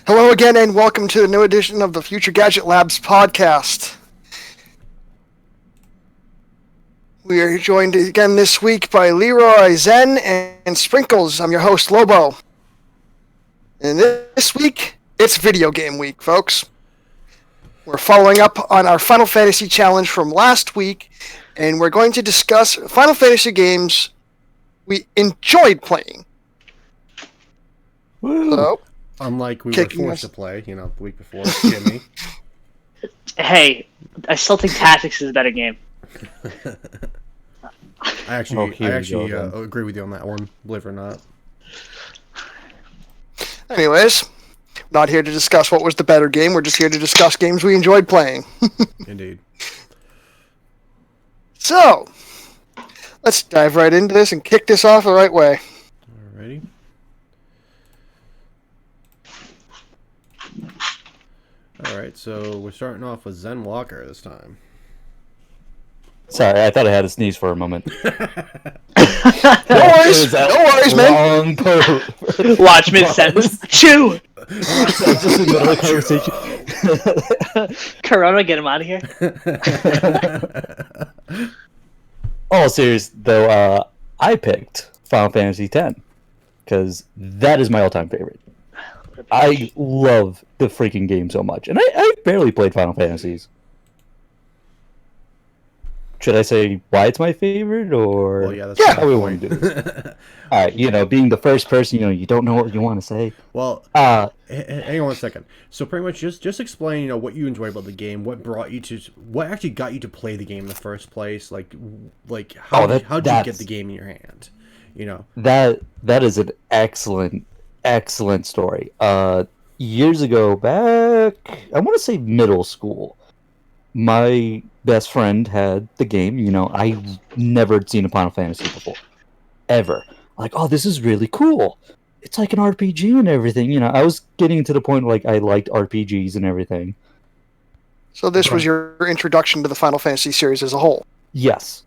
Hello again, and welcome to a new edition of the Future Gadget Labs podcast. We are joined again this week by Leroy, Zen, and Sprinkles. I'm your host, Lobo. And this week, it's video game week, folks. We're following up on our Final Fantasy challenge from last week, and we're going to discuss Final Fantasy games we enjoyed playing. Woo. So, unlike we were forced to play, the week before, Jimmy. Hey, I still think Tactics is a better game. I actually agree with you on that one, believe it or not. Anyways, not here to discuss what was the better game. We're just here to discuss games we enjoyed playing. Indeed. So, let's dive right into this and kick this off the right way. Alrighty. Alright, so we're starting off with Zen Walker this time. Sorry, I thought I had to sneeze for a moment. No worries, man. Watch mid-sentence. Chew! Just in the middle of the conversation. Corona, get him out of here. All serious, though, I picked Final Fantasy X, because that is my all-time favorite. I love the freaking game so much, and I barely played Final Fantasies. Should I say why it's my favorite, or well, yeah, that's how we want to do this? All right, being the first person, you don't know what you want to say. Well, hang on 1 second. So pretty much just explain, what you enjoy about the game, what actually got you to play the game in the first place, how did you get the game in your hand, That is an excellent story. Years ago, back, I want to say middle school, my best friend had the game. I never had seen a Final Fantasy before, ever. Like, oh, this is really cool. It's like an RPG and everything. I was getting to the point where, I liked RPGs and everything. So this was your introduction to the Final Fantasy series as a whole? Yes.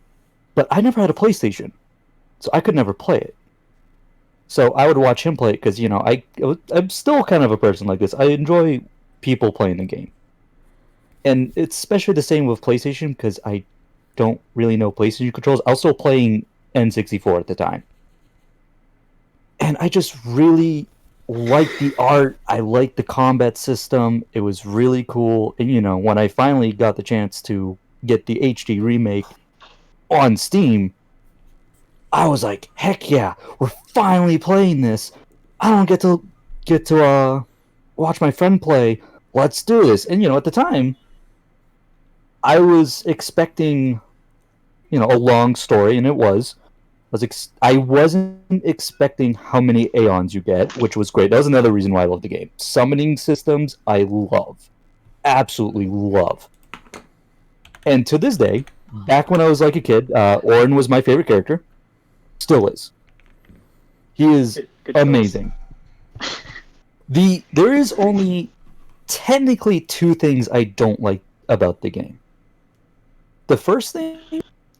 But I never had a PlayStation, so I could never play it. So I would watch him play it because, I'm still kind of a person like this. I enjoy people playing the game. And it's especially the same with PlayStation because I don't really know PlayStation controls. I was still playing N64 at the time. And I just really liked the art. I liked the combat system. It was really cool. And, when I finally got the chance to get the HD remake on Steam, I was like, heck yeah, we're finally playing this. I don't get to watch my friend play. Let's do this. And, at the time, I was expecting, a long story, and it was. I wasn't expecting how many Aeons you get, which was great. That was another reason why I love the game. Summoning systems, I love. Absolutely love. And to this day, back when I was like a kid, Auron was my favorite character. Still is. He is amazing. There is only technically two things I don't like about the game. The first thing...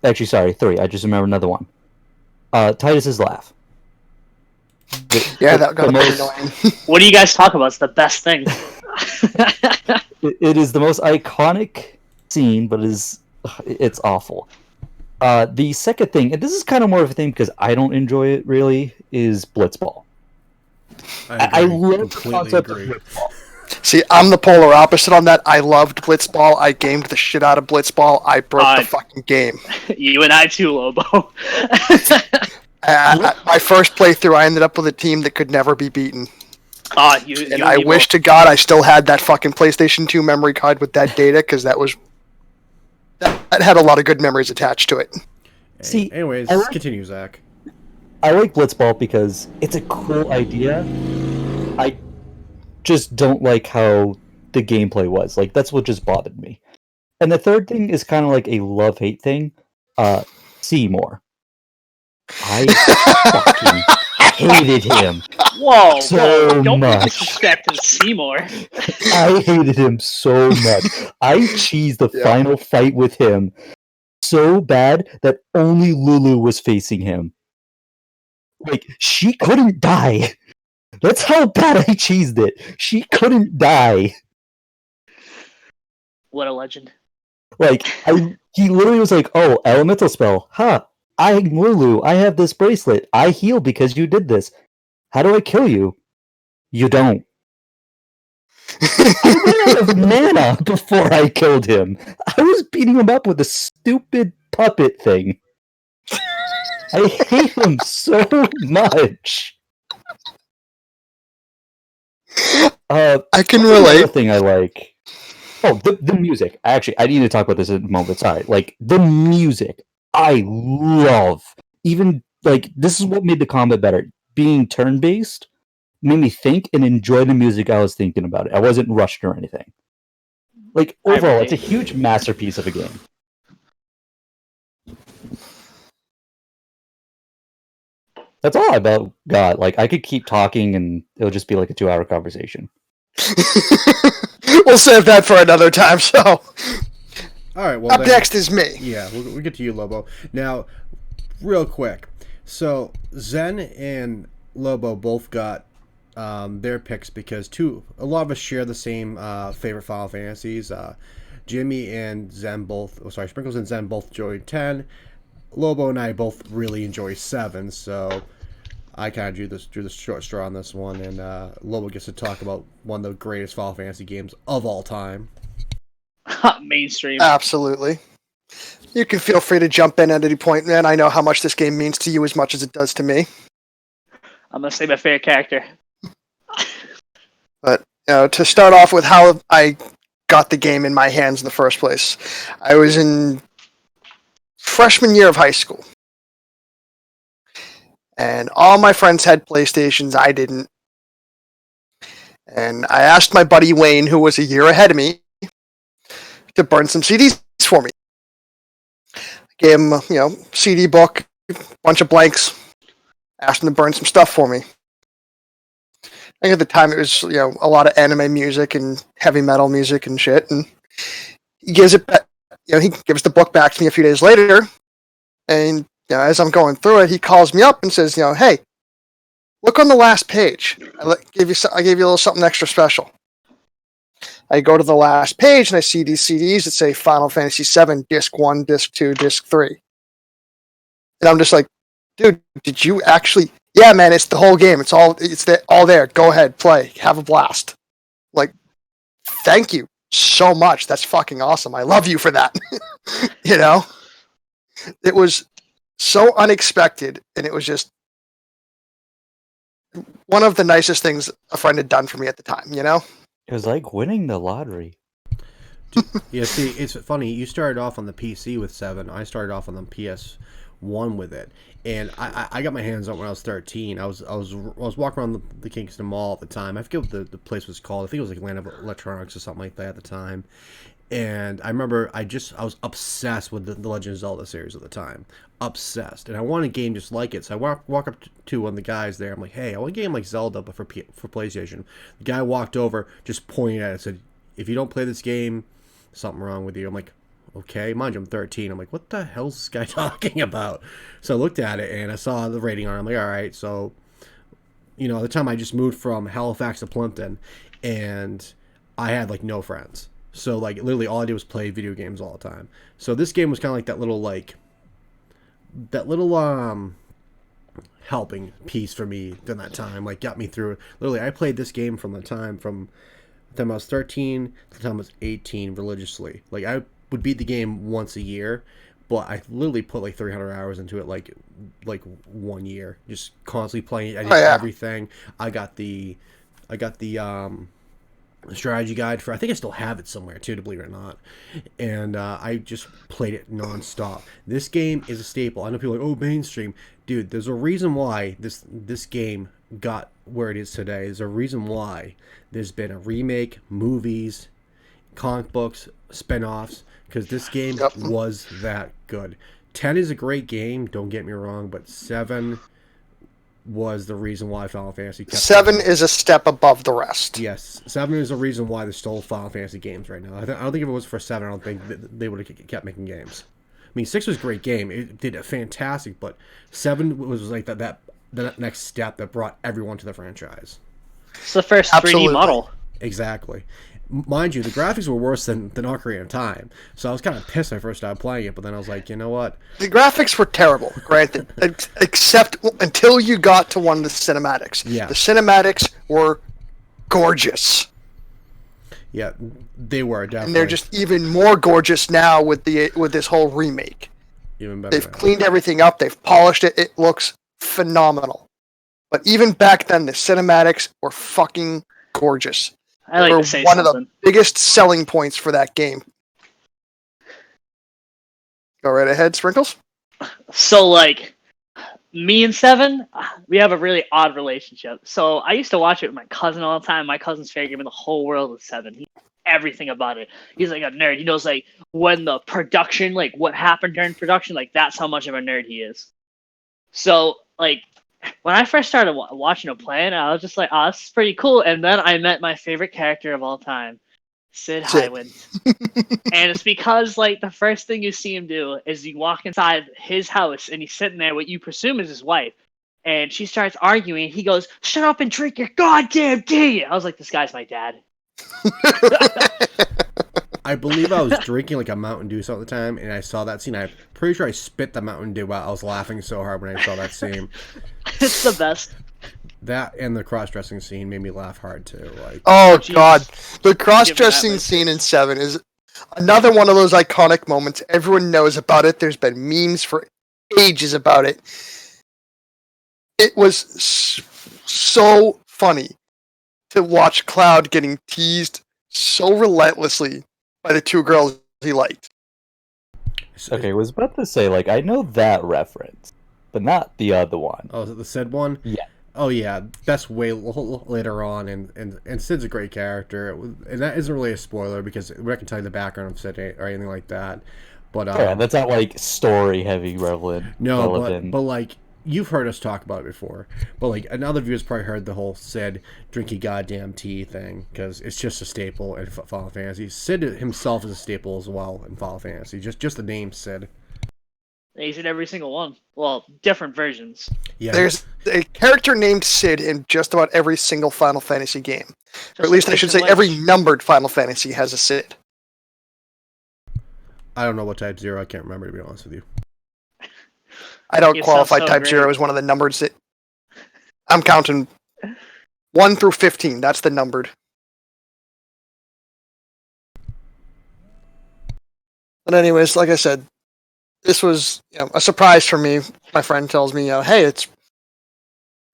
Actually, sorry, three. I just remember another one. Titus's laugh. That got annoying. What do you guys talk about? It's the best thing. It is the most iconic scene, but it's awful. The second thing, and this is kind of more of a thing because I don't enjoy it really, is Blitzball. I love the concept of Blitzball. See, I'm the polar opposite on that. I loved Blitzball. I gamed the shit out of Blitzball. I broke the fucking game. You and I too, Lobo. My first playthrough, I ended up with a team that could never be beaten. I wish to God I still had that fucking PlayStation 2 memory card with that data, because that had a lot of good memories attached to it. See, anyways, continue, Zach. I like Blitzball because it's a cool idea. I just don't like how the gameplay was. That's what just bothered me. And the third thing is kind of like a love-hate thing. Seymour. I fucking hated him. Whoa, don't much. disrespect Seymour. I hated him so much. I cheesed the final fight with him so bad that only Lulu was facing him. She couldn't die. That's how bad I cheesed it. She couldn't die. What a legend. Like, he literally was like, "Oh, elemental spell. Huh. I'm Lulu. I have this bracelet. I heal because you did this. How do I kill you? You don't." I ran out of mana before I killed him. I was beating him up with a stupid puppet thing. I hate him so much. I can Another relate. thing I like. Oh, the music. Actually, I need to talk about this in a moment. Sorry. Like, the music, I love. Even, like, this is what made the combat better. Being turn-based made me think and enjoy the music I was thinking about it. I wasn't rushed or anything. Like, overall, it's a huge masterpiece of a game. That's all I about got. Like, I could keep talking and it'll just be like a 2-hour conversation. We'll save that for another time, so... All right, well, up next is me. Yeah, we'll get to you, Lobo. Now, real quick. So, Zen and Lobo both got their picks because a lot of us share the same favorite Final Fantasies. Jimmy and Zen both... Oh, sorry, Sprinkles and Zen both enjoyed 10. Lobo and I both really enjoy 7, so... I kind of drew the short straw on this one, and Lobo gets to talk about one of the greatest Final Fantasy games of all time. Mainstream. Absolutely. You can feel free to jump in at any point, man. I know how much this game means to you as much as it does to me. I'm gonna say my favorite character. But to start off with how I got the game in my hands in the first place, I was in freshman year of high school. And all my friends had PlayStations, I didn't. And I asked my buddy Wayne, who was a year ahead of me, to burn some CDs for me. I gave him, CD book, bunch of blanks, asked him to burn some stuff for me. I think at the time it was, a lot of anime music and heavy metal music and shit. And he gives it back, he gives the book back to me a few days later, and as I'm going through it, he calls me up and says, "Hey, look on the last page. I gave you a little something extra special." I go to the last page and I see these CDs that say Final Fantasy VII, Disc 1, Disc 2, Disc 3. And I'm just like, dude, did you actually... Yeah, man, it's the whole game. It's all there. Go ahead, play. Have a blast. Like, thank you so much. That's fucking awesome. I love you for that. It was so unexpected, and it was just one of the nicest things a friend had done for me at the time, It was like winning the lottery. Yeah, see, it's funny. You started off on the PC with 7. I started off on the PS1 with it, and I got my hands on it when I was 13. I was walking around the Kingston Mall at the time. I forget what the place was called. I think it was like Land of Electronics or something like that at the time. And I remember I was obsessed with the Legend of Zelda series at the time. Obsessed. And I wanted a game just like it. So I walk up to one of the guys there. I'm like, "Hey, I want a game like Zelda, but for PlayStation." The guy walked over, just pointed at it and said, "If you don't play this game, something wrong with you." I'm like, "Okay." Mind you, I'm 13. I'm like, "What the hell's this guy talking about?" So I looked at it and I saw the rating on it. I'm like, "All right." So, at the time I just moved from Halifax to Plimpton, and I had like no friends. So, like, literally all I did was play video games all the time. So this game was kind of like that little helping piece for me during that time. Like, got me through it. Literally, I played this game from the time I was 13 to the time I was 18 religiously. Like, I would beat the game once a year, but I literally put like 300 hours into it like 1 year. Just constantly playing it. I did everything. I got the strategy guide for... I think I still have it somewhere too, to believe it or not. And I just played it nonstop. This game is a staple. I know people are like, "Oh, mainstream." Dude, there's a reason why this game got where it is today. There's a reason why there's been a remake, movies, comic books, spin-offs, because this game was that good. 10 is a great game, don't get me wrong, but 7 was the reason why Final Fantasy kept 7 going. is a step above the rest. Yes, 7 is the reason why there's still Final Fantasy games right now. I don't think if it was for 7, I don't think they would have kept making games. I mean, 6 was a great game. It did a fantastic, but 7 was like that next step that brought everyone to the franchise. It's the first Absolutely. 3D model. Exactly. Mind you, the graphics were worse than Ocarina of Time, so I was kind of pissed when I first started playing it. But then I was like, you know what? The graphics were terrible, granted, except until you got to one of the cinematics. Yeah. The cinematics were gorgeous. Yeah, they were definitely. And they're just even more gorgeous now with this whole remake. even better. They've cleaned everything up. They've polished it. It looks phenomenal. But even back then, the cinematics were fucking gorgeous. I like They were to say one of something. the biggest selling points for that game. Go right ahead, Sprinkles. So, like, me and Seven, we have a really odd relationship. So, I used to watch it with my cousin all the time. My cousin's favorite game in the whole world is Seven. He knows everything about it. He's like a nerd. He knows, like, when the production, like, what happened during production. Like, that's how much of a nerd he is. So, like, when I first started watching him play, I was just like, oh, this is pretty cool. And then I met my favorite character of all time, Sid Highwind. And it's because, like, the first thing you see him do is you walk inside his house, and he's sitting there, what you presume is his wife. And she starts arguing. He goes, shut up and drink your goddamn tea. I was like, this guy's my dad. I believe I was drinking like a Mountain Dew some of the time, and I saw that scene. I'm pretty sure I spit the Mountain Dew out. I was laughing so hard when I saw that scene. It's the best. That and the cross-dressing scene made me laugh hard too. Like, Oh Jeez. God, the cross-dressing Give me that, scene in 7 is another one of those iconic moments. Everyone knows about it. There's been memes for ages about it. It was so funny to watch Cloud getting teased so relentlessly by the two girls he liked. Okay, I was about to say, like, I know that reference, but not the other one. oh, is it the Sid one? Yeah. Oh yeah, that's way later on, and Sid's a great character, and that isn't really a spoiler because we're not gonna tell you the background of Sid or anything like that. But Yeah, that's not, like, story-heavy relevant. but like you've heard us talk about it before, but like another viewers probably heard the whole Sid drinking goddamn tea thing because it's just a staple in Final Fantasy. Sid himself is a staple as well in Final Fantasy. Just the name Sid. He's in every single one. Well, different versions. Yeah, There's a character named Sid in just about every single Final Fantasy game. Or at least I should say every numbered Final Fantasy has a Sid. I don't know what Type 0. I can't remember, to be honest with you. I don't You qualify sound so Type great. 0 as one of the numbered Sid. I'm counting 1 through 15. That's the numbered. But anyways, like I said, this was a surprise for me. My friend tells me, hey, it's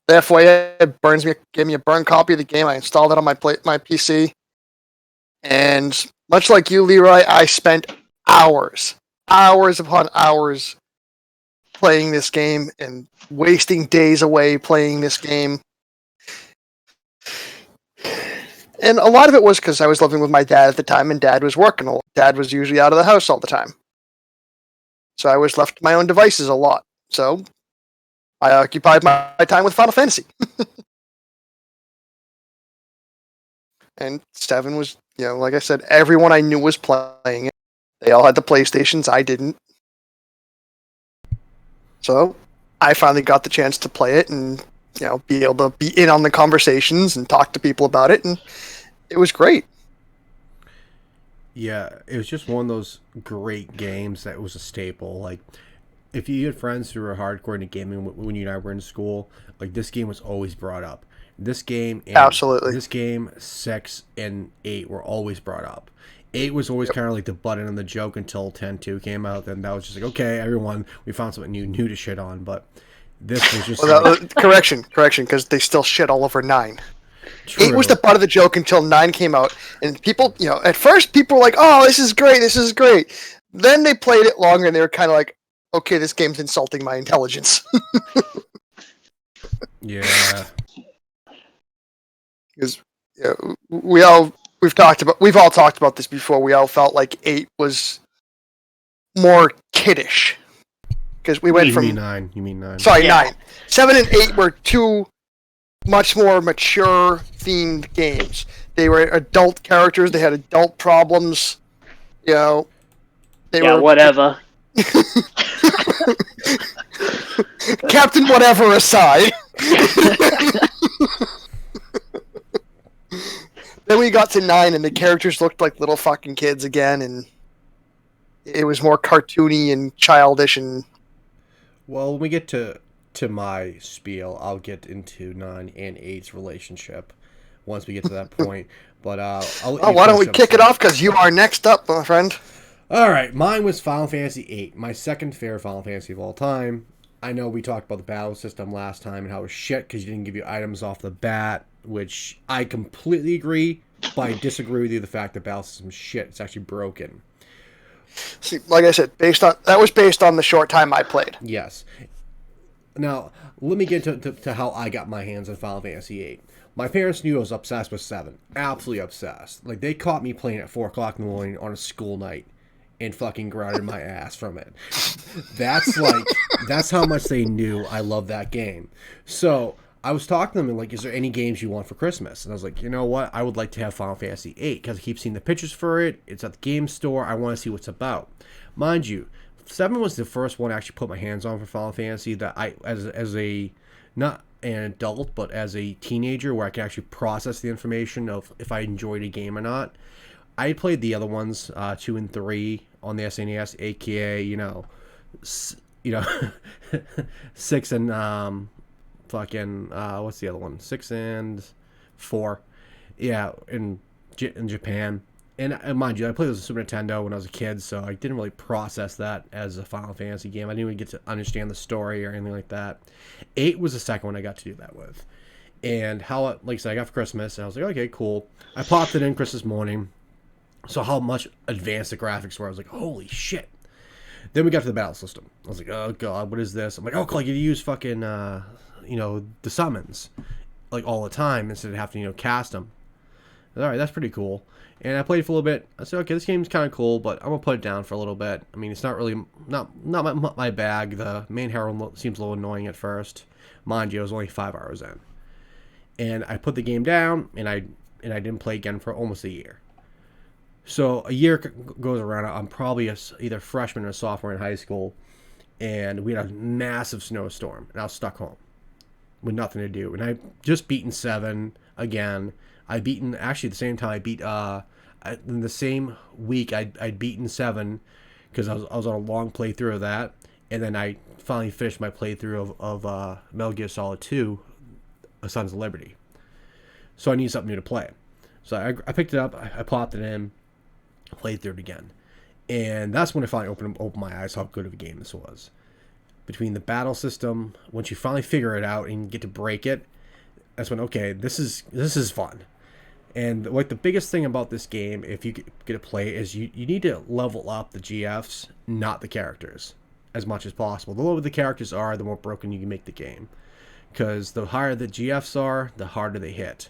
the FYI gave me a burned copy of the game. I installed it on my PC. And much like you, Leroy, I spent hours upon hours playing this game and wasting days away playing this game. And a lot of it was because I was living with my dad at the time, and Dad was working a lot. Dad was usually out of the house all the time. So I was left to my own devices a lot. So I occupied my time with Final Fantasy. And 7 was, like I said, everyone I knew was playing it. They all had the PlayStations, I didn't. So I finally got the chance to play it and, be able to be in on the conversations and talk to people about it, and it was great. Yeah, it was just one of those great games that was a staple. Like, if you had friends who were hardcore into gaming when you and I were in school, like, this game was always brought up. This game, Absolutely. This game, 6 and 8 were always brought up. 8 was always kind of like the butt end of the joke until 10-2 came out. Then that was just like, okay, everyone, we found something new to shit on. But this was just correction, because they still shit all over 9. True. 8 was the butt of the joke until 9 came out, and people, at first people were like, "Oh, this is great." Then they played it longer, and they were kind of like, "Okay, this game's insulting my intelligence." Yeah. Because we've all talked about this before. We all felt like 8 was more kiddish because we went from 9. You mean 9? Sorry, Yeah. 9. 7 and 8 were two much more mature themed games. They were adult characters. They had adult problems. They were whatever. Captain Whatever aside. got to 9 and the characters looked like little fucking kids again, and it was more cartoony and childish. And well, when we get to my spiel, I'll get into 9 and 8's relationship once we get to that point. But why don't we kick it off? Because you are next up, my friend. All right, mine was Final Fantasy VIII, my second favorite Final Fantasy of all time. I know we talked about the battle system last time and how it was shit because you didn't give you items off the bat, which I completely agree, but I disagree with you the fact that battle system is shit. It's actually broken. See, like I said, that was based on the short time I played. Yes. Now, let me get to how I got my hands on Final Fantasy VIII. My parents knew I was obsessed with 7. Absolutely obsessed. Like, they caught me playing at 4 o'clock in the morning on a school night and fucking grounded my ass from it. That's how much they knew I loved that game. So, I was talking to them and like, is there any games you want for Christmas? And I was like, you know what? I would like to have Final Fantasy VIII because I keep seeing the pictures for it. It's at the game store. I want to see what it's about. Mind you, 7 was the first one I actually put my hands on for Final Fantasy that I, as a, not an adult, but as a teenager where I can actually process the information of if I enjoyed a game or not. I played the other ones, 2 and 3 on the SNES, aka, 6 and, what's the other one? 6 and 4. Yeah, in Japan. And mind you, I played this on Super Nintendo when I was a kid, so I didn't really process that as a Final Fantasy game. I didn't even get to understand the story or anything like that. 8 was the second one I got to do that with. And how, like I said, I got for Christmas, and I was like, okay, cool. I popped it in Christmas morning. So how much advanced the graphics were. I was like, holy shit. Then we got to the battle system. I was like, oh god, what is this? I'm like, oh, cool, you use fucking, the summons, like, all the time instead of having to, cast them. Alright, that's pretty cool. And I played for a little bit. I said, okay, this game's kind of cool, but I'm going to put it down for a little bit. I mean, it's not really, not my bag. The main hero seems a little annoying at first. Mind you, I was only 5 hours in. And I put the game down, and I didn't play again for almost a year. So a year goes around. I'm probably either freshman or sophomore in high school, and we had a massive snowstorm, and I was stuck home with nothing to do. And I just beaten 7 again. I beaten actually the same time I beat in the same week I'd beaten 7 because I was on a long playthrough of that, and then I finally finished my playthrough of Metal Gear Solid 2, Sons of Liberty. So I need something new to play. So I picked it up, I popped it in, played through it again, and that's when I finally opened my eyes how good of a game this was. Between the battle system, once you finally figure it out and get to break it, that's when, okay, this is fun. And like the biggest thing about this game, if you get to play, is you need to level up the GFs, not the characters, as much as possible. The lower the characters are, the more broken you can make the game, because the higher the GFs are, the harder they hit,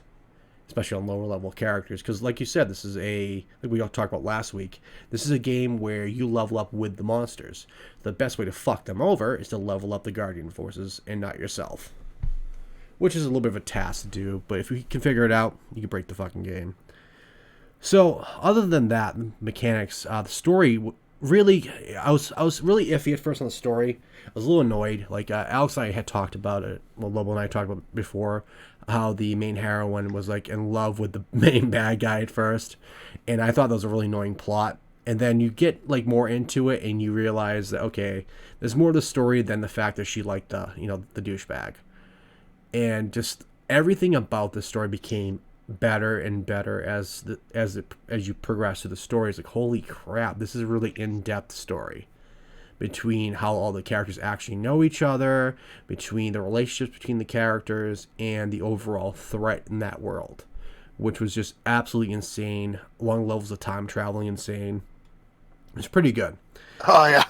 especially on lower level characters. Because like you said, this is like we all talked about last week, this is a game where you level up with the monsters. The best way to fuck them over is to level up the Guardian Forces and not yourself, which is a little bit of a task to do, but if you can figure it out, you can break the fucking game. So other than that, mechanics, the story really, I was really iffy at first on the story. I was a little annoyed. Like Alex and I had talked about it. Well, Lobo and I talked about it before, how the main heroine was like in love with the main bad guy at first, and I thought that was a really annoying plot. And then you get like more into it, and you realize that okay, there's more to the story than the fact that she liked the douchebag, and just everything about the story became better and better as you progress through the story. It's like, holy crap, this is a really in-depth story between how all the characters actually know each other, between the relationships between the characters, and the overall threat in that world, which was just absolutely insane. Long levels of time traveling, insane. It's pretty good. Oh yeah.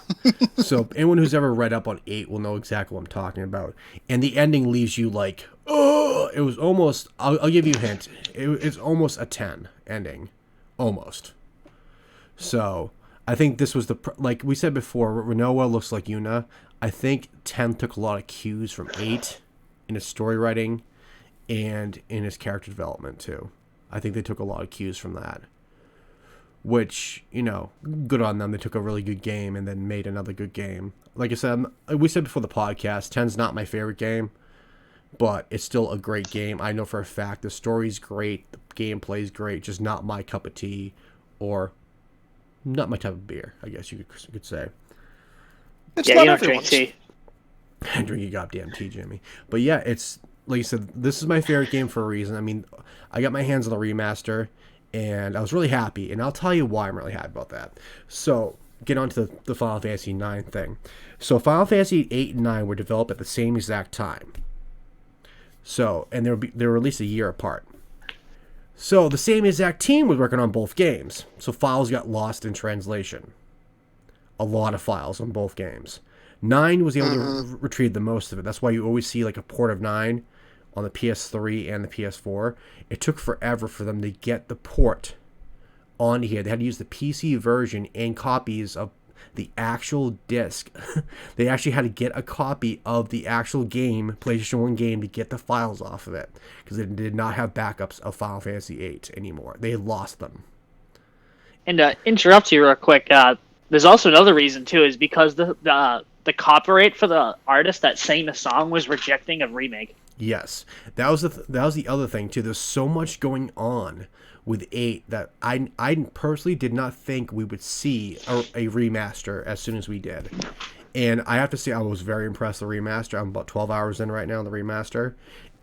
So anyone who's ever read up on 8 will know exactly what I'm talking about. And the ending leaves you like, oh, it was almost, I'll give you a hint. It's almost a 10 ending. Almost. So I think this was like we said before, Renoa looks like Yuna. I think 10 took a lot of cues from 8 in his story writing and in his character development too. I think they took a lot of cues from that. Which, good on them. They took a really good game and then made another good game. Like I said, we said before the podcast, 10's not my favorite game, but it's still a great game. I know for a fact the story's great, the gameplay's great, just not my cup of tea, or not my type of beer, I guess you could say. It's Yeah, not you don't drink everyone's. tea. I drink your goddamn tea, Jimmy. But yeah, it's like you said, this is my favorite game for a reason. I mean, I got my hands on the remaster, and I was really happy, and I'll tell you why I'm really happy about that. So, get on to the Final Fantasy IX thing. So, Final Fantasy 8 and 9 were developed at the same exact time. So, and they were released a year apart. So, the same exact team was working on both games. So, files got lost in translation. A lot of files on both games. 9 was able to retrieve the most of it. That's why you always see like a port of 9 on the PS3 and the PS4. It took forever for them to get the port on here. They had to use the PC version and copies of the actual disc. They actually had to get a copy of the actual game, PlayStation 1 game, to get the files off of it, because they did not have backups of Final Fantasy 8 anymore. They had lost them. And interrupt you real quick. There's also another reason too, is because the copyright for the artist that sang the song was rejecting a remake. Yes, that was the other thing too. There's so much going on with 8 that I personally did not think we would see a remaster as soon as we did. And I have to say, I was very impressed with the remaster. I'm about 12 hours in right now in the remaster,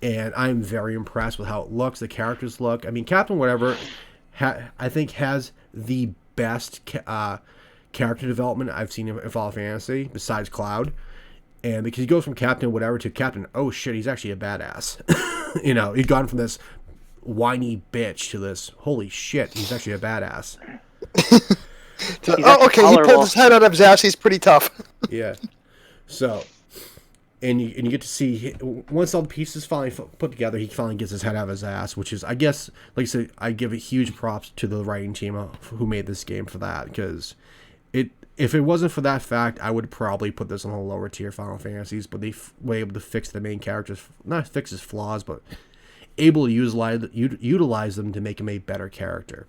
and I'm very impressed with how it looks, the characters look. I mean, Captain Whatever, I think, has the best character development I've seen in Final Fantasy, besides Cloud. And because he goes from Captain Whatever to Captain, oh shit, he's actually a badass. You know, he's gone from this whiny bitch to this, holy shit, he's actually a badass. Okay, he pulled his head out of his ass, he's pretty tough. Yeah. So, and you get to see, once all the pieces finally put together, he finally gets his head out of his ass, which is, I guess, like I said, I give a huge props to the writing team who made this game for that, because if it wasn't for that fact, I would probably put this on a lower tier Final Fantasies, but they were able to fix the main characters, not fix his flaws, but able to utilize them to make him a better character.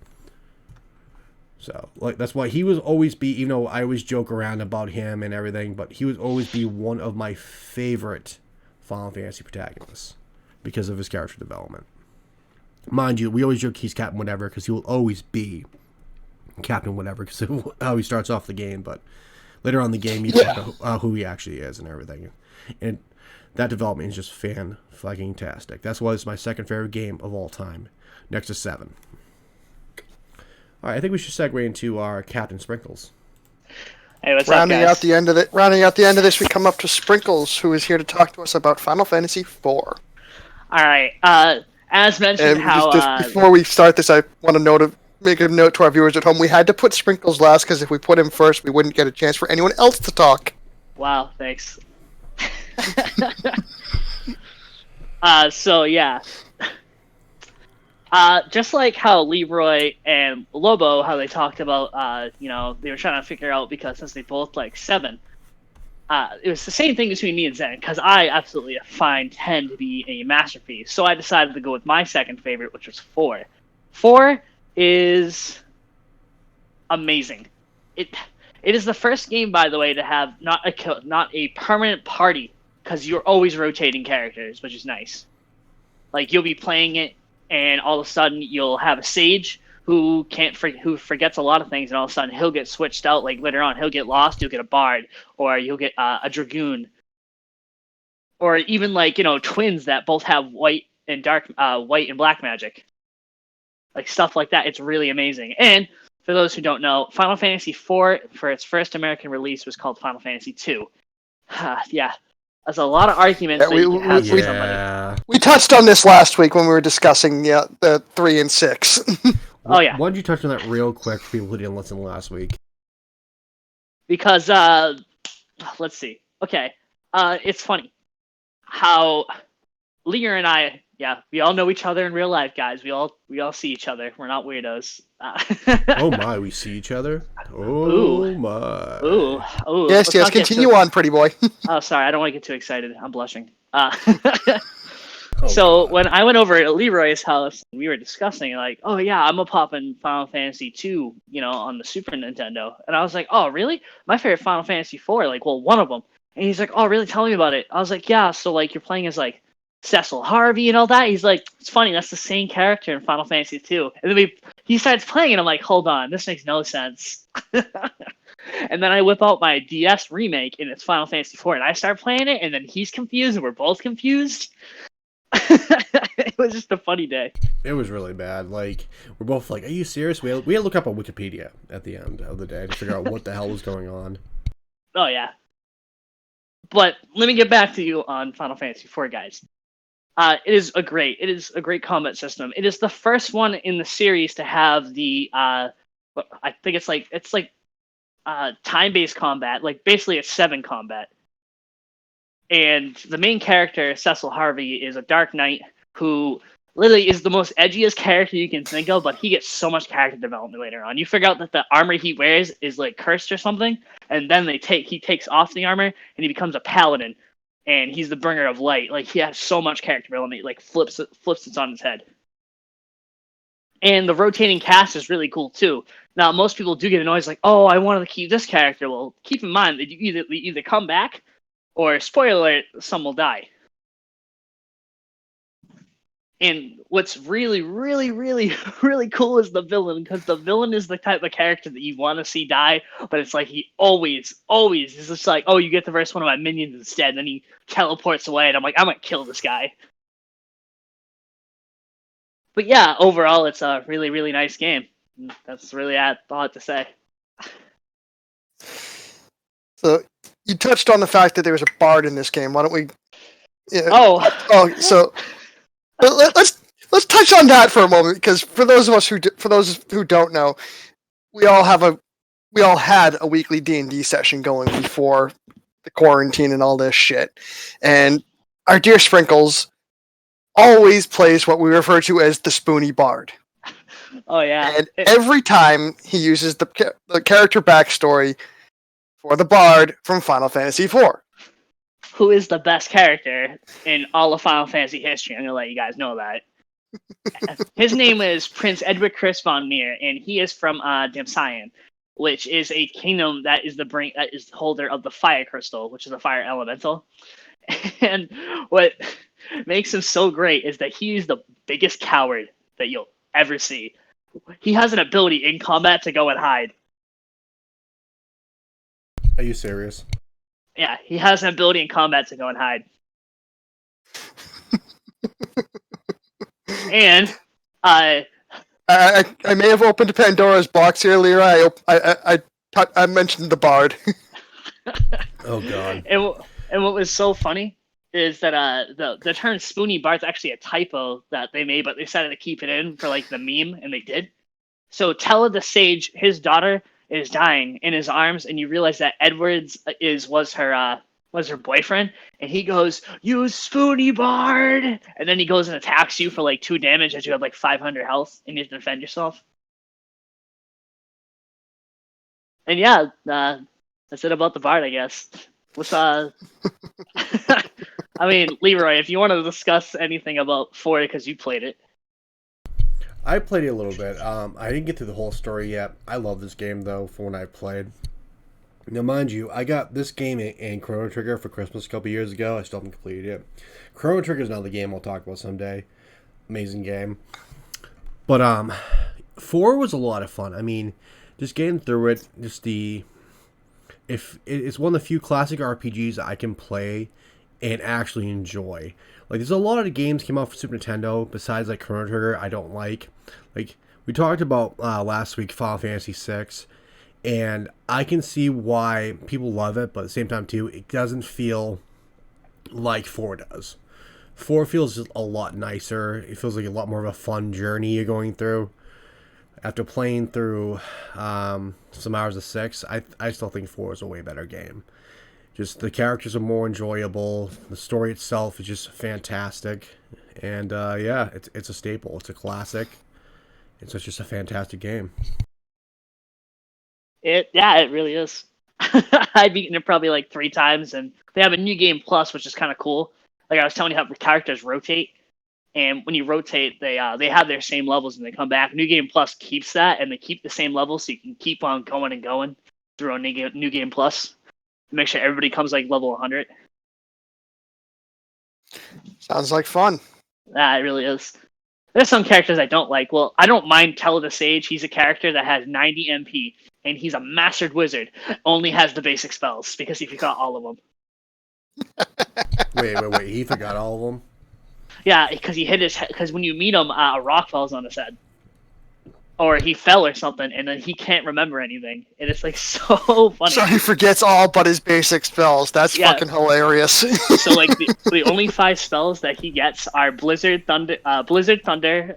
So, like, that's why he was always be, even though I always joke around about him and everything, but he would always be one of my favorite Final Fantasy protagonists because of his character development. Mind you, we always joke he's Captain Whatever because he will always be Captain Whatever because of how he starts off the game, but later on in the game you find out who he actually is and everything. And that development is just fan-fucking-tastic. That's why it's my second favorite game of all time, next to 7. All right, I think we should segue into our Captain Sprinkles. Hey, what's rounding up, guys? out the end of this, we come up to Sprinkles, who is here to talk to us about Final Fantasy IV. All right. As mentioned, And before we start this, I want to make a note to our viewers at home. We had to put Sprinkles last because if we put him first, we wouldn't get a chance for anyone else to talk. Wow, thanks. So yeah. Just like how Leroy and Lobo, how they talked about, they were trying to figure out, because since they both like 7, it was the same thing between me and Zen, because I absolutely find 10 to be a masterpiece. So I decided to go with my second favorite, which was 4. 4 is amazing. It is the first game, by the way, to have not a permanent party, because you're always rotating characters, which is nice. Like, you'll be playing it, and all of a sudden you'll have a sage who who forgets a lot of things, and all of a sudden he'll get switched out. Like later on, he'll get lost. You'll get a bard, or you'll get a dragoon, or even twins that both have white and black magic, like stuff like that. It's really amazing. And for those who don't know, Final Fantasy IV, for its first American release, was called Final Fantasy II. Yeah. There's a lot of arguments that you can have with somebody. We touched on this last week when we were discussing the 3 and 6. Oh, yeah. Why don't you touch on that real quick for people who didn't listen last week? Because, let's see. Okay. It's funny how Lear and I, we all know each other in real life, guys. We all see each other. We're not weirdos. Oh my, we see each other? Oh my. Ooh. Yes, continue on, pretty boy. Oh, sorry, I don't want to get too excited. I'm blushing. So when I went over at Leroy's house, we were discussing like, oh yeah, I'm a poppin' Final Fantasy 2, on the Super Nintendo. And I was like, oh really? My favorite Final Fantasy 4, one of them. And he's like, oh really? Tell me about it. I was like, yeah, so like you're playing as like Cecil Harvey and all that. He's like, it's funny, that's the same character in Final Fantasy 2. And then he starts playing, and I'm like, hold on, this makes no sense. And then I whip out my DS remake, and it's Final Fantasy 4, and I start playing it, and then he's confused, and we're both confused. It was just a funny day. It was really bad. Like, we're both like, are you serious? We had to look up on Wikipedia at the end of the day to figure out what the hell was going on. Oh, yeah. But let me get back to you on Final Fantasy 4, guys. It is a great combat system. It is the first one in the series to have the I think it's like time-based combat. Like, basically it's 7 combat. And the main character, Cecil Harvey, is a Dark Knight who literally is the most edgiest character you can think of, but he gets so much character development later on. You figure out that the armor he wears is like cursed or something, and then he takes off the armor and he becomes a paladin, and he's the bringer of light. Like, he has so much character development, he like flips it on his head. And the rotating cast is really cool too. Now, most people do get annoyed, like, oh, I wanted to keep this character. Well, keep in mind that you either come back, or, spoiler alert, some will die. And what's really, really, really, really cool is the villain, because the villain is the type of character that you want to see die, but it's like he always is just like, oh, you get to verse one of my minions instead, and then he teleports away, and I'm like, I'm going to kill this guy. But yeah, overall, it's a really, really nice game. That's really all I have to say. So, you touched on the fact that there was a bard in this game. Why don't we... Yeah. So... Let's touch on that for a moment, because for those who don't know, we all had a weekly D&D session going before the quarantine and all this shit, and our dear Sprinkles always plays what we refer to as the Spoony Bard. Oh yeah, and every time he uses the character backstory for the Bard from Final Fantasy IV. Who is the best character in all of Final Fantasy history. I'm going to let you guys know that. His name is Prince Edward Chris von Meer, and he is from Damsayan, which is a kingdom that is the holder of the Fire Crystal, which is a fire elemental. And what makes him so great is that he's the biggest coward that you'll ever see. He has an ability in combat to go and hide. Are you serious? Yeah, he has an ability in combat to go and hide. And I may have opened Pandora's box here, Leroy. I mentioned the Bard. Oh god. And what was so funny is that the term Spoony Bard's actually a typo that they made, but they decided to keep it in for like the meme, and they did. So Tella the Sage, his daughter, is dying in his arms, and you realize that Edwards was her boyfriend, and he goes, "You Spoony Bard!" And then he goes and attacks you for like 2 damage as you have like 500 health, and you have to defend yourself. And yeah, that's it about the Bard, I guess. What's I mean, Leroy, if you want to discuss anything about 4 because you played it. I played it a little bit. I didn't get through the whole story yet. I love this game, though, for when I played. Now, mind you, I got this game and Chrono Trigger for Christmas a couple years ago. I still haven't completed it. Chrono Trigger is another game I'll talk about someday. Amazing game. But 4 was a lot of fun. I mean, just getting through it, it's one of the few classic RPGs I can play and actually enjoy. Like, there's a lot of the games came out for Super Nintendo besides like Chrono Trigger I don't like. Like, we talked about last week Final Fantasy VI, and I can see why people love it, but at the same time too, it doesn't feel like 4 does. 4 feels just a lot nicer. It feels like a lot more of a fun journey you're going through. After playing through some hours of 6, I still think 4 is a way better game. Just the characters are more enjoyable. The story itself is just fantastic. And yeah, it's a staple. It's a classic. It's just a fantastic game. It really is. I've beaten it probably like 3 times, and they have a new game plus, which is kind of cool. Like I was telling you how the characters rotate, and when you rotate, they have their same levels and they come back. New Game Plus keeps that, and they keep the same level, so you can keep on going and going through a new game plus. Make sure everybody comes like level 100. Sounds like fun. It really is. There's some characters I don't like. Well, I don't mind Tell the Sage. He's a character that has 90 MP, and he's a mastered wizard. Only has the basic spells because he forgot all of them. Wait. He forgot all of them? Yeah, because he hit his head. Because when you meet him, a rock falls on his head. Or he fell or something, and then he can't remember anything. And it's like so funny. So he forgets all but his basic spells. That's fucking hilarious. So like the only 5 spells that he gets are Blizzard, Thunder,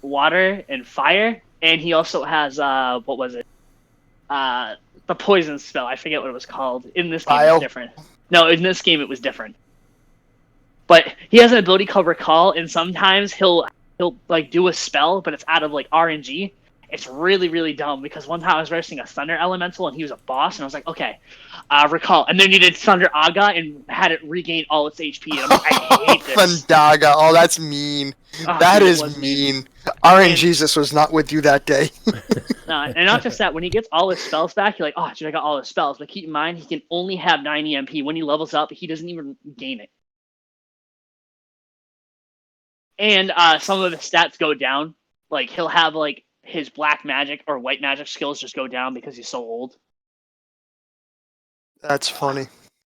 Water, and Fire. And he also has what was it? The poison spell. I forget what it was called. In this game, it was different. No, in this game it was different. But he has an ability called Recall, and sometimes he'll like do a spell, but it's out of like RNG. It's really, really dumb because one time I was versing a Thunder Elemental and he was a boss, and I was like, okay, Recall. And then you did Thunder Aga and had it regain all its HP. And I'm like, I hate this. Thandaga. Oh, that's mean. That is mean. RNGesus was not with you that day. And not just that, when he gets all his spells back, you're like, oh, dude, I got all his spells. But keep in mind, he can only have 90 MP. When he levels up, he doesn't even gain it. And some of the stats go down. Like, he'll have, like, his black magic or white magic skills just go down because he's so old. That's funny.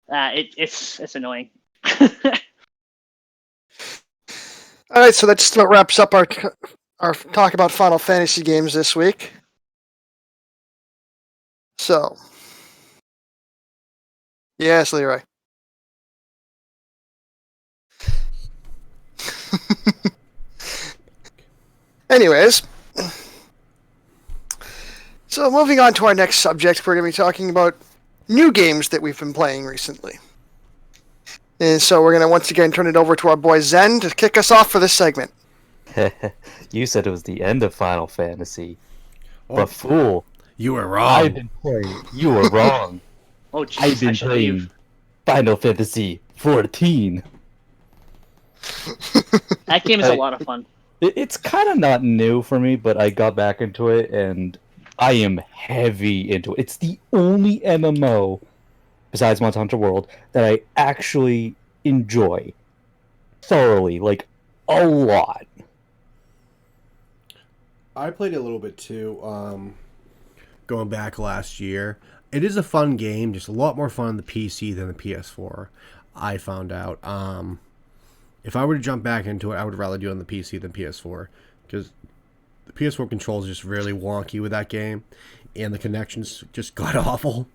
It's annoying. All right, so that just about wraps up our talk about Final Fantasy games this week. So, yes, Leroy. Anyways, so moving on to our next subject, we're going to be talking about new games that we've been playing recently. And so we're going to once again turn it over to our boy Zen to kick us off for this segment. You said it was the end of Final Fantasy. But fool, you were wrong. I've been playing. You were wrong. Oh, jeez, I've been playing Final Fantasy 14. That game is a lot of fun. It's kind of not new for me, but I got back into it, and I am heavy into it. It's the only MMO, besides Monster Hunter World, that I actually enjoy thoroughly, like, a lot. I played it a little bit too, going back last year. It is a fun game, just a lot more fun on the PC than the PS4, I found out. If I were to jump back into it, I would rather do it on the PC than PS4, because the PS4 controls are just really wonky with that game, and the connections just got awful.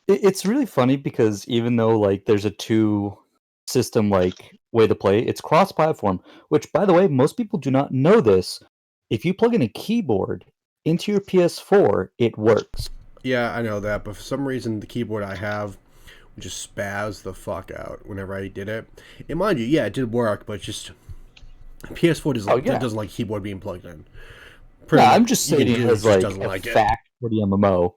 It's really funny because even though like there's a 2-system like way to play, it's cross-platform, which, by the way, most people do not know this. If you plug in a keyboard into your PS4, it works. Yeah, I know that, but for some reason the keyboard I have would just spaz the fuck out whenever I did it. And mind you, yeah, it did work, but just PS4 doesn't like keyboard being plugged in. I'm just saying it as like a fact for the MMO.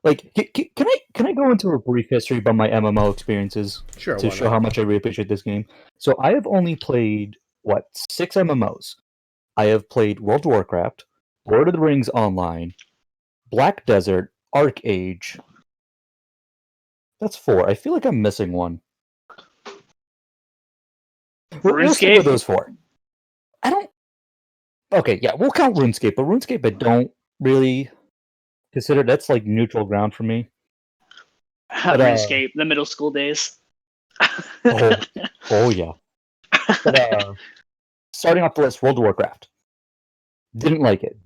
Like, can I go into a brief history about my MMO experiences to show how much I really appreciate this game? So I have only played 6 MMOs. I have played World of Warcraft, Lord of the Rings Online, Black Desert, Arc Age. That's 4. I feel like I'm missing one. We'll stick with those 4. I don't. Okay, yeah, we'll count RuneScape, but RuneScape I don't really consider. That's like neutral ground for me. RuneScape, the middle school days. oh yeah. But, starting off the list, World of Warcraft. Didn't like it.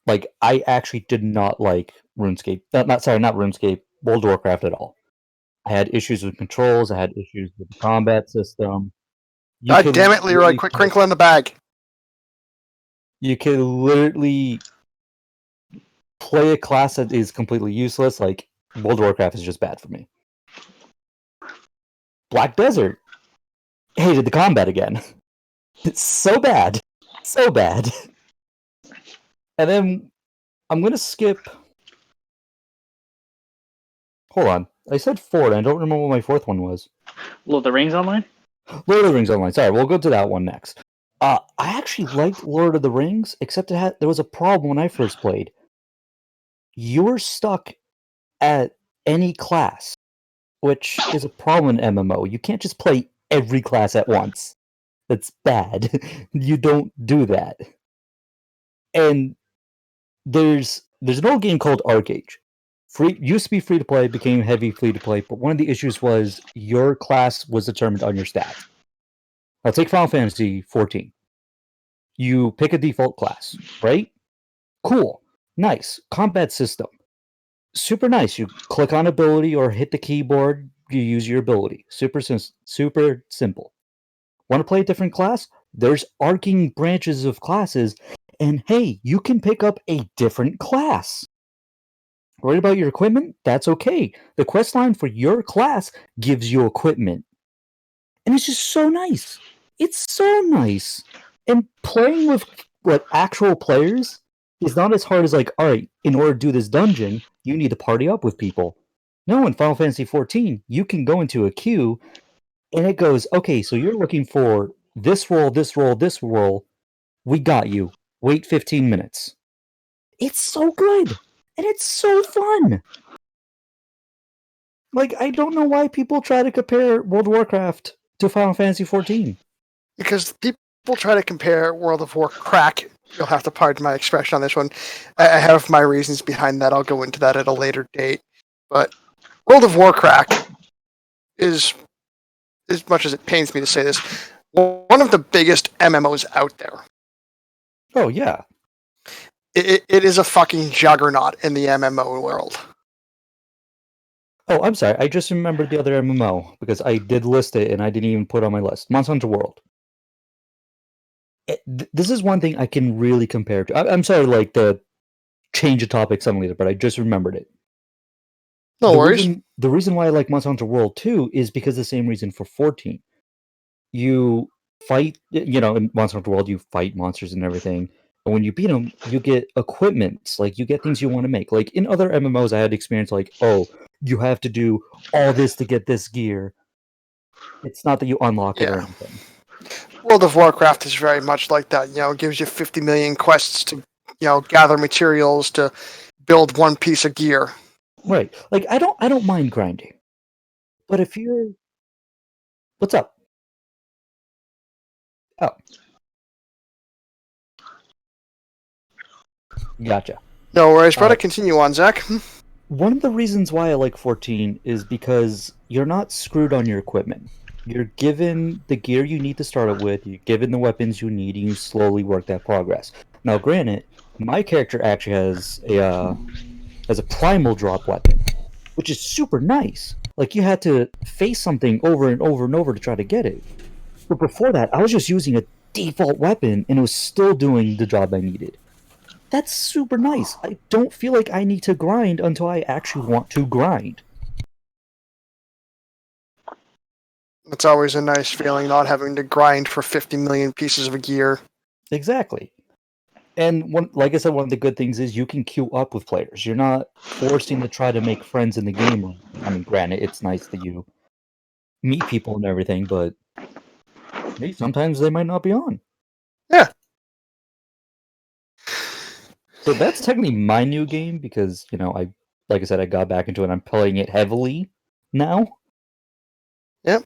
Like, I actually did not like RuneScape. Not RuneScape. World of Warcraft at all. I had issues with controls. I had issues with the combat system. God damn it, Leroy! Quit crinkling the bag. You can literally play a class that is completely useless. Like, World of Warcraft is just bad for me. Black Desert. Hated the combat again. It's so bad. So bad. And then I'm going to skip... Hold on. I said 4, and I don't remember what my 4th one was. Lord of the Rings Online? Lord of the Rings Online. Sorry, we'll go to that one next. I actually liked Lord of the Rings, except there was a problem when I first played. You were stuck at any class, which is a problem in MMO. You can't just play every class at once. That's bad. You don't do that. And there's an old game called Arcade. Used to be free to play, became heavy free to play, but one of the issues was your class was determined on your stats. Now take Final Fantasy 14. You pick a default class, right? Cool. Nice. Combat system. Super nice. You click on ability or hit the keyboard, you use your ability. Super simple. Want to play a different class? There's arcing branches of classes, and hey, you can pick up a different class. Worried about your equipment? That's okay. The quest line for your class gives you equipment. And it's just so nice. It's so nice. And playing with actual players is not as hard as alright, in order to do this dungeon, you need to party up with people. No, in Final Fantasy XIV, you can go into a queue and it goes, okay, so you're looking for this role, this role, this role. We got you. Wait 15 minutes. It's so good. And it's so fun. I don't know why people try to compare World of Warcraft to Final Fantasy XIV. Because people try to compare World of Warcraft. You'll have to pardon my expression on this one. I have my reasons behind that. I'll go into that at a later date. But World of Warcraft is, as much as it pains me to say this, one of the biggest MMOs out there. Oh, yeah. It is a fucking juggernaut in the MMO world. Oh, I'm sorry. I just remembered the other MMO, because I did list it and I didn't even put it on my list. Monster Hunter World. This is one thing I can really compare to. I'm sorry, to change the topic suddenly, but I just remembered it. No worries. The reason why I like Monster Hunter World 2 is because the same reason for 14. You fight, in Monster Hunter World, you fight monsters and everything. And when you beat them, you get equipment. You get things you want to make. In other MMOs, I had experience you have to do all this to get this gear. It's not that you unlock it or anything. World of Warcraft is very much like that. It gives you 50 million quests to, gather materials to build one piece of gear. Right. I don't mind grinding. But if you're... What's up? Oh. Gotcha. No worries, brother. Continue on, Zach. One of the reasons why I like 14 is because you're not screwed on your equipment. You're given the gear you need to start it with, you're given the weapons you need, and you slowly work that progress. Now, granted, my character actually has a primal drop weapon, which is super nice. You had to face something over and over and over to try to get it. But before that, I was just using a default weapon, and it was still doing the job I needed. That's super nice. I don't feel like I need to grind until I actually want to grind. It's always a nice feeling not having to grind for 50 million pieces of gear. Exactly. And like I said, one of the good things is you can queue up with players. You're not forcing to try to make friends in the game. I mean, granted, it's nice that you meet people and everything, but hey, sometimes they might not be on. Yeah. So that's technically my new game because, like I said, I got back into it. I'm playing it heavily now. Yep.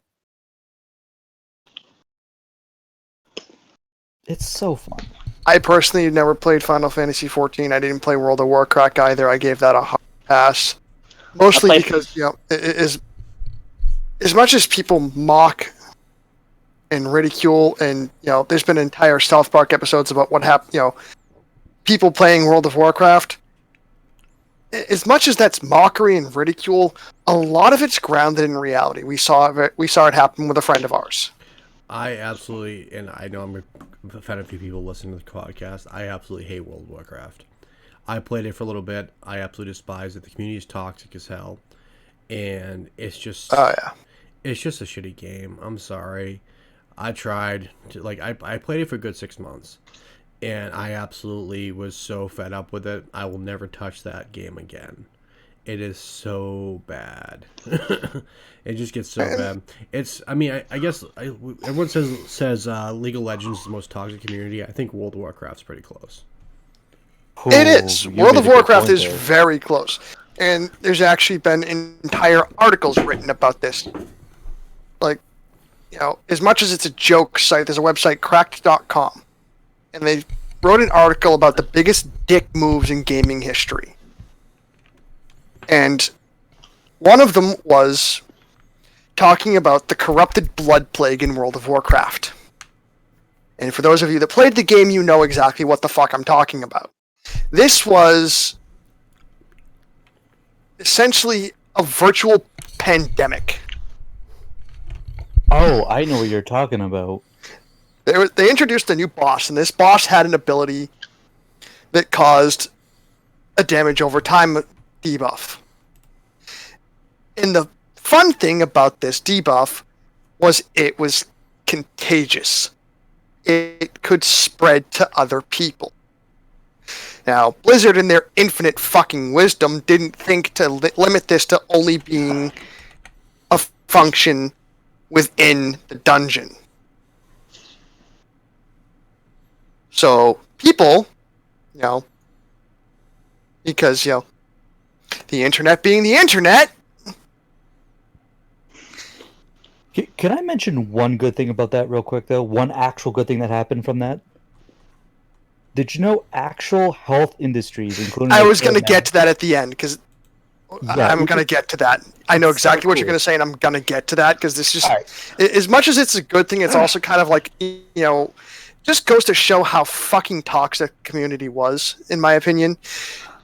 It's so fun. I personally never played Final Fantasy XIV. I didn't play World of Warcraft either. I gave that a hard pass. Mostly because, as much as people mock and ridicule, and, there's been entire South Park episodes about what happened, people playing World of Warcraft. As much as that's mockery and ridicule, a lot of it's grounded in reality. We saw it happen with a friend of ours. I absolutely, and I know I'm offended a few people listening to the podcast, I absolutely hate World of Warcraft. I played it for a little bit. I absolutely despise it. The community is toxic as hell. And it's just... Oh, yeah. It's just a shitty game. I'm sorry. I tried to, I played it for a good 6 months. And I absolutely was so fed up with it. I will never touch that game again. It is so bad. It just gets so bad. It's, I mean, I guess everyone says League of Legends is the most toxic community. I think World of Warcraft's pretty close. It is. World of Warcraft is very close. And there's actually been entire articles written about this. as much as it's a joke site, there's a website, cracked.com, and they wrote an article about the biggest dick moves in gaming history. And one of them was talking about the corrupted blood plague in World of Warcraft. And for those of you that played the game, you know exactly what the fuck I'm talking about. This was essentially a virtual pandemic. Oh, I know what you're talking about. They introduced a new boss, and this boss had an ability that caused a damage over time debuff. And the fun thing about this debuff was it was contagious. It could spread to other people. Now, Blizzard, in their infinite fucking wisdom, didn't think to limit this to only being a function within the dungeon. So, people, because, the internet being the internet. Can I mention one good thing about that real quick, though? One actual good thing that happened from that? Did you know actual health industries, including... I was going to get to that at the end, because I'm going to get to that. I know exactly what you're going to say, and I'm going to get to that, because this is... Right. As much as it's a good thing, it's also kind of like, just goes to show how fucking toxic the community was, in my opinion.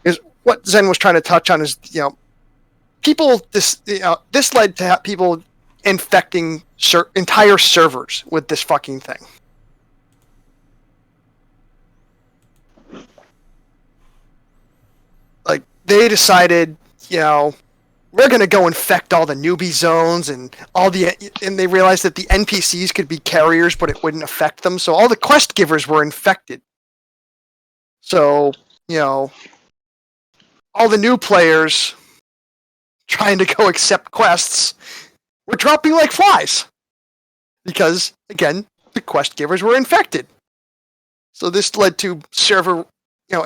Is what Zen was trying to touch on is, people... This led to people infecting entire servers with this fucking thing. Like, they decided, we're going to go infect all the newbie zones and and they realized that the NPCs could be carriers, but it wouldn't affect them. So all the quest givers were infected. So, all the new players trying to go accept quests were dropping like flies. Because, again, the quest givers were infected. So this led to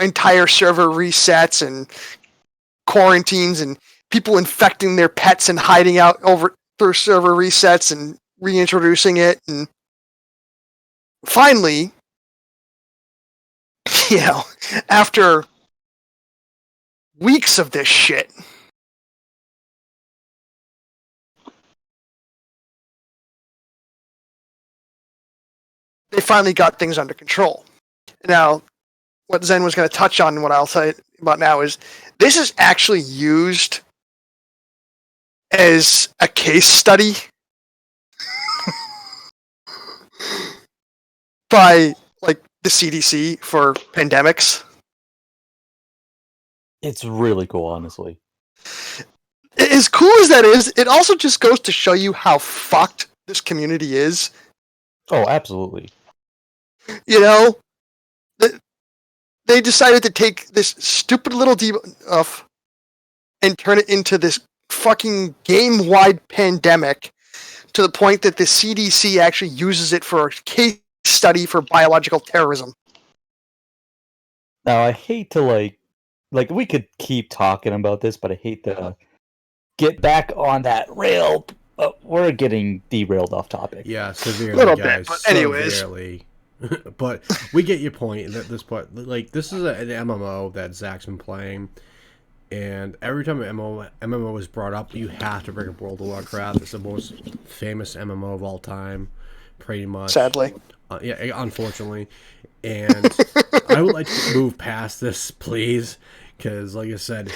entire server resets and quarantines and people infecting their pets and hiding out over through server resets and reintroducing it. And finally, after weeks of this shit, they finally got things under control. Now, what Zen was going to touch on, what I'll tell you about now, is this is actually used as a case study by, the CDC for pandemics. It's really cool, honestly. As cool as that is, it also just goes to show you how fucked this community is. Oh, absolutely. They decided to take this stupid little debuff and turn it into this fucking game-wide pandemic to the point that the CDC actually uses it for a case study for biological terrorism. Now, I hate to, we could keep talking about this, but I hate to get back on that rail. We're getting derailed off topic. Yeah, severely, a little guys. bit, but anyways. Severely. But we get your point at this point. This is an MMO that Zach's been playing, and every time an MMO is brought up, you have to bring up World of Warcraft. It's the most famous MMO of all time, pretty much. Sadly. Yeah, unfortunately. And I would like to move past this, please, because, like I said,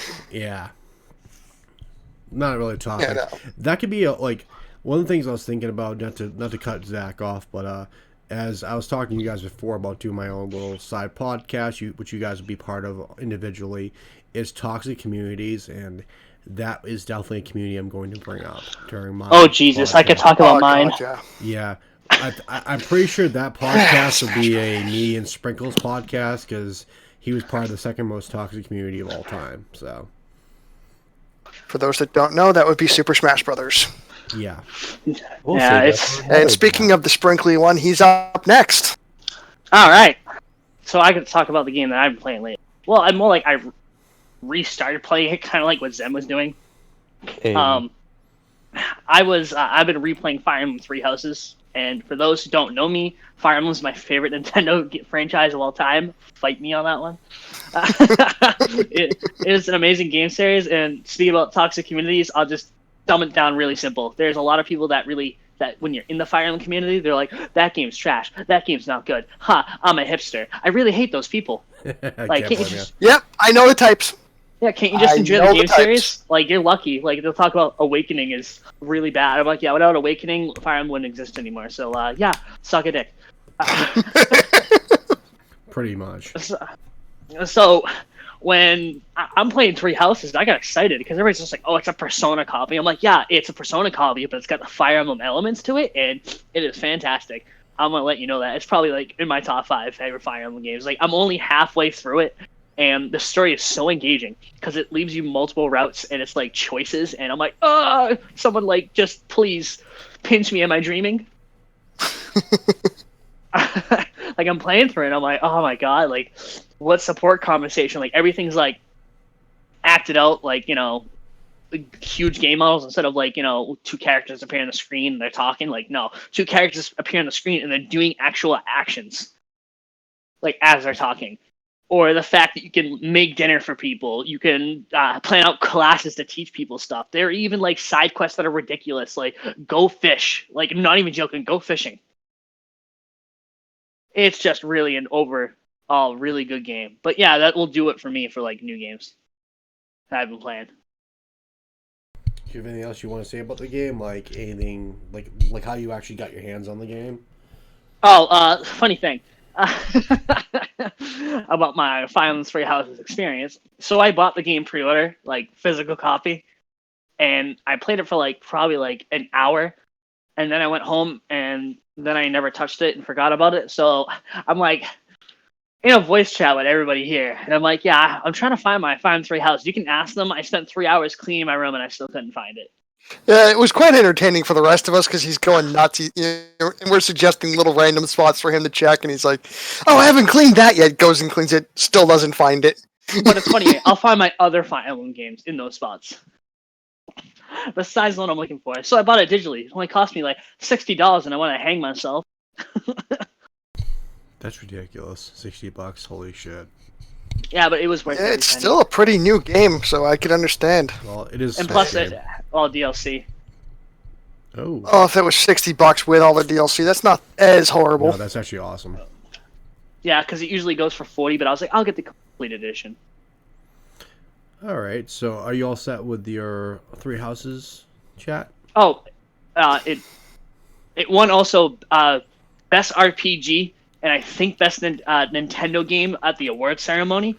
not really a topic. Yeah, no. That could be one of the things I was thinking about, not to cut Zach off, but as I was talking to you guys before about doing my own little side podcast, which you guys would be part of individually, is toxic communities, and that is definitely a community I'm going to bring up during my. Oh Jesus, podcast. I could talk about mine. God, yeah. I'm pretty sure that podcast will be a me and Sprinkles podcast because he was part of the second most toxic community of all time. So, for those that don't know, that would be Super Smash Brothers. Yeah. And speaking of the sprinkly one, he's up next. All right. So I could talk about the game that I've been playing lately. Well, I'm more like I restarted playing it, kind of like what Zen was doing. Hey. I've been replaying Fire Emblem Three Houses And for those who don't know me, Fire Emblem is my favorite Nintendo franchise of all time. Fight me on that one. It is an amazing game series. And speaking about toxic communities, I'll just dumb it down really simple. There's a lot of people that when you're in the Fire Emblem community, they're like, that game's trash. That game's not good. I'm a hipster. I really hate those people. Like, can't you just... Yep, I know the types. Yeah, can't you just enjoy the game series? Like, you're lucky. Like, they'll talk about Awakening is really bad. I'm like, yeah, without Awakening, Fire Emblem wouldn't exist anymore. So, yeah, suck a dick. Pretty much. So when I'm playing Three Houses, I got excited because everybody's just like, oh, it's a Persona copy. I'm like, yeah, it's a Persona copy, but it's got the Fire Emblem elements to it, and it is fantastic. I'm going to let you know that. It's probably, like, in my top 5 favorite Fire Emblem games. Like, I'm only halfway through it, and the story is so engaging because it leaves you multiple routes, and it's, like, choices, and I'm like, someone, like, just please pinch me. Am I dreaming? Like, I'm playing through it, and I'm like, oh, my God, like, what support conversation? Like, everything's, like, acted out, like, you know, huge game models instead of, like, you know, 2 characters appear on the screen and they're talking. Like, no, 2 characters appear on the screen and they're doing actual actions, like, as they're talking. Or the fact that you can make dinner for people, you can plan out classes to teach people stuff. There are even, like, side quests that are ridiculous, like go fish. Like, I'm not even joking, go fishing. It's just really an overall really good game. But yeah, that will do it for me for, like, new games that I've been playing. Do you have anything else you want to say about the game? Like anything, like how you actually got your hands on the game? Oh, funny thing about my Fire Emblem Three Houses experience. So I bought the game pre-order, like, physical copy, and I played it for, like, probably, like, an hour, and then I went home, and then I never touched it and forgot about it. So I'm, like, in a voice chat with everybody here, and I'm like, yeah, I'm trying to find my Fire Emblem Three House. You can ask them. I spent 3 hours cleaning my room, and I still couldn't find it. Yeah, it was quite entertaining for the rest of us because he's going nuts. And we're suggesting little random spots for him to check, and he's like, "Oh, I haven't cleaned that yet." Goes and cleans it, still doesn't find it. But it's funny. I'll find my other Fire Emblem games in those spots, besides the one I'm looking for. So I bought it digitally. It only cost me like $60, and I want to hang myself. That's ridiculous. $60. Holy shit. Yeah, but it was worth it. It's still a pretty new game, so I could understand. Well, it is. And plus, all DLC. Oh, if it was $60 with all the DLC, that's not as horrible. No, that's actually awesome. Yeah, because it usually goes for $40, but I was like, I'll get the complete edition. All right, so are you all set with your Three Houses chat? Oh, it won also best RPG and I think best Nintendo game at the award ceremony.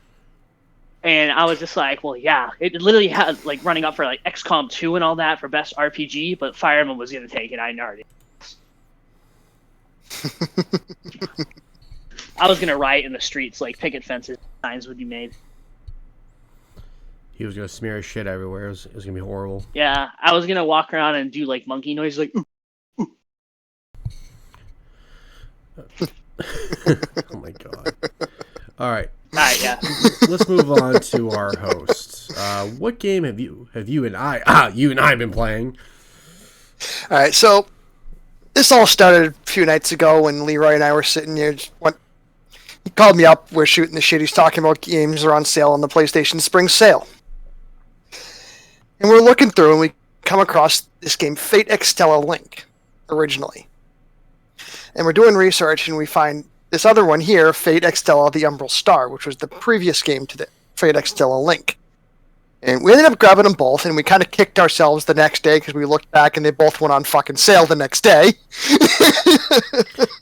And I was just like, well, yeah, it literally had, like, running up for, like, XCOM 2 and all that for best RPG, but Fire Emblem was going to take it. I already. I was going to riot in the streets, like, picket fences, signs would be made. He was going to smear his shit everywhere. It was going to be horrible. Yeah, I was going to walk around and do, like, monkey noises, like, ooh, ooh. Oh, my God. All right. Alright, yeah. Let's move on to our hosts. What game have you and I been playing? All right, so this all started a few nights ago when Leroy and I were sitting here. He called me up. We're shooting the shit. He's talking about games are on sale on the PlayStation Spring Sale, and we're looking through and we come across this game, Fate Extella Link, originally, and we're doing research and we find this other one here, Fate Extella the Umbral Star, which was the previous game to the Fate Extella Link. And we ended up grabbing them both, and we kind of kicked ourselves the next day because we looked back and they both went on fucking sale the next day.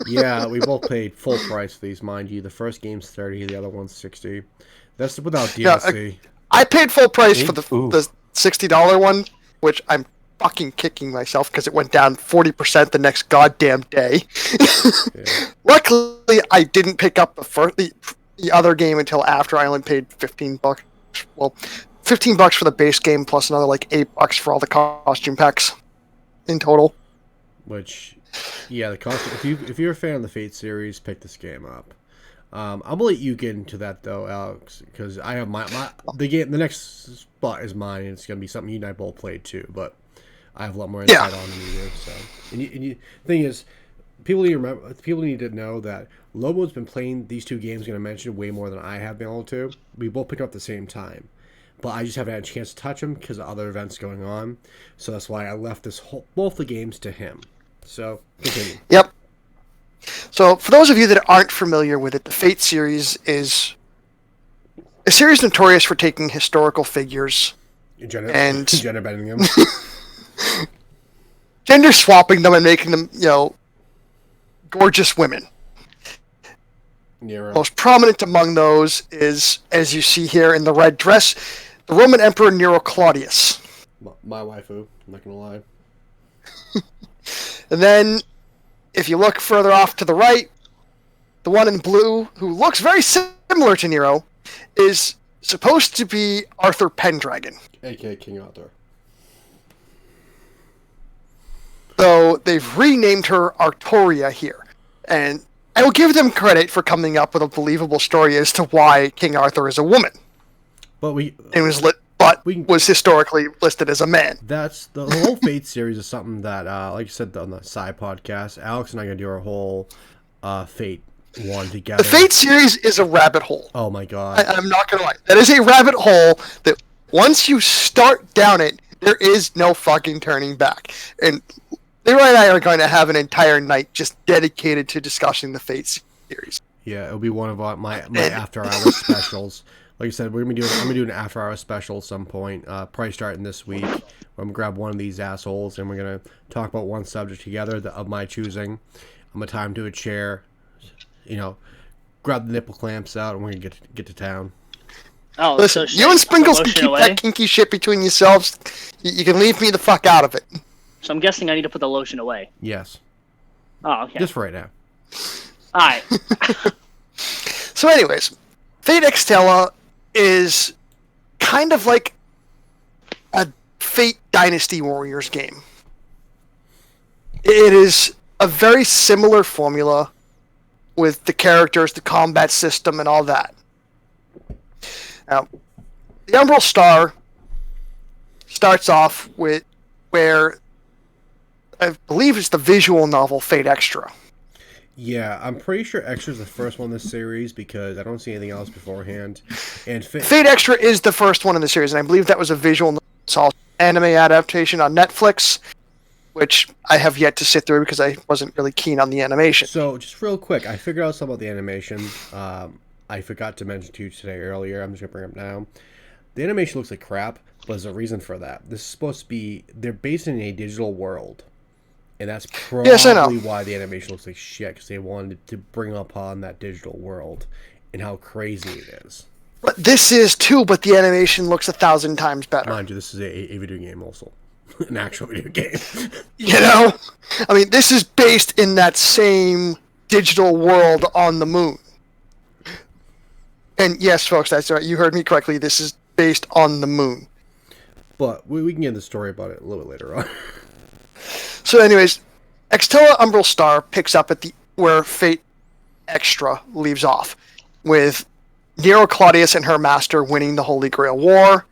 Yeah, we both paid full price for these, mind you. The first game's $30, the other one's $60. That's without DLC. Yeah, I paid full price for the $60 one, which I'm fucking kicking myself because it went down 40% the next goddamn day. Yeah. Luckily, I didn't pick up the other game until after I only paid $15. Well, $15 for the base game plus another like $8 for all the costume packs in total. Which, yeah, the costume. If you're a fan of the Fate series, pick this game up. I'm gonna let you get into that though, Alex, because I have the game. The next spot is mine, and it's gonna be something you and I both played too, but I have a lot more insight on than you do. So, and you, thing is, People need to remember. People need to know that Lobo's been playing these two games. Going to mention way more than I have been able to. We both picked up at the same time, but I just haven't had a chance to touch them because of other events going on. So that's why I left both the games to him. So continue. Yep. So for those of you that aren't familiar with it, the Fate series is a series notorious for taking historical figures and gender bending them, gender swapping them, and making them, gorgeous women. Nero. Most prominent among those is, as you see here in the red dress, the Roman Emperor Nero Claudius. My waifu, I'm not gonna lie. And then, if you look further off to the right, the one in blue, who looks very similar to Nero, is supposed to be Arthur Pendragon. A.K.A. King Arthur. So they've renamed her Artoria here. And I will give them credit for coming up with a believable story as to why King Arthur is a woman. But was historically listed as a man. That's the whole Fate series is something that, like I said on the side podcast, Alex and I are gonna do our whole Fate one together. The Fate series is a rabbit hole. Oh my god! I'm not gonna lie. That is a rabbit hole that once you start down it, there is no fucking turning back. And Leroy and I are going to have an entire night just dedicated to discussing the Fate series. Yeah, it'll be one of my after hours specials. Like I said, I'm gonna do an after hours special at some point. Probably starting this week. I'm gonna grab one of these assholes and we're gonna talk about one subject together of my choosing. I'm gonna tie him to a chair. Grab the nipple clamps out and we're gonna get to town. Oh, listen, so you and Sprinkles can keep that kinky shit between yourselves. You can leave me the fuck out of it. So I'm guessing I need to put the lotion away. Yes. Oh, okay. Just for right now. Alright. So anyways, Fate Extella is kind of like a Fate Dynasty Warriors game. It is a very similar formula with the characters, the combat system, and all that. Now, the Umbral Star starts off with where I believe it's the visual novel Fate Extra. Yeah, I'm pretty sure Extra is the first one in this series because I don't see anything else beforehand. And Fate Extra is the first one in the series, and I believe that was a visual novel anime adaptation on Netflix, which I have yet to sit through because I wasn't really keen on the animation. So, just real quick, I figured out something about the animation. I forgot to mention to you today earlier. I'm just going to bring it up now. The animation looks like crap, but there's a reason for that. This is supposed to be... They're based in a digital world. And that's probably why the animation looks like shit, because they wanted to bring upon that digital world and how crazy it is. But this is too, but the animation looks 1,000 times better. Mind you, this is a video game also. An actual video game. I mean, this is based in that same digital world on the moon. And yes, folks, that's right. You heard me correctly. This is based on the moon. But we can get into the story about it a little bit later on. So anyways, Extella Umbral Star picks up at where Fate Extra leaves off, with Nero Claudius and her master winning the Holy Grail War,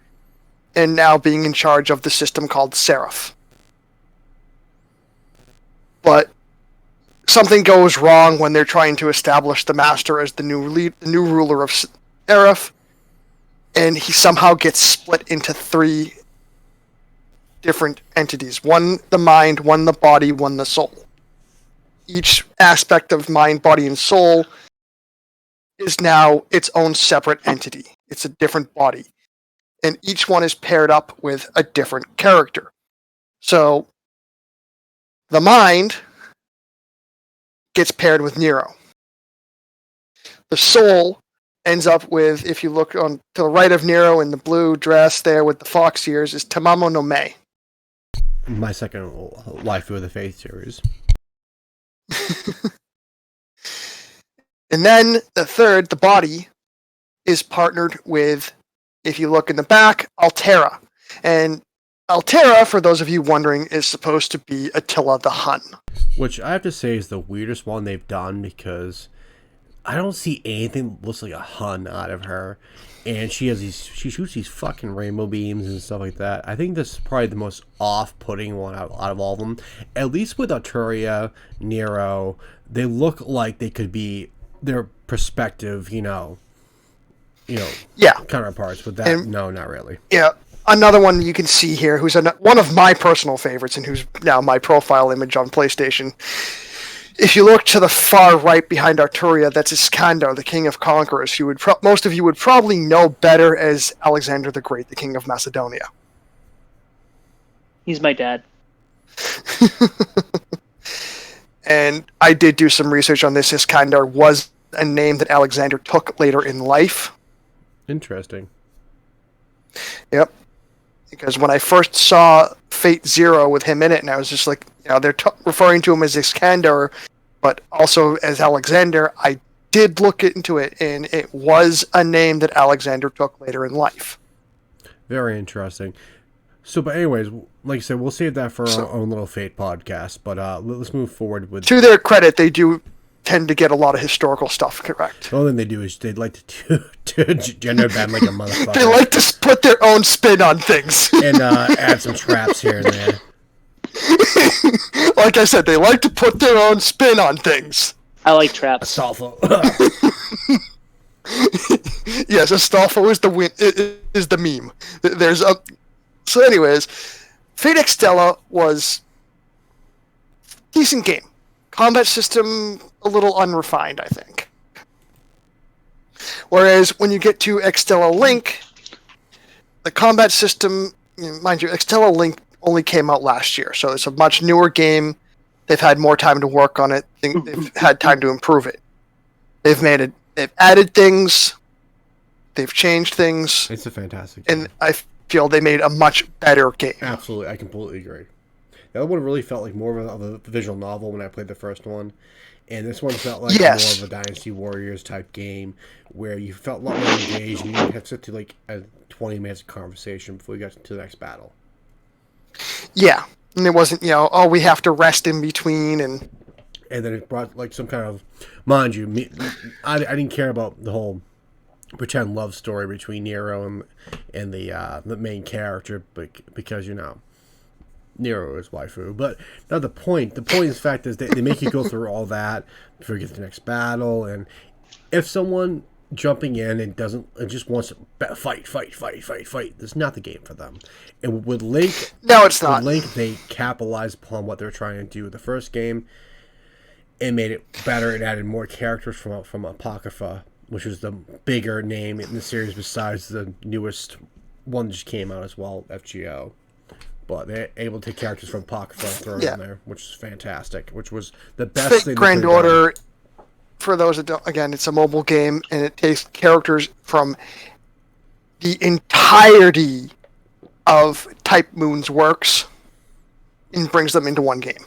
and now being in charge of the system called Seraph. But something goes wrong when they're trying to establish the master as the new ruler of Seraph, and he somehow gets split into 3 different entities. One the mind, one the body, one the soul. Each aspect of mind, body, and soul is now its own separate entity. It's a different body. And each one is paired up with a different character. So, the mind gets paired with Nero. The soul ends up with, if you look on to the right of Nero in the blue dress there with the fox ears, is Tamamo no Mei. My second waifu of the Fate series. And then the third, the body, is partnered with, if you look in the back, Altera. And Altera, for those of you wondering, is supposed to be Attila the Hun. Which I have to say is the weirdest one they've done because I don't see anything that looks like a Hun out of her. And she shoots these fucking rainbow beams and stuff like that. I think this is probably the most off-putting one out of all of them. At least with Arturia, Nero, they look like they could be their perspective, Yeah. counterparts. But that, no, not really. Yeah. Another one you can see here, who's one of my personal favorites and who's now my profile image on PlayStation. If you look to the far right behind Arturia, that's Iskandar, the King of Conquerors, who most of you would probably know better as Alexander the Great, the King of Macedonia. He's my dad. And I did do some research on this. Iskandar was a name that Alexander took later in life. Interesting. Yep. Because when I first saw Fate Zero with him in it, and I was just like, they're referring to him as Iskandar, but also as Alexander, I did look into it, and it was a name that Alexander took later in life. Very interesting. So, but anyways, like I said, we'll save that for our own little Fate podcast, but let's move forward with... To their credit, they do tend to get a lot of historical stuff correct. The only thing they do is they'd like to gender bend like a motherfucker. They like to put their own spin on things. And add some traps here and there. Like I said, they like to put their own spin on things. I like traps. Astolfo. Yes, Astolfo is the meme. So anyways, Fate Extella was a decent game. Combat system, a little unrefined, I think. Whereas when you get to Extella Link, the combat system, mind you, Extella Link only came out last year, so it's a much newer game. They've had more time to work on it. They've had time to improve it. They've added things. They've changed things. It's a fantastic game. And I feel they made a much better game. Absolutely, I completely agree. The other one really felt like more of a visual novel when I played the first one. And this one felt like more of a Dynasty Warriors type game where you felt a lot more engaged and you had to sit to like a 20 minutes of conversation before you got to the next battle. Yeah. And it wasn't, we have to rest in between and then it brought like some kind of, mind you, I didn't care about the whole pretend love story between Nero and the main character, because Nero is waifu. But now the point is the fact is they make you go through all that before you get to the next battle. And if someone jumping in and just wants to fight, this is not the game for them. And with Link, no, it's not. With Link, they capitalized upon what they're trying to do with the first game and made it better and added more characters from Apocrypha, which was the bigger name in the series besides the newest one that just came out as well, FGO. But they're able to take characters from Apocrypha and throw them in there, which is fantastic. Which was the best Fate thing. Grand Order, for those that don't, again, it's a mobile game, and it takes characters from the entirety of Type Moon's works and brings them into one game.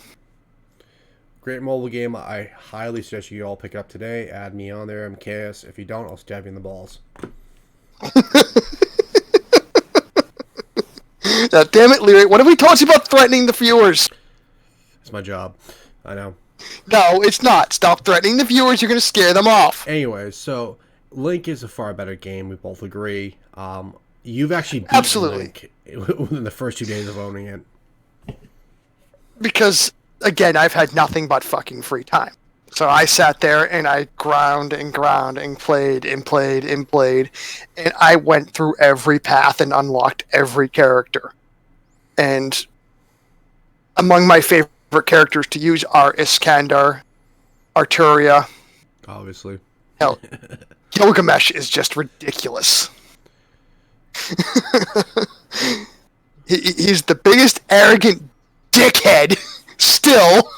Great mobile game. I highly suggest you all pick it up today. Add me on there, MKS. If you don't, I'll stab you in the balls. Now, damn it, Leroy, what have we told you about threatening the viewers? It's my job. I know. No, it's not. Stop threatening the viewers. You're going to scare them off. Anyways, so Link is a far better game. We both agree. You've actually beaten Link within the first 2 days of owning it. Because, again, I've had nothing but fucking free time. So I sat there and I ground and played and played and played. And I went through every path and unlocked every character. And among my favorite characters to use are Iskandar, Arturia. Obviously. Hell, Gilgamesh is just ridiculous. He's the biggest arrogant dickhead still.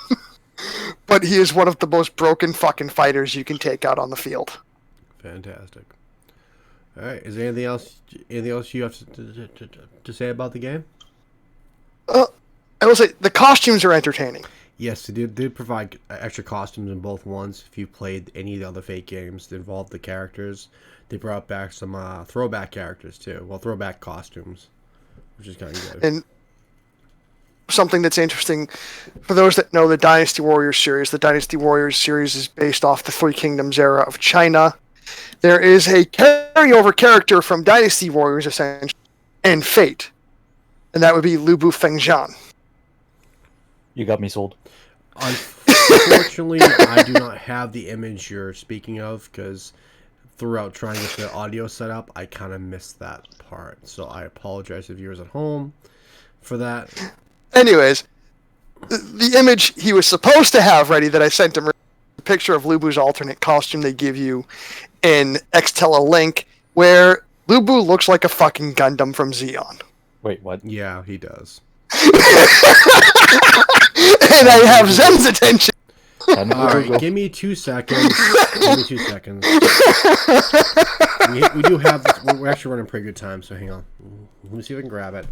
But he is one of the most broken fucking fighters you can take out on the field. Fantastic. All right. Is there anything else you have to say about the game? I will say the costumes are entertaining. Yes, they did provide extra costumes in both ones. If you played any of the other Fate games that involved the characters, they brought back some throwback characters too. Well, throwback costumes, which is kind of good. And something that's interesting. For those that know the Dynasty Warriors series is based off the Three Kingdoms era of China. There is a carryover character from Dynasty Warriors, essentially, and Fate. And that would be Lu Bu Fengjian. You got me sold. Unfortunately, I do not have the image you're speaking of, because throughout trying to get the audio set up, I kind of missed that part. So I apologize to viewers at home for that. Anyways, the image he was supposed to have ready that I sent him, a picture of Lu Bu's alternate costume they give you in Xtella Link, where Lu Bu looks like a fucking Gundam from Xeon. Wait, what? Yeah, he does. And I have Zen's attention. Alright, give me 2 seconds. We do have... We're actually running pretty good time, so hang on. Let me see if I can grab it.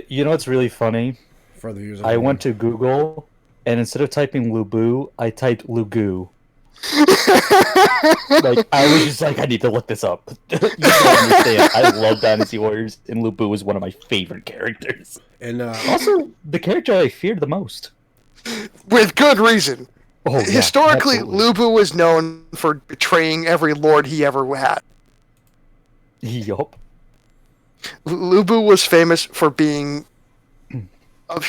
You know what's really funny? For the user. I went to Google, and instead of typing Lubu, I typed Lugu. Like, I was just like, I need to look this up. You don't understand. I love Dynasty Warriors, and Lubu was one of my favorite characters. And also, the character I feared the most. With good reason. Oh, yeah, historically, absolutely. Lu Bu was known for betraying every lord he ever had. Yup. Lu Bu was famous for being a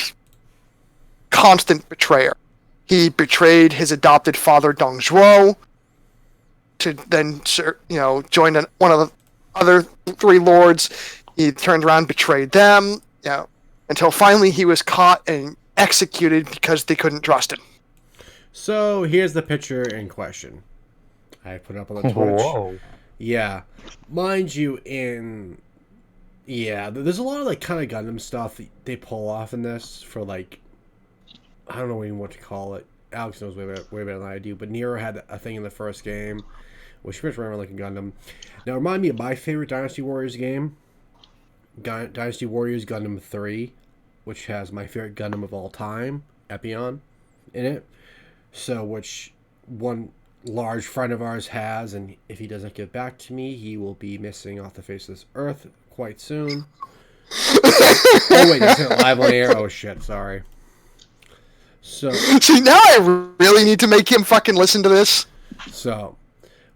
constant betrayer. He betrayed his adopted father, Dong Zhuo, to then, join one of the other 3 lords. He turned around, betrayed them, until finally he was caught and executed because they couldn't trust him. so here's the picture in question. I put it up on the Twitch. Whoa. Yeah. Mind you, there's a lot of, like, kind of Gundam stuff that they pull off in this for, like, I don't know even what to call it. Alex knows way better than I do, but Nero had a thing in the first game, which pretty much ran around like a Gundam. Now, remind me of my favorite Dynasty Warriors game, Dynasty Warriors Gundam 3, which has my favorite Gundam of all time, Epion, in it. So, which one large friend of ours has, and if he doesn't get back to me, he will be missing off the face of this earth quite soon. Oh, wait, is it live on air? Oh, shit, sorry. So See, now I really need to make him fucking listen to this. So,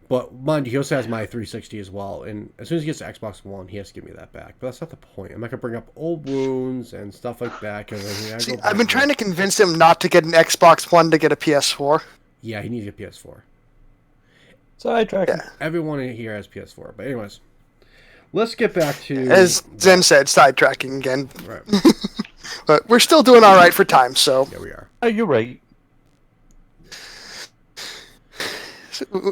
but mind you, he also has my 360 as well, and as soon as he gets to Xbox One, he has to give me that back. But that's not the point. I'm not gonna bring up old wounds and stuff like that because I've been trying to convince him not to get an Xbox One to get a PS4. Yeah, he needs a PS4. Sidetrack. Yeah. Everyone in here has PS4. But anyways, let's get back to As Zen said, sidetracking again. Right. But we're still doing all right for time, so Yeah, we are. Oh, you're right.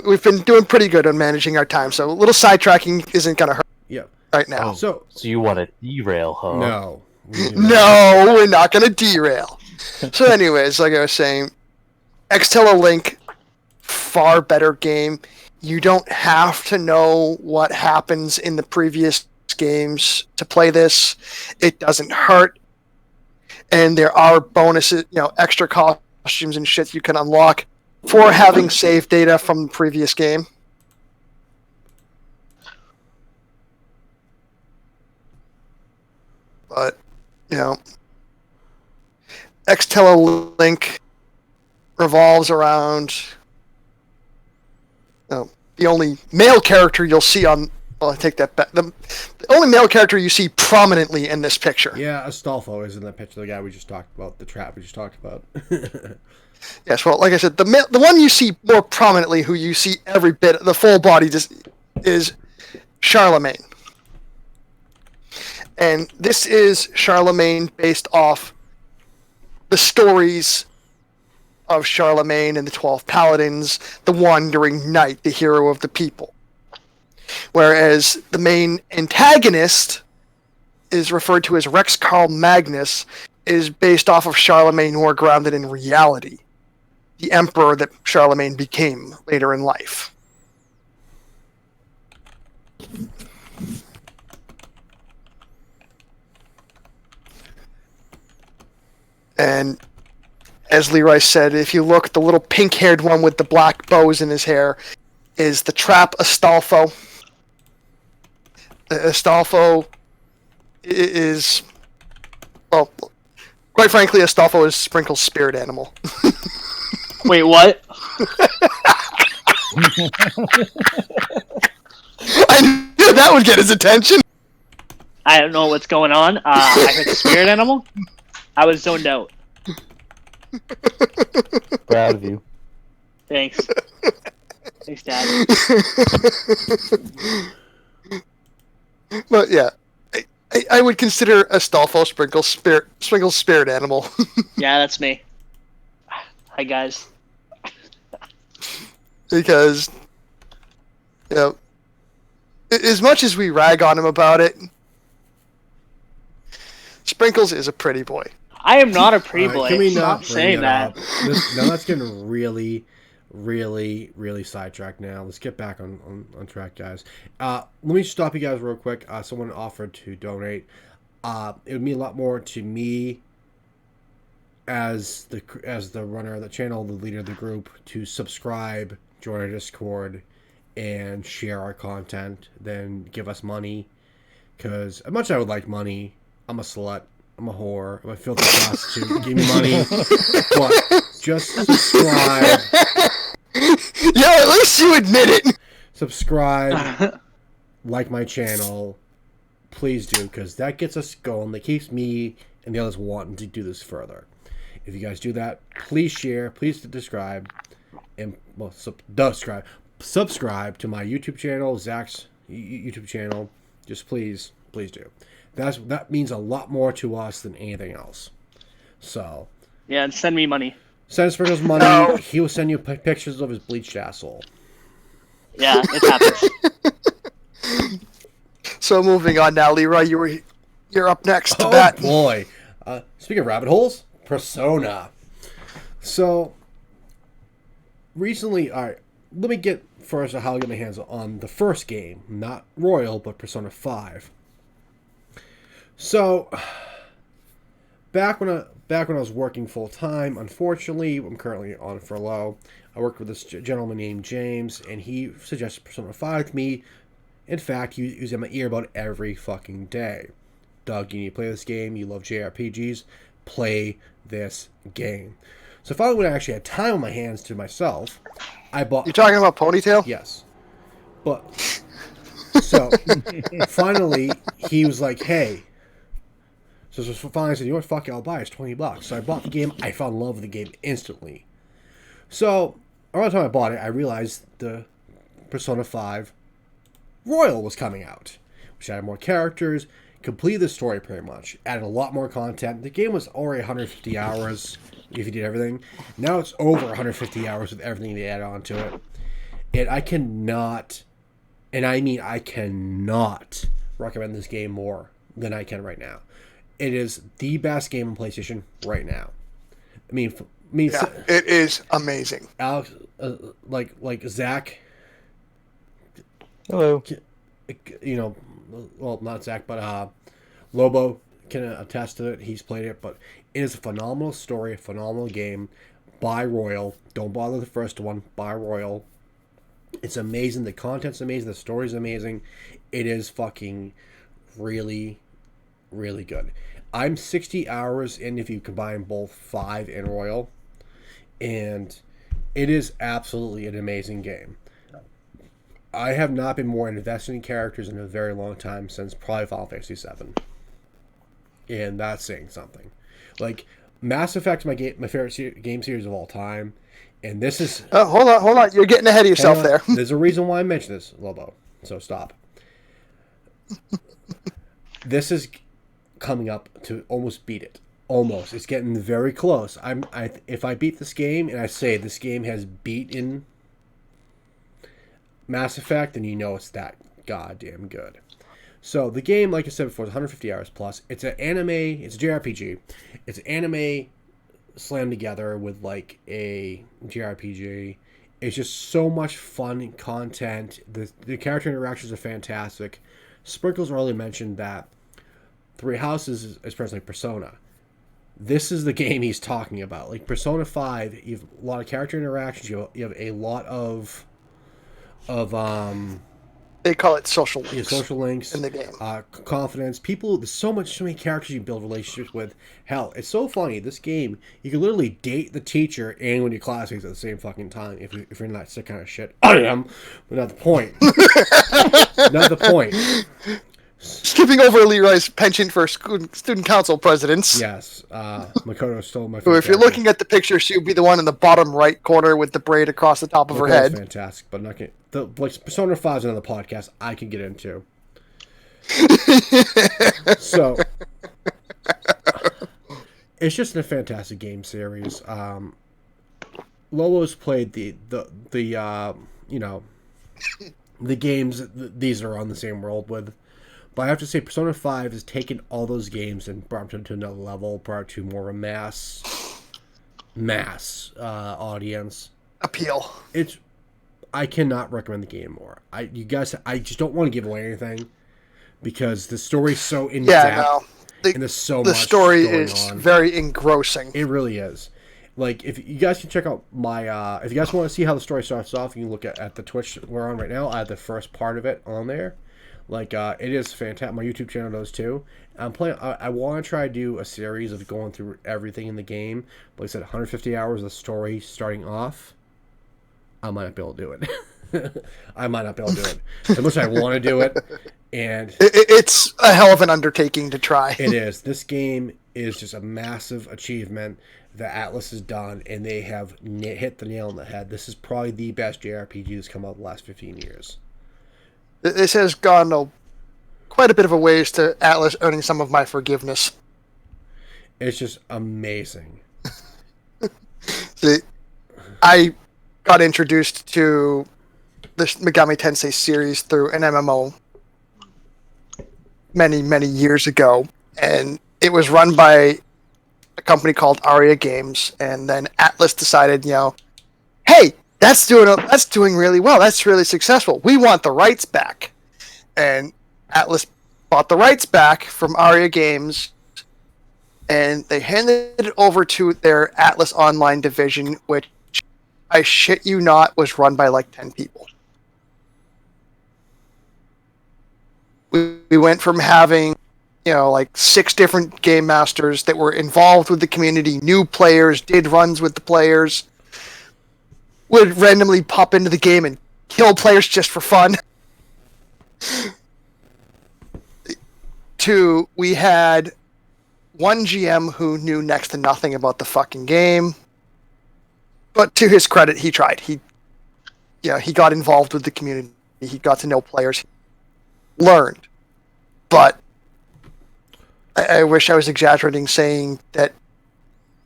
we've been doing pretty good on managing our time. So a little sidetracking isn't gonna hurt Yeah. right now. So you want to derail, huh? no. No, we're not gonna derail. So, anyways, like I was saying, Xtella Link, far better game. You don't have to know what happens in the previous games to play this. It doesn't hurt. And there are bonuses, extra costumes and shit you can unlock for having saved data from the previous game. But, Xtella Link revolves around the only male character you'll see on... Well, I take that back. The only male character you see prominently in this picture. Yeah, Astolfo is in that picture. The guy we just talked about, the trap we just talked about. Yes, well, like I said, the one you see more prominently, who you see every bit, the full body, is Charlemagne. And this is Charlemagne based off the stories of Charlemagne and the 12 Paladins, the Wandering Knight, the hero of the people. Whereas the main antagonist is referred to as Rex Carl Magnus, is based off of Charlemagne, more grounded in reality. The emperor that Charlemagne became later in life. And as Leroy said, if you look, the little pink-haired one with the black bows in his hair is the trap Astolfo. Astolfo is, well, Quite frankly, Astolfo is Sprinkle's spirit animal. Wait, what? I knew that would get his attention. I don't know what's going on. I heard the spirit animal. I was zoned out. Proud of you. Thanks. Thanks, Dad. But yeah, I would consider Astolfo Sprinkle's spirit animal. Yeah, that's me. Hi, guys. Because, you know, as much as we rag on him about it, Sprinkles is a pretty boy. I am not a pretty boy. Can we Stop not saying that. Now that's getting really, really, really sidetracked now. Let's get back on track, guys. Let me stop you guys real quick. Someone offered to donate. It would mean a lot more to me as the runner of the channel, the leader of the group, to subscribe, join our Discord, and share our content than give us money. Because as much as I would like money, I'm a slut. I'm a whore. I'm a filthy prostitute. Give me money. But just subscribe. Yeah, at least you admit it. Subscribe. Like my channel. Please do, because that gets us going. That keeps me and the others wanting to do this further. If you guys do that, please share. Please subscribe. And, well, subscribe to my YouTube channel, Zach's YouTube channel. Just please do. That means a lot more to us than anything else. So, Yeah, and send me money. send Sprinkles money. No. He will send you pictures of his bleached asshole. Yeah, it happens. So moving on now, Leroy, you're up next to Oh bat. boy! Speaking of rabbit holes, Persona. So recently, all right. Let me get first how I get my hands on the first game, not Royal, but Persona 5. So, back when I was working full time, unfortunately, I'm currently on furlough. I worked with this gentleman named James, and he suggested Persona 5 to me. In fact, he was in my ear about every fucking day. Doug, you need to play this game. You love JRPGs. Play this game. So finally, when I actually had time on my hands to myself, I bought. You're talking about Ponytail? Yes. But so finally, he was like, "Hey." So finally I said, you know what, fuck it, I'll buy it. It's $20. So I bought the game. I fell in love with the game instantly. So around the time I bought it, I realized the Persona 5 Royal was coming out, which added more characters, completed the story pretty much, added a lot more content. The game was already 150 hours if you did everything. Now it's over 150 hours with everything they added onto it. And I cannot, and I mean I cannot recommend this game more than I can right now. It is the best game on PlayStation right now. Yeah, it is amazing. Alex, like Zach. Hello. You know, well, not Zach, but Lobo can attest to it. He's played it, but it is a phenomenal story, a phenomenal game. Buy Royal. Don't bother the first one. Buy Royal. It's amazing. The content's amazing. The story's amazing. It is fucking really, really good. I'm 60 hours in if you combine both 5 and Royal, and it is absolutely an amazing game. I have not been more invested in characters in a very long time, since probably Final Fantasy VII, and that's saying something. Like, Mass Effect's my favorite game series of all time, and this is... hold on, you're getting ahead of yourself there. There's a reason why I mentioned this, Lobo, so stop. This is coming up to almost beat it. Almost. It's getting very close. If I beat this game, and I say this game has beaten Mass Effect, then you know it's that goddamn good. So the game, like I said before, is 150 hours plus. It's an anime. It's a JRPG. It's an anime slammed together with like a JRPG. It's just so much fun content. The character interactions are fantastic. Sprinkles already mentioned that Three Houses is presently Persona. This is the game he's talking about. Like Persona 5, you have a lot of character interactions. You have a lot of They call it social links. Yeah, social links in the game. Confidence. People. There's so many characters you can build relationships with. Hell, it's so funny. This game, you can literally date the teacher and one of your classmates at the same fucking time. If you're not that kind of shit, I am. But not the point. Not the point. Skipping over Leroy's penchant for student council presidents. Yes, Makoto stole my. So if you're looking at the picture, she would be the one in the bottom right corner with the braid across the top of her head. Fantastic, but not like Persona 5 is another podcast I can get into. So it's just a fantastic game series. Lobo's played the the games these are on the same world with. But I have to say, Persona 5 has taken all those games and brought them to another level, brought it to more of a mass audience appeal. I cannot recommend the game more. I just don't want to give away anything because the story's so in depth. And there's so much. The story is very engrossing. It really is. Like, if you guys can check out my, if you guys want to see how the story starts off, you can look at the Twitch we're on right now. I have the first part of it on there. Like, it is fantastic. My YouTube channel does too. I'm playing. I want to try to do a series of going through everything in the game. Like I said, 150 hours of story starting off. I might not be able to do it. I might not be able to do it. As much as I want to do it, and it's a hell of an undertaking to try. It is. This game is just a massive achievement that Atlas has done, and they have hit the nail on the head. This is probably the best JRPG that's come out the last 15 years. This has gone quite a bit of a ways to Atlas earning some of my forgiveness. It's just amazing. See, I got introduced to the Megami Tensei series through an MMO many, many years ago, and it was run by a company called Aria Games, and then Atlas decided, hey, that's doing really well. That's really successful. We want the rights back. And Atlas bought the rights back from Aria Games, and they handed it over to their Atlas Online division, which, I shit you not, was run by like 10 people. We went from having, like 6 different game masters that were involved with the community, new players, did runs with the players, would randomly pop into the game and kill players just for fun. We had one GM who knew next to nothing about the fucking game, but to his credit, he tried. He got involved with the community. He got to know players. He learned. But I wish I was exaggerating saying that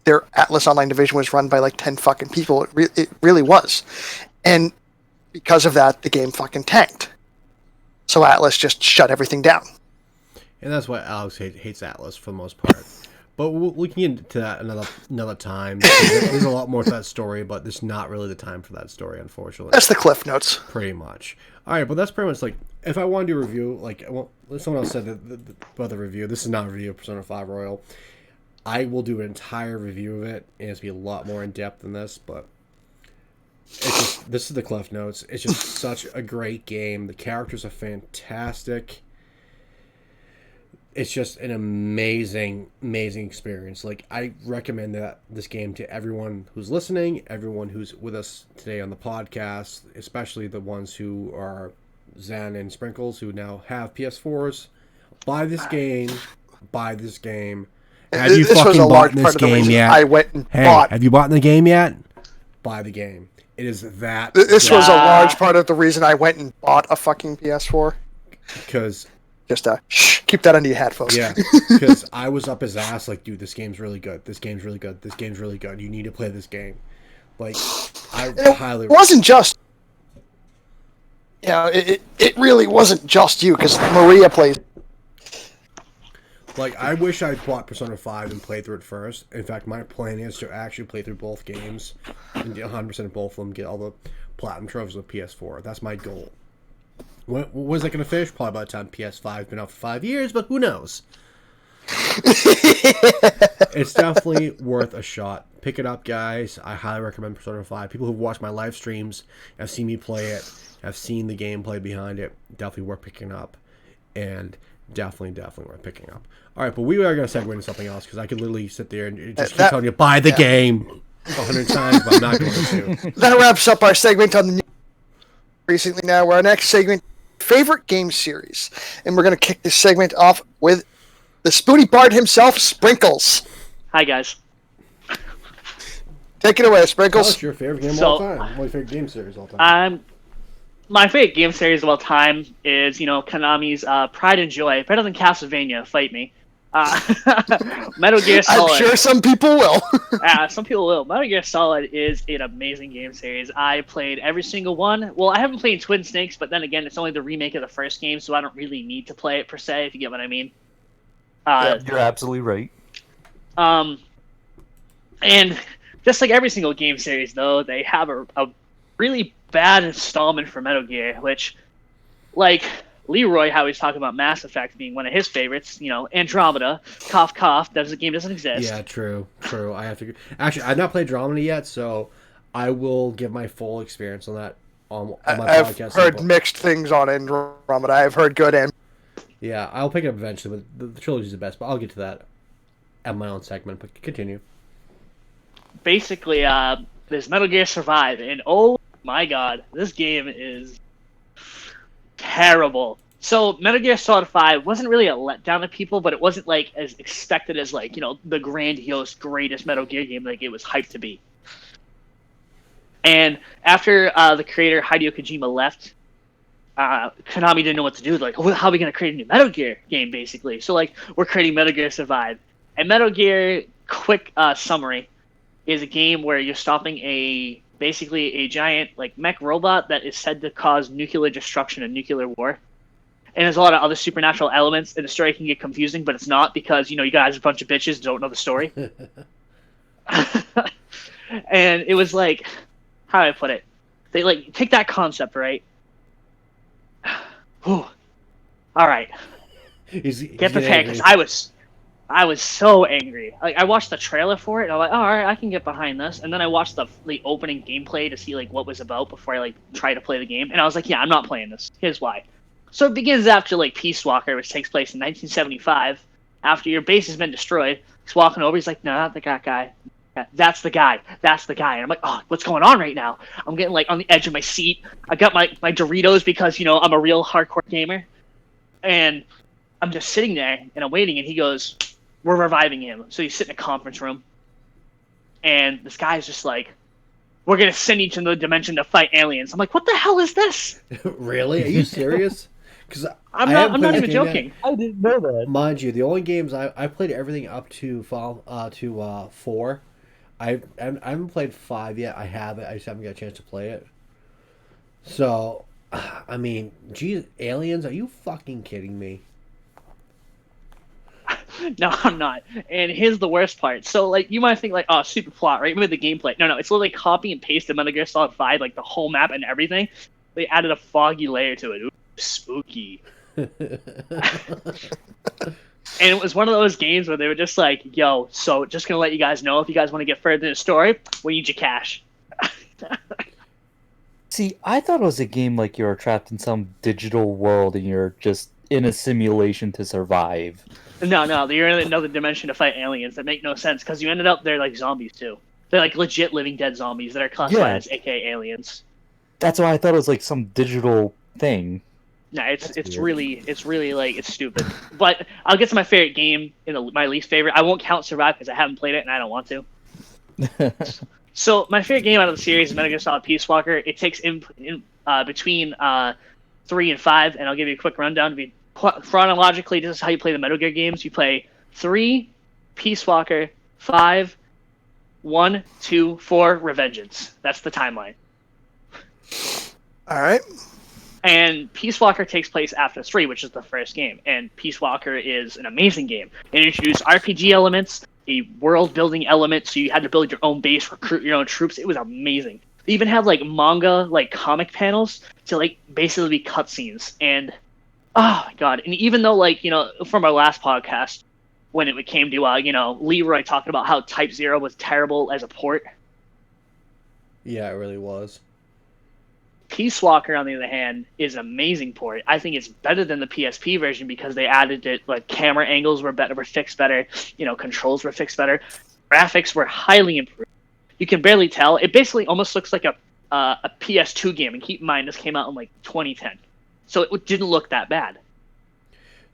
their Atlas Online division was run by like 10 fucking people. It really was. And because of that, the game fucking tanked. So Atlas just shut everything down. And that's why Alex hates Atlas for the most part. But we can get into that another time. There's a lot more to that story, but there's not really the time for that story, unfortunately. That's the cliff notes. Pretty much. All right, but that's pretty much like, if I want to do a review, like, someone else said about the review. This is not a review of Persona 5 Royal. I will do an entire review of it, and it's going to be a lot more in-depth than this, but this is the cliff notes. It's just such a great game. The characters are fantastic. It's just an amazing, amazing experience. Like, I recommend this game to everyone who's listening, everyone who's with us today on the podcast, especially the ones who are Zen and Sprinkles, who now have PS4s. Buy this game. Buy this game. Have you fucking bought this game yet? I went and bought. Have you bought the game yet? Buy the game. It is that. This was a large part of the reason I went and bought a fucking PS4. Because. Just keep that under your hat, folks. Yeah, because I was up his ass like, dude, this game's really good. This game's really good. This game's really good. You need to play this game. Like, It wasn't just. It really wasn't just you, because Maria plays. Like, I wish I'd bought Persona 5 and played through it first. In fact, my plan is to actually play through both games and get 100% of both of them, get all the platinum trophies with PS4. That's my goal. When was I going to finish? Probably by the time PS5 has been out for 5 years, but who knows? It's definitely worth a shot Pick it up, guys. I highly recommend Persona 5. People who've watched my live streams have seen me play it, have seen the gameplay behind it. Definitely worth picking up. And definitely worth picking up. All right, but we are going to segue into something else because I could literally sit there and just keep telling you, buy the game 100 times, but I'm not going to. That wraps up our segment on the news recently. Now, our next segment, favorite game series. And we're going to kick this segment off with the Spoony Bard himself, Sprinkles. Hi, guys. Take it away, Sprinkles. What's your favorite game of all time? What's your favorite game series of all time? My favorite game series of all time is, Konami's Pride and Joy. Better than Castlevania, fight me. Metal Gear Solid. I'm sure some people will. Some people will. Metal Gear Solid is an amazing game series. I played every single one. Well, I haven't played Twin Snakes, but then again, it's only the remake of the first game, so I don't really need to play it per se, if you get what I mean. You're absolutely right. And just like every single game series, though, they have a really bad installment for Metal Gear, which, like Leroy, how he's talking about Mass Effect being one of his favorites, Andromeda, cough, cough, that game doesn't exist. Yeah, true. I have to. Actually, I've not played Andromeda yet, so I will give my full experience on that on my podcast. I've heard mixed things on Andromeda. I've heard good and. Yeah, I'll pick it up eventually, but the trilogy is the best, but I'll get to that at my own segment, but continue. Basically, there's Metal Gear Survive, and oh my god, this game is terrible. So, Metal Gear Solid 5 wasn't really a letdown to people, but it wasn't, as expected as, the grandiose, greatest Metal Gear game like it was hyped to be. And after the creator, Hideo Kojima, left, Konami didn't know what to do. How are we going to create a new Metal Gear game, basically? So, we're creating Metal Gear Survive. And Metal Gear, quick summary, is a game where you're stopping basically a giant mech robot that is said to cause nuclear destruction and nuclear war. And there's a lot of other supernatural elements, and the story can get confusing, but it's not because, you guys are a bunch of bitches don't know the story. And it was how do I put it? They take that concept, right? Whew. All right. Get prepared, because I was so angry. I watched the trailer for it, and I'm like, oh, all right, I can get behind this. And then I watched the opening gameplay to see what was about before I try to play the game. And I was like, yeah, I'm not playing this. Here's why. So it begins after Peace Walker, which takes place in 1975. After your base has been destroyed, he's walking over. He's like, no, not that guy. That's the guy. That's the guy. And I'm like, oh, what's going on right now? I'm getting on the edge of my seat. I got my Doritos because I'm a real hardcore gamer, and I'm just sitting there and I'm waiting. And he goes, we're reviving him. So he's sitting in a conference room, and this guy's just like, we're going to send you to the dimension to fight aliens. I'm like, what the hell is this? Really? Are you serious? Because I'm not even joking. I didn't know that. Mind you, the only games I played everything up to 4. I haven't played 5 yet. I have it. I just haven't got a chance to play it. So, I mean, geez, aliens? Are you fucking kidding me? No, I'm not. And here's the worst part. So, you might think, oh, super plot, right? Remember the gameplay. No, it's literally copy and paste of Metal Gear Solid 5, the whole map and everything. They added a foggy layer to it. Ooh, spooky. And it was one of those games where they were just like, yo, so just going to let you guys know, if you guys want to get further in the story, we need your cash. See, I thought it was a game you were trapped in some digital world and you're just in a simulation to survive. No, you're in another dimension to fight aliens that make no sense, because you ended up they're zombies too. They're legit living dead zombies that are classified as AKA aliens. That's why I thought it was some digital thing. No, it's really it's stupid. But I'll get to my favorite game my least favorite. I won't count Survive because I haven't played it and I don't want to. So my favorite game out of the series is Metal Gear Solid Peace Walker. It takes in between 3 and 5, and I'll give you a quick rundown. To be chronologically, this is how you play the Metal Gear games. You play 3, Peace Walker, 5, 1, 2, 4, Revengeance. That's the timeline. All right. And Peace Walker takes place after 3, which is the first game. And Peace Walker is an amazing game. It introduced RPG elements, a world-building element, so you had to build your own base, recruit your own troops. It was amazing. They even have manga, comic panels to basically be cutscenes. And oh my god! And even though from our last podcast, when it came to Leroy talking about how Type 0 was terrible as a port. Yeah, it really was. Peace Walker, on the other hand, is an amazing port. I think it's better than the PSP version because they added it, like camera angles were fixed better, controls were fixed better, graphics were highly improved. You can barely tell. It basically almost looks like a PS2 game, and keep in mind this came out in like 2010, so it didn't look that bad.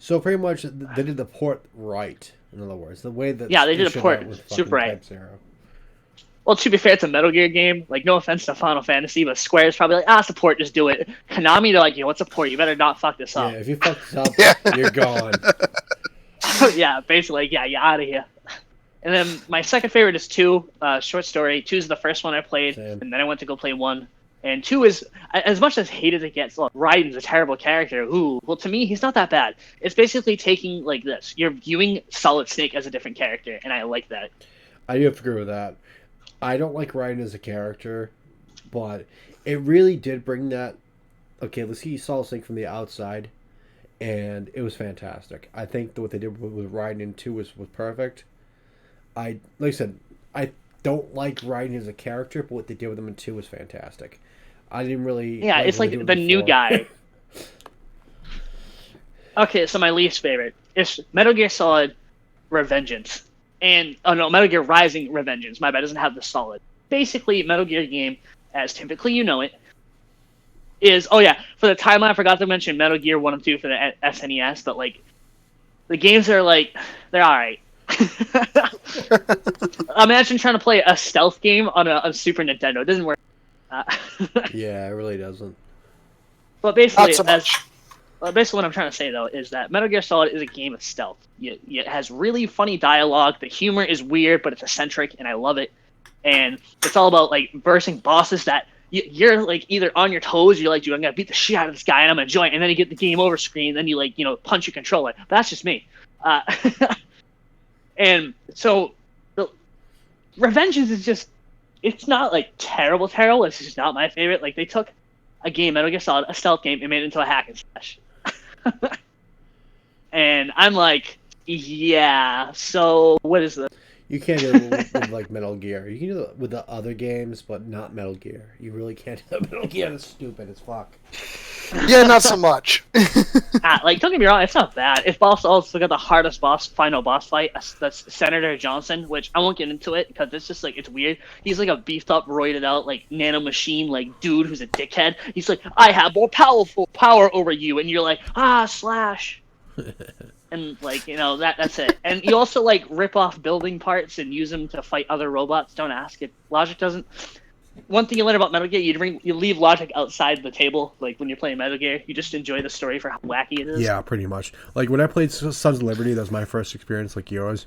So pretty much they did the port right. In other words, the way that they did a port super right. Type-0. Well, to be fair, it's a Metal Gear game. Like, no offense to Final Fantasy, but Square's probably like, it's a port, just do it. Konami, they're like, what's a port? You better not fuck this up. Yeah, if you fuck this up, you're gone. Yeah, basically, you're out of here. And then my second favorite is 2, short story. 2 is the first one I played, and then I went to go play 1. And 2 is, as much as hate as it gets, look, Raiden's a terrible character. Well, to me, he's not that bad. It's basically taking, like this. You're viewing Solid Snake as a different character, and I like that. I do agree with that. I don't like Raiden as a character, but it really did bring that. Okay, let's see Solid Snake from the outside, and it was fantastic. I think that what they did with Raiden in 2 was perfect. Like I said, I don't like Raiden as a character, but what they did with him in 2 was fantastic. I didn't really. Yeah, it's like the new guy. Okay, so my least favorite is Metal Gear Solid Revengeance. And, Metal Gear Rising Revengeance. My bad, doesn't have the solid. Basically, Metal Gear game, as typically you know it, is... Oh, yeah, for the timeline, I forgot to mention Metal Gear 1 and 2 for the SNES, but, like, the games are, like, they're alright. Imagine trying to play a stealth game on a Super Nintendo. It doesn't work. Yeah, it really doesn't. But basically, Not so much. Basically, what I'm trying to say, though, is that Metal Gear Solid is a game of stealth. It has really funny dialogue. The humor is weird, but it's eccentric, and I love it. And it's all about, like, bursting bosses that you're, like, either on your toes, you're like, dude, I'm going to beat the shit out of this guy, and I'm going to join. And then you get the game over screen, then you, like, punch your controller. But that's just me. And so, Revengeance is just, it's not, like, terrible. It's just not my favorite. Like, they took a game, Metal Gear Solid, a stealth game, and made it into a hack and slash. And I'm like, yeah, so what is this? You can't do it with like Metal Gear. You can do it with the other games, but not Metal Gear. You really can't do it. Metal Gear is stupid as fuck. Yeah, not so much. Like, don't get me wrong, it's not bad. If boss also got the hardest final boss fight, that's Senator Johnson, which I won't get into it because it's just like, it's weird. He's like a beefed up, roided out, like nano machine, like dude who's a dickhead. He's like, I have more power over you, and you're like, slash. And like, that's it. And you also like rip off building parts and use them to fight other robots. Don't ask it. Logic doesn't. One thing you learn about Metal Gear, you leave logic outside the table. Like when you're playing Metal Gear, you just enjoy the story for how wacky it is. Yeah, pretty much. Like when I played Sons of Liberty, that was my first experience, like yours.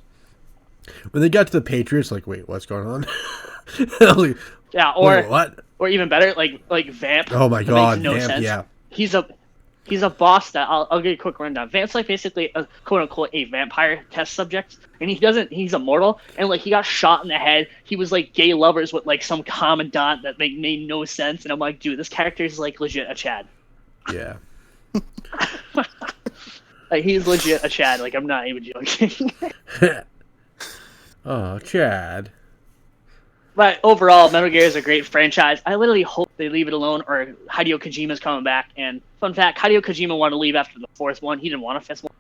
When they got to the Patriots, like, wait, what's going on? I was like, yeah, or wait, what? Or even better, like Vamp. Oh my god, no Vamp, sense. yeah. He's a boss that I'll give you a quick rundown. Vamp's like basically a quote unquote a vampire test subject, and he's immortal, and like he got shot in the head. He was like gay lovers with like some commandant that made no sense, and I'm like, dude, this character is like legit a Chad. Yeah. Like he's legit a Chad. Like I'm not even joking. Oh, Chad. But overall, Metal Gear is a great franchise. I literally hope they leave it alone, or Hideo Kojima's coming back. And fun fact, Hideo Kojima wanted to leave after the fourth one. He didn't want a fifth one.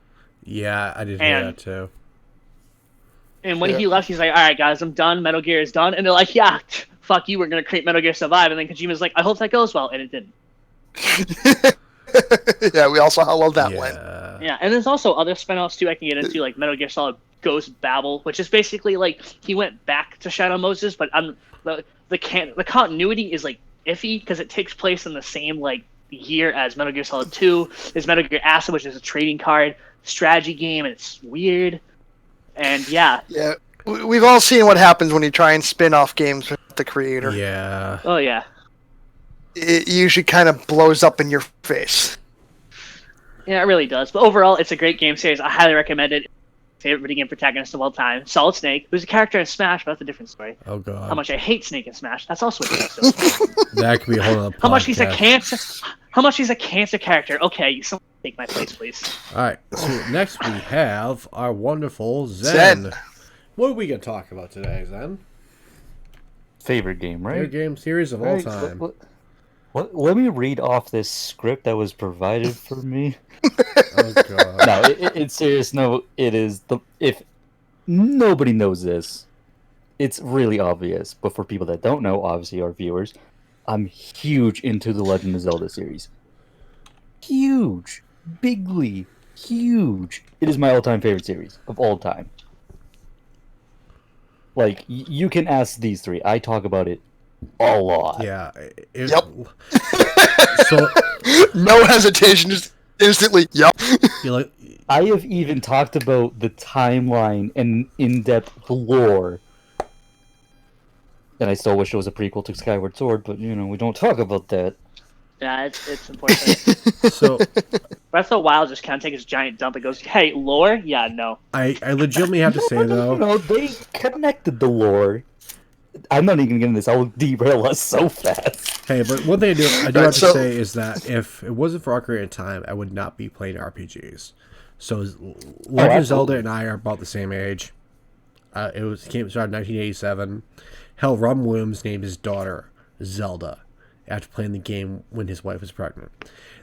Yeah, I did hear that too. And when he left, he's like, all right, guys, I'm done. Metal Gear is done. And they're like, yeah, fuck you. We're going to create Metal Gear Survive. And then Kojima's like, I hope that goes well. And it didn't. Yeah, we also how well that went. Yeah, and there's also other spin-offs too I can get into, like Metal Gear Solid Ghost Babel, which is basically like he went back to Shadow Moses, but the continuity is like iffy because it takes place in the same like year as Metal Gear Solid 2. There's Metal Gear Acid, which is a trading card strategy game, and it's weird. And yeah, we've all seen what happens when you try and spin off games with the creator. Yeah. Oh yeah. It usually kind of blows up in your face. Yeah, it really does. But overall, it's a great game series. I highly recommend it. Favorite video game protagonist of all time, Solid Snake, who's a character in Smash, but that's a different story. Oh god. How much I hate Snake in Smash. That's also a different story. That could be a whole other podcast. How much he's a cancer character. Okay, take my place, please. All right. So next we have our wonderful Zen. What are we gonna talk about today, Zen? Favorite game, right? Favorite game series of all time. Let me read off this script that was provided for me. Oh god. No, it's serious. No, it is if nobody knows this, it's really obvious. But for people that don't know, obviously our viewers, I'm huge into the Legend of Zelda series. Huge, bigly huge. It is my all-time favorite series of all time. Like you can ask these three. I talk about it a lot. Yeah. Yep. So No hesitation, just instantly. Yep. you like. I have even talked about the timeline and in-depth lore. And I still wish it was a prequel to Skyward Sword, but we don't talk about that. Yeah, it's important. So Breath of the Wild just kind of takes his giant dump and goes, "Hey, lore? Yeah, no." I legitimately have to say though. They connected the lore. I'm not even getting this. I will derail us so fast. Hey, but one thing I do have to say is that if it wasn't for Ocarina of Time, I would not be playing RPGs. So Legend of Zelda and I are about the same age. It started in 1987. Hell, Ron Williams named his daughter Zelda after playing the game when his wife was pregnant.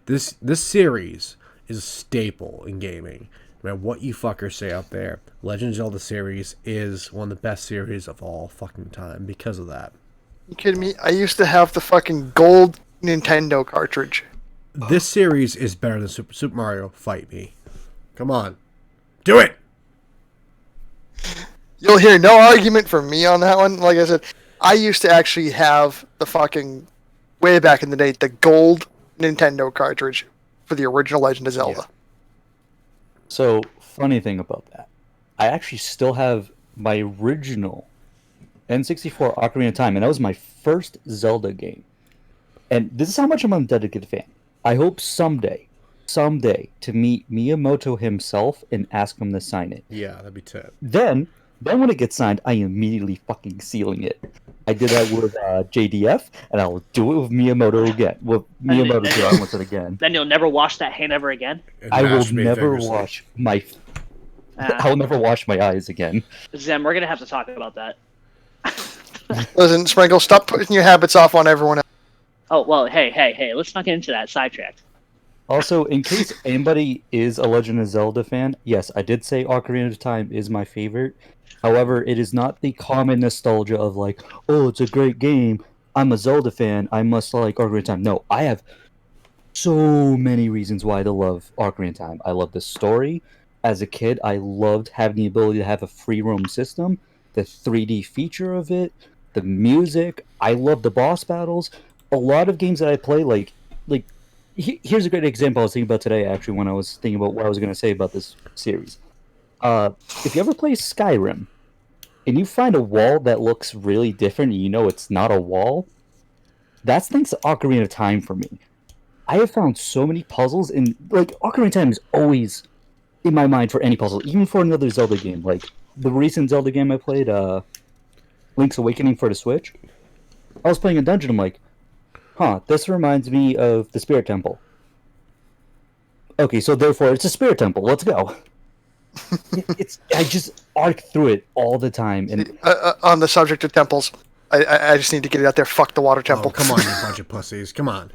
This series is a staple in gaming. No matter what you fuckers say out there, Legend of Zelda series is one of the best series of all fucking time because of that. You kidding me? I used to have the fucking gold Nintendo cartridge. This series is better than Super Mario Fight Me. Come on. Do it! You'll hear no argument from me on that one. Like I said, I used to actually have the fucking, way back in the day, the gold Nintendo cartridge for the original Legend of Zelda. Yeah. So, funny thing about that, I actually still have my original N64 Ocarina of Time, and that was my first Zelda game. And this is how much I'm a dedicated fan. I hope someday, to meet Miyamoto himself and ask him to sign it. Yeah, that'd be tough. Then when it gets signed, I am immediately fucking sealing it. I did that with JDF, and I will do it with Miyamoto again. With Miyamoto too, I want it again. Then you'll never wash that hand ever again. I will never wash my. I'll never wash my eyes again. Zem, we're gonna have to talk about that. Listen, Sprinkle, stop putting your habits off on everyone else. Oh well, hey, let's not get into that sidetracked. Also, in case anybody is a Legend of Zelda fan, yes, I did say Ocarina of Time is my favorite. However, it is not the common nostalgia of like, oh, it's a great game. I'm a Zelda fan. I must like Ocarina of Time. No, I have so many reasons why to love Ocarina of Time. I love the story. As a kid, I loved having the ability to have a free roam system, the 3D feature of it, the music. I love the boss battles. A lot of games that I play, like here's a great example I was thinking about today, actually, when I was thinking about what I was going to say about this series. If you ever play Skyrim, and you find a wall that looks really different, and you know it's not a wall, that's thanks to Ocarina of Time for me. I have found so many puzzles, and like Ocarina of Time is always in my mind for any puzzle, even for another Zelda game. Like the recent Zelda game I played, Link's Awakening for the Switch. I was playing a dungeon, I'm like, this reminds me of the Spirit Temple. Okay, so therefore it's a Spirit Temple. Let's go. I just arc through it all the time. And on the subject of temples, I just need to get it out there. Fuck the water temple. Oh, come on, you bunch of pussies. Come on.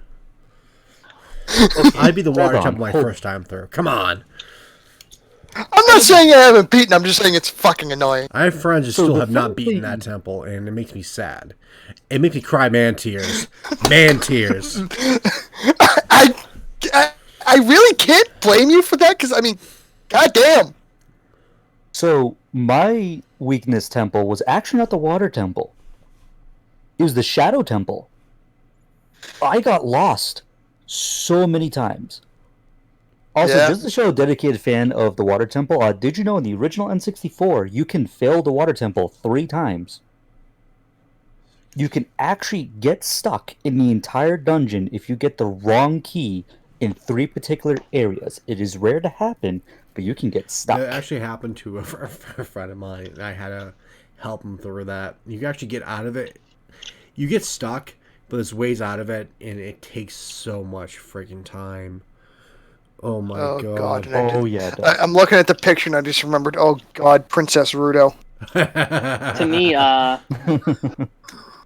I'd be the water temple my first time through. Come on. I'm not saying I haven't beaten. I'm just saying it's fucking annoying. I have friends who still have not beaten that temple, and it makes me sad. It makes me cry man tears. Man tears. I really can't blame you for that, because, I mean, goddamn. So, my weakness temple was actually not the water temple. It was the shadow temple. I got lost so many times. Also, just to show a dedicated fan of the water temple, did you know in the original N64, you can fail the water temple 3 times? You can actually get stuck in the entire dungeon if you get the wrong key in 3 particular areas. It is rare to happen, but you can get stuck. That actually happened to a friend of mine, and I had to help him through that. You can actually get out of it. You get stuck, but there's ways out of it, and it takes so much freaking time. Oh my Oh god. and I Oh did- yeah, it does. I'm looking at the picture and I just remembered. Oh god, Princess Rudo.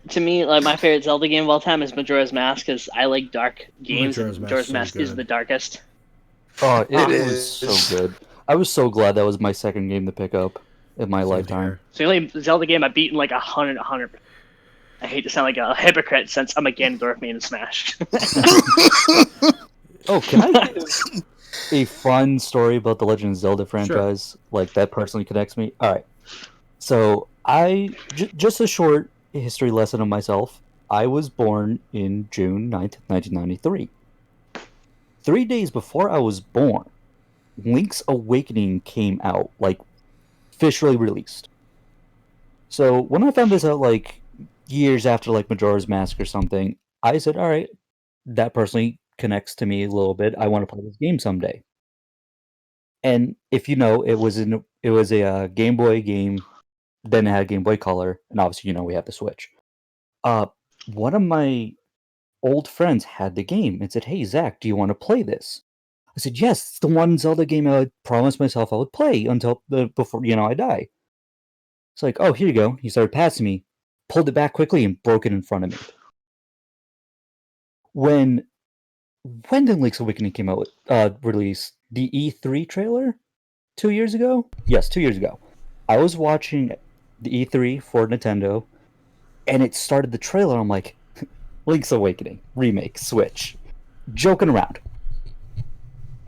To me, like my favorite Zelda game of all time is Majora's Mask because I like dark games, Majora's and Mask Majora's is so Mask is good. the darkest. Oh, It it was is. so good. I was so glad that was my second game to pick up in my Same lifetime. here. So the only Zelda game I've beaten like 100. I hate to sound like a hypocrite since I'm a Ganondorf main in Smash. Oh, can I give a fun story about the Legend of Zelda franchise? Like that personally connects me. All right. So just a short history lesson of myself. I was born in June 9th, 1993. 3 days before I was born, Link's Awakening came out, like officially released. So when I found this out, like years after, like Majora's Mask or something, I said, "All right, that personally connects to me a little bit. I want to play this game someday." And if you know, it was a Game Boy game. Then it had Game Boy Color, and obviously, you know, we have the Switch. Uh, one of my old friends had the game and said, "Hey, Zach, do you want to play this?" I said, "Yes, it's the one Zelda game I promised myself I would play until before I die." It's like, "Oh, here you go." He started passing me, pulled it back quickly, and broke it in front of me. When did Link's Awakening came out? Released the E3 trailer 2 years ago. Yes, 2 years ago. I was watching the E3 for Nintendo, and it started the trailer. I'm like, Link's Awakening remake Switch, joking around.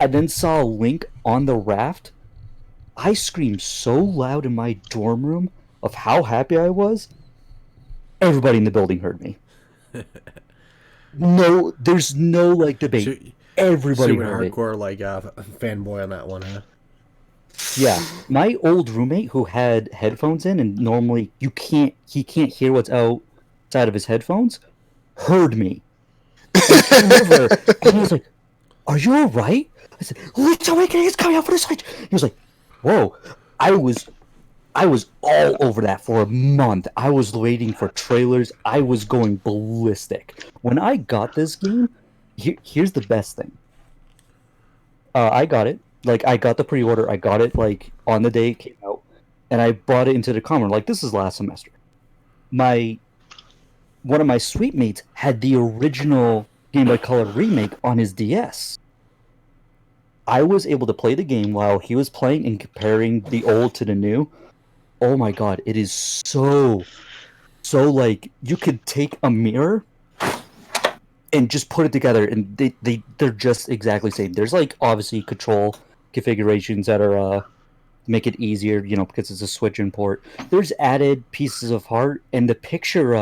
I then saw Link on the raft. I screamed so loud in my dorm room of how happy I was. Everybody in the building heard me. No, there's no like debate. So Everybody you went heard it. hardcore like fanboy on that one, huh? Yeah, my old roommate who had headphones in, and normally he can't hear what's outside of his headphones, heard me and came over, and he was like, "Are you all right?" I said, "Link's Awakening is coming out for the Switch." He was like, "Whoa!" I was all over that for a month. I was waiting for trailers. I was going ballistic. When I got this game, here's the best thing. I got it. Like I got the pre-order. I got it like on the day it came out, and I brought it into the common. Like this is last semester. One of my suite mates had the original Game Boy Color remake on his DS. I was able to play the game while he was playing and comparing the old to the new. Oh my god, it is so like you could take a mirror and just put it together and they're just exactly the same. There's like obviously control configurations that are make it easier, because it's a Switch import. There's added pieces of art, and the picture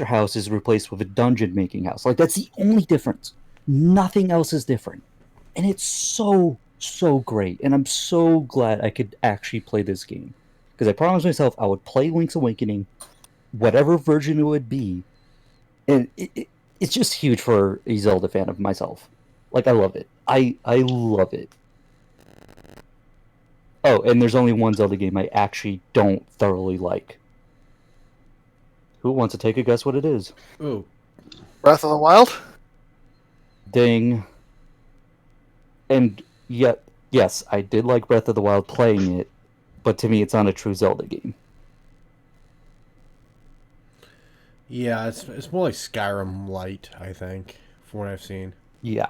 house is replaced with a dungeon making house. Like that's the only difference. Nothing else is different. And it's so great. And I'm so glad I could actually play this game. Because I promised myself I would play Link's Awakening, whatever version it would be. And it's just huge for a Zelda fan of myself. Like I love it. I love it. Oh, and there's only one Zelda game I actually don't thoroughly like. Who wants to take a guess what it is? Oh, Breath of the Wild? Ding. And yet, yes, I did like Breath of the Wild playing it, but to me it's not a true Zelda game. yeah, it's more like Skyrim Light, I think, from what I've seen. Yeah.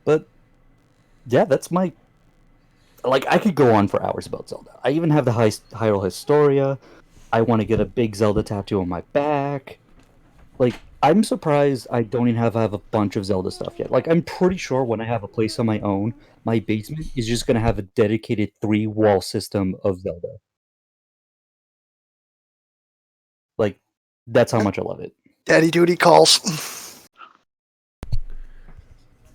But yeah, that's my like I could go on for hours about Zelda. I even have the Hyrule Historia. I want to get a big Zelda tattoo on my back. Like I'm surprised I don't even have a bunch of Zelda stuff yet. Like I'm pretty sure when I have a place on my own, my basement is just gonna have a dedicated 3-wall system of Zelda. Like that's how much I love it. Daddy duty calls.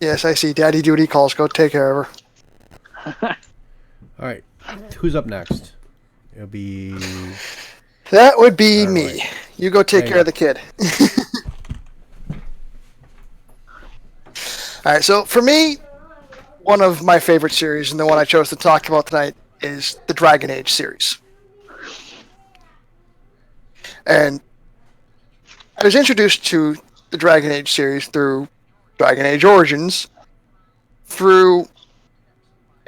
Yes, I see. Daddy duty calls. Go take care of her. All right, who's up next? It'll be That would be All me. right. You go take There you care of the kid. All right, so for me, one of my favorite series, and the one I chose to talk about tonight, is the Dragon Age series. And I was introduced to the Dragon Age series through Dragon Age Origins, through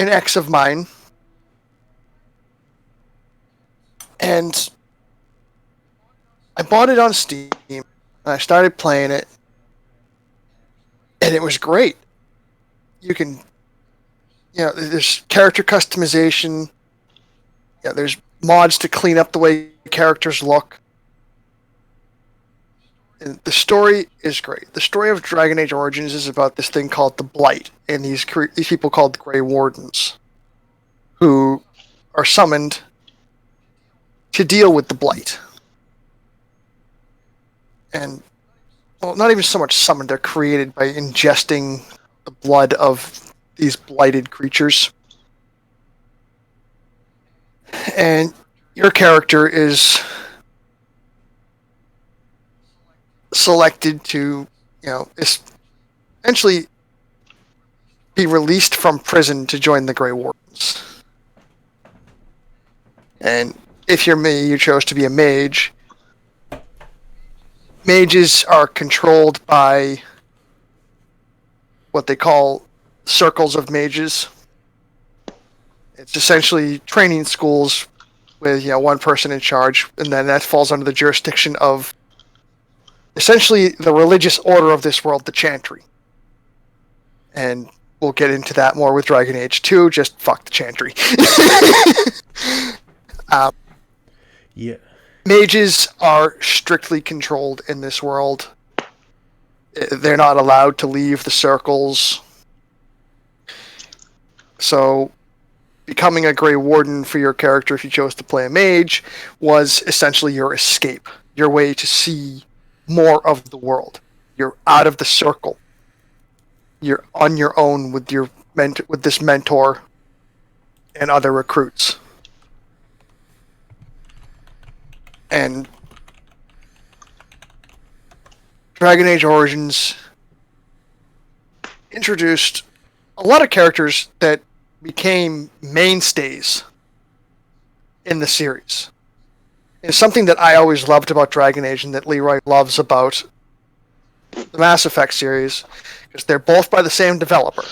an ex of mine, and I bought it on Steam, and I started playing it, and it was great. You can, there's character customization, there's mods to clean up the way characters look. And the story is great. The story of Dragon Age Origins is about this thing called the Blight, and these people called the Grey Wardens, who are summoned to deal with the Blight. And, well, not even so much summoned, they're created by ingesting the blood of these blighted creatures. And your character is selected to, essentially be released from prison to join the Grey Wardens. And if you're me, you chose to be a mage. Mages are controlled by what they call circles of mages. It's essentially training schools with, one person in charge, and then that falls under the jurisdiction of essentially the religious order of this world, the Chantry. And we'll get into that more with Dragon Age 2, just fuck the Chantry. Yeah. Mages are strictly controlled in this world. They're not allowed to leave the circles. So, becoming a Grey Warden for your character, if you chose to play a mage, was essentially your escape, your way to see more of the world. You're out of the circle. You're on your own with with this mentor and other recruits. And Dragon Age Origins introduced a lot of characters that became mainstays in the series. It's something that I always loved about Dragon Age and that Leroy loves about the Mass Effect series, because they're both by the same developer.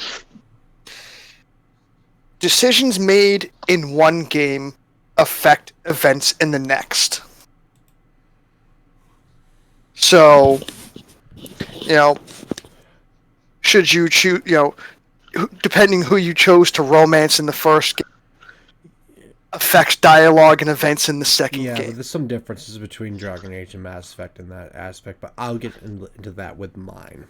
Decisions made in one game affect events in the next. So, should you choose, depending who you chose to romance in the first game, affects dialogue and events in the second game. Yeah, but there's some differences between Dragon Age and Mass Effect in that aspect, but I'll get into that with mine.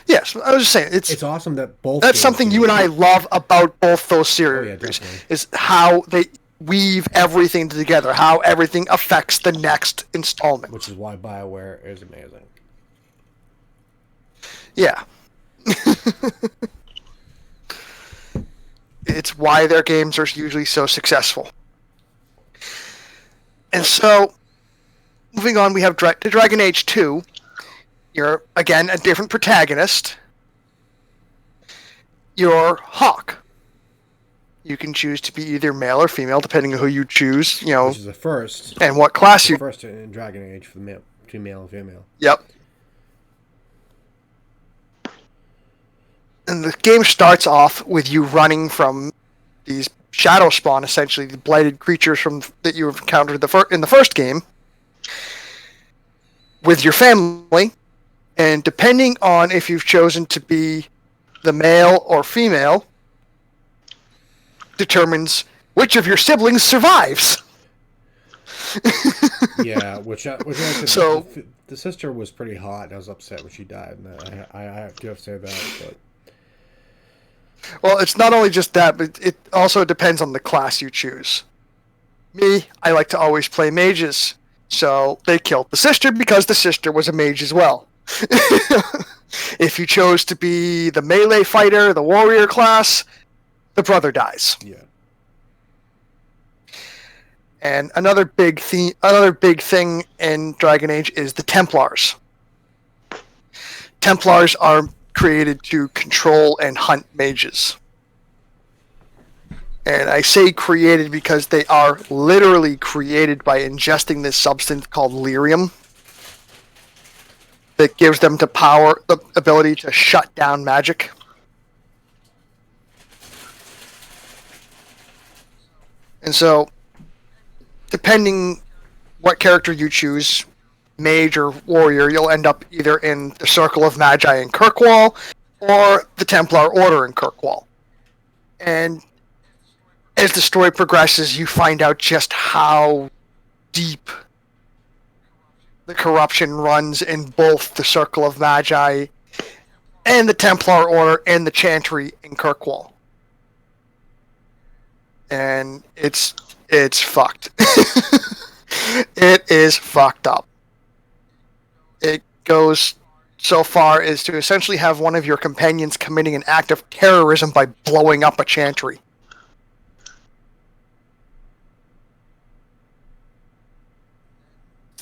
Yes, I was just saying, it's awesome that both. That's something you and I love about both those series. Oh, yeah, definitely. Is how they weave everything together, how everything affects the next installment. Which is why BioWare is amazing. Yeah. It's why their games are usually so successful. And so, moving on, we have Dragon Age 2. You're, again, a different protagonist. You're Hawk. You can choose to be either male or female, depending on who you choose, Which is the first. And what class you... First in Dragon Age for the between male and female. Yep. And the game starts off with you running from these shadow spawn, essentially the blighted creatures that you encountered in the first game, with your family, and depending on if you've chosen to be the male or female, determines which of your siblings survives. Yeah, which actually, so the sister was pretty hot, and I was upset when she died. And I do have to say that, but. Well, it's not only just that, but it also depends on the class you choose. Me, I like to always play mages, so they killed the sister because the sister was a mage as well. If you chose to be the melee fighter, the warrior class, the brother dies. Yeah. And another big thing in Dragon Age is the Templars. Templars are created to control and hunt mages. And I say created because they are literally created by ingesting this substance called lyrium. that gives them the ability to shut down magic. And so, depending what character you choose, mage or warrior, you'll end up either in the Circle of Magi in Kirkwall or the Templar Order in Kirkwall. And as the story progresses, you find out just how deep the corruption runs in both the Circle of Magi and the Templar Order and the Chantry in Kirkwall. And it's fucked. It is fucked up. It goes so far as to essentially have one of your companions committing an act of terrorism by blowing up a chantry.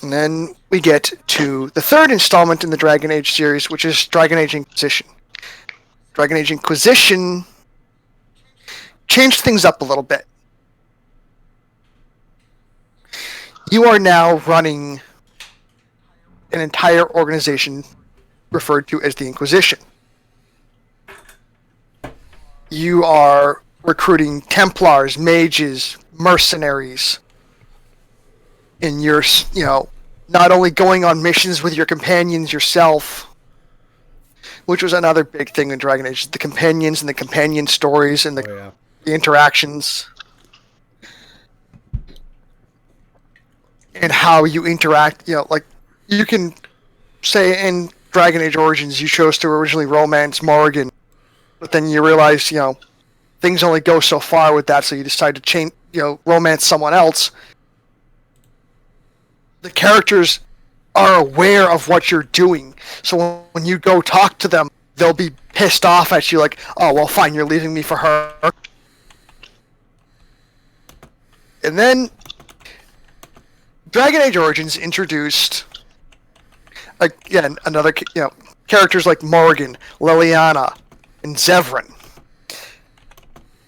And then we get to the third installment in the Dragon Age series, which is Dragon Age Inquisition. Dragon Age Inquisition changed things up a little bit. You are now running an entire organization referred to as the Inquisition. You are recruiting Templars, mages, mercenaries, and you're, not only going on missions with your companions yourself, which was another big thing in Dragon Age, the companions and the companion stories and the interactions. And how you interact, like, you can say in Dragon Age Origins you chose to originally romance Morrigan, but then you realize, things only go so far with that, so you decide to romance someone else. The characters are aware of what you're doing, so when you go talk to them, they'll be pissed off at you, like, oh, well, fine, you're leaving me for her. And then Dragon Age Origins introduced, again, another, characters like Morrigan, Liliana, and Zevran,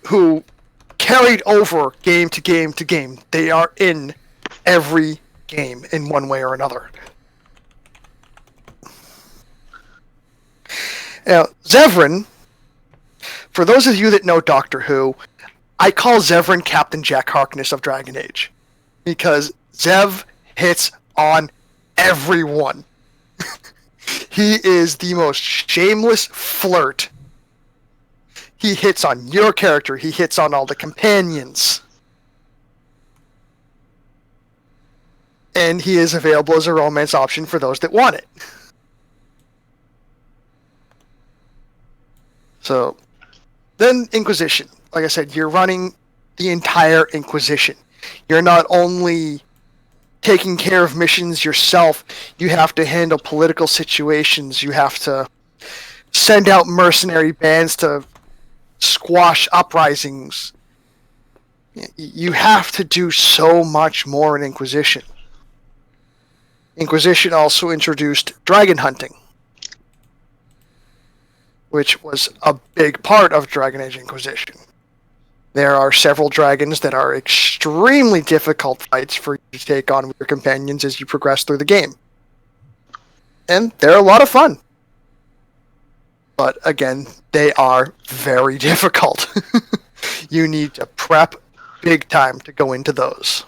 who carried over game to game to game. They are in every game in one way or another. Now, Zevran, for those of you that know Doctor Who, I call Zevran Captain Jack Harkness of Dragon Age, because Zev hits on everyone. He is the most shameless flirt. He hits on your character. He hits on all the companions. And he is available as a romance option for those that want it. So, then Inquisition. Like I said, you're running the entire Inquisition. You're not only taking care of missions yourself, you have to handle political situations, you have to send out mercenary bands to squash uprisings. You have to do so much more in Inquisition. Inquisition also introduced dragon hunting, which was a big part of Dragon Age Inquisition. There are several dragons that are extremely difficult fights for you to take on with your companions as you progress through the game. And they're a lot of fun. But again, they are very difficult. You need to prep big time to go into those.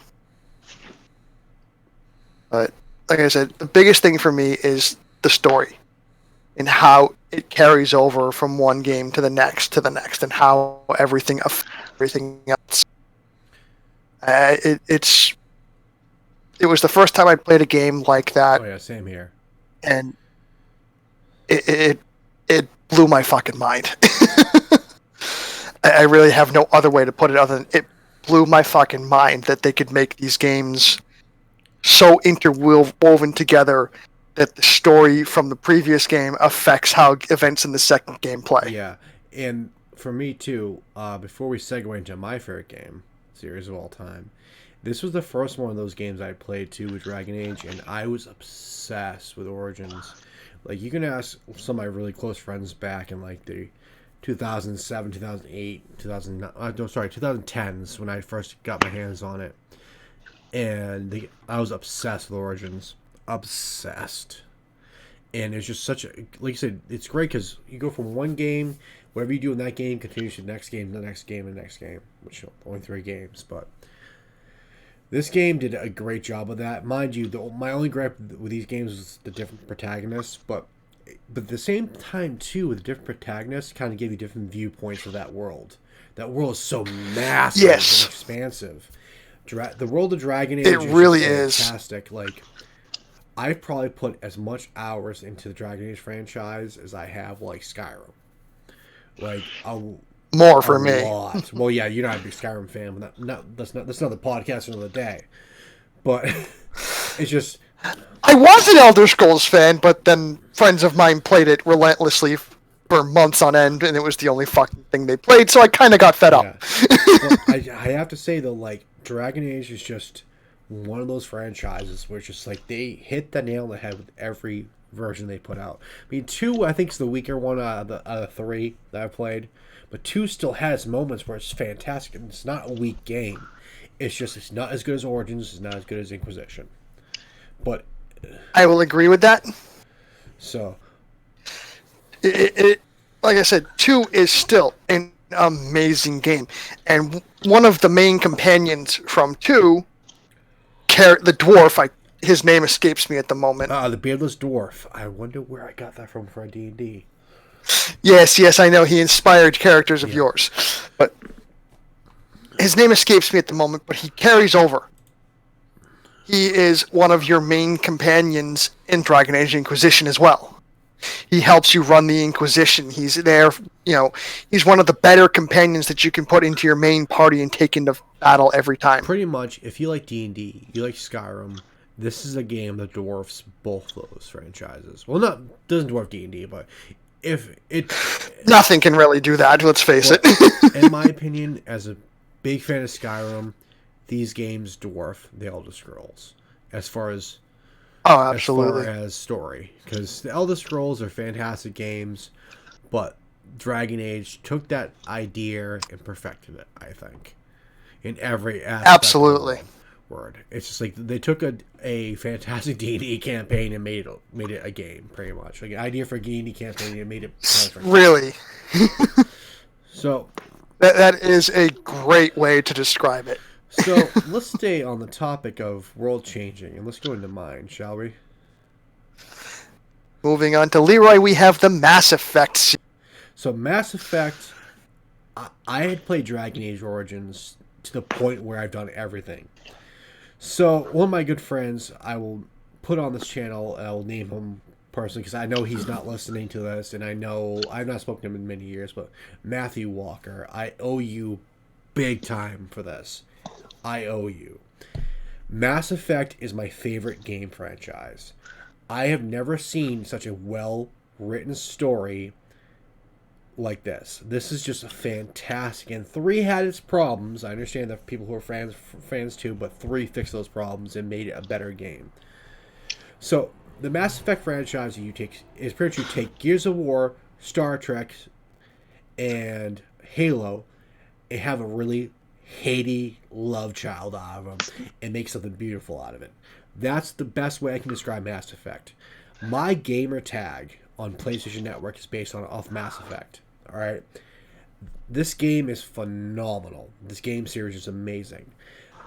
But like I said, the biggest thing for me is the story and how it carries over from one game to the next, and how everything affects everything else. It was the first time I played a game like that. Oh yeah, same here. And it blew my fucking mind. I really have no other way to put it other than it blew my fucking mind that they could make these games so interwoven together that the story from the previous game affects how events in the second game play. Yeah, and for me too, before we segue into my favorite game series of all time, this was the first one of those games I played too with Dragon Age, and I was obsessed with Origins. Like, you can ask some of my really close friends back in like the 2007, 2008, 2010s when I first got my hands on it, and I was obsessed with Origins. Obsessed. And it's just such a, like you said, it's great because you go from one game, whatever you do in that game continues to the next game, the next game, and the next game, which are only 3 games. But this game did a great job of that. Mind you, my only gripe with these games was the different protagonists, but at the same time, too, with the different protagonists, kind of give you different viewpoints of that world. That world is so massive and expansive. The world of Dragon Age is fantastic. Like, I've probably put as much hours into the Dragon Age franchise as I have, like, Skyrim. Like, more for me. Lot. Well, yeah, you're not a big Skyrim fan, but that's not the podcast for another day. But it's just, I was an Elder Scrolls fan, but then friends of mine played it relentlessly for months on end, and it was the only fucking thing they played, so I kind of got fed up. Well, I have to say, though, like, Dragon Age is just one of those franchises where it's just like they hit the nail on the head with every version they put out. I mean, 2, I think, is the weaker one out of 3 that I've played, but 2 still has moments where it's fantastic, and it's not a weak game. It's just, it's not as good as Origins, it's not as good as Inquisition. But I will agree with that. So, it like I said, 2 is still an amazing game, and one of the main companions from 2, the dwarf, his name escapes me at the moment. The beardless dwarf. I wonder where I got that from for a D&D. Yes, I know he inspired characters of yours, but his name escapes me at the moment. But he carries over. He is one of your main companions in Dragon Age Inquisition as well. He helps you run the Inquisition. He's there, he's one of the better companions that you can put into your main party and take into battle every time. Pretty much, if you like D&D, you like Skyrim, this is a game that dwarfs both those franchises. Well, doesn't dwarf D&D, but if it... Nothing can really do that, let's face it. In my opinion, as a big fan of Skyrim, these games dwarf the Elder Scrolls as far as absolutely. As far as story, because the Elder Scrolls are fantastic games, but Dragon Age took that idea and perfected it, I think, in every aspect. Absolutely. Word. It's just like they took a fantastic D&D campaign and made it a game, pretty much. Like an idea for a D&D campaign and made it perfect. Really. So that is a great way to describe it. So let's stay on the topic of world changing and let's go into mine, shall we? Moving on to Leroy, we have the Mass Effect. So Mass Effect, I had played Dragon Age Origins to the point where I've done everything. So one of my good friends, I will put on this channel, I will name him personally because I know he's not listening to this, and I know I've not spoken to him in many years, but Matthew Walker, I owe you big time for this. I owe you. Mass Effect is my favorite game franchise. I have never seen such a well-written story like this. This is just fantastic. And 3 had its problems. I understand that people who are fans too, but 3 fixed those problems and made it a better game. So, the Mass Effect franchise is pretty much you take Gears of War, Star Trek, and Halo, and have a really Haiti love child out of them and make something beautiful out of it. That's the best way I can describe Mass Effect. My gamer tag on PlayStation Network is based off Mass Effect. All right, this game is phenomenal. This game series is amazing.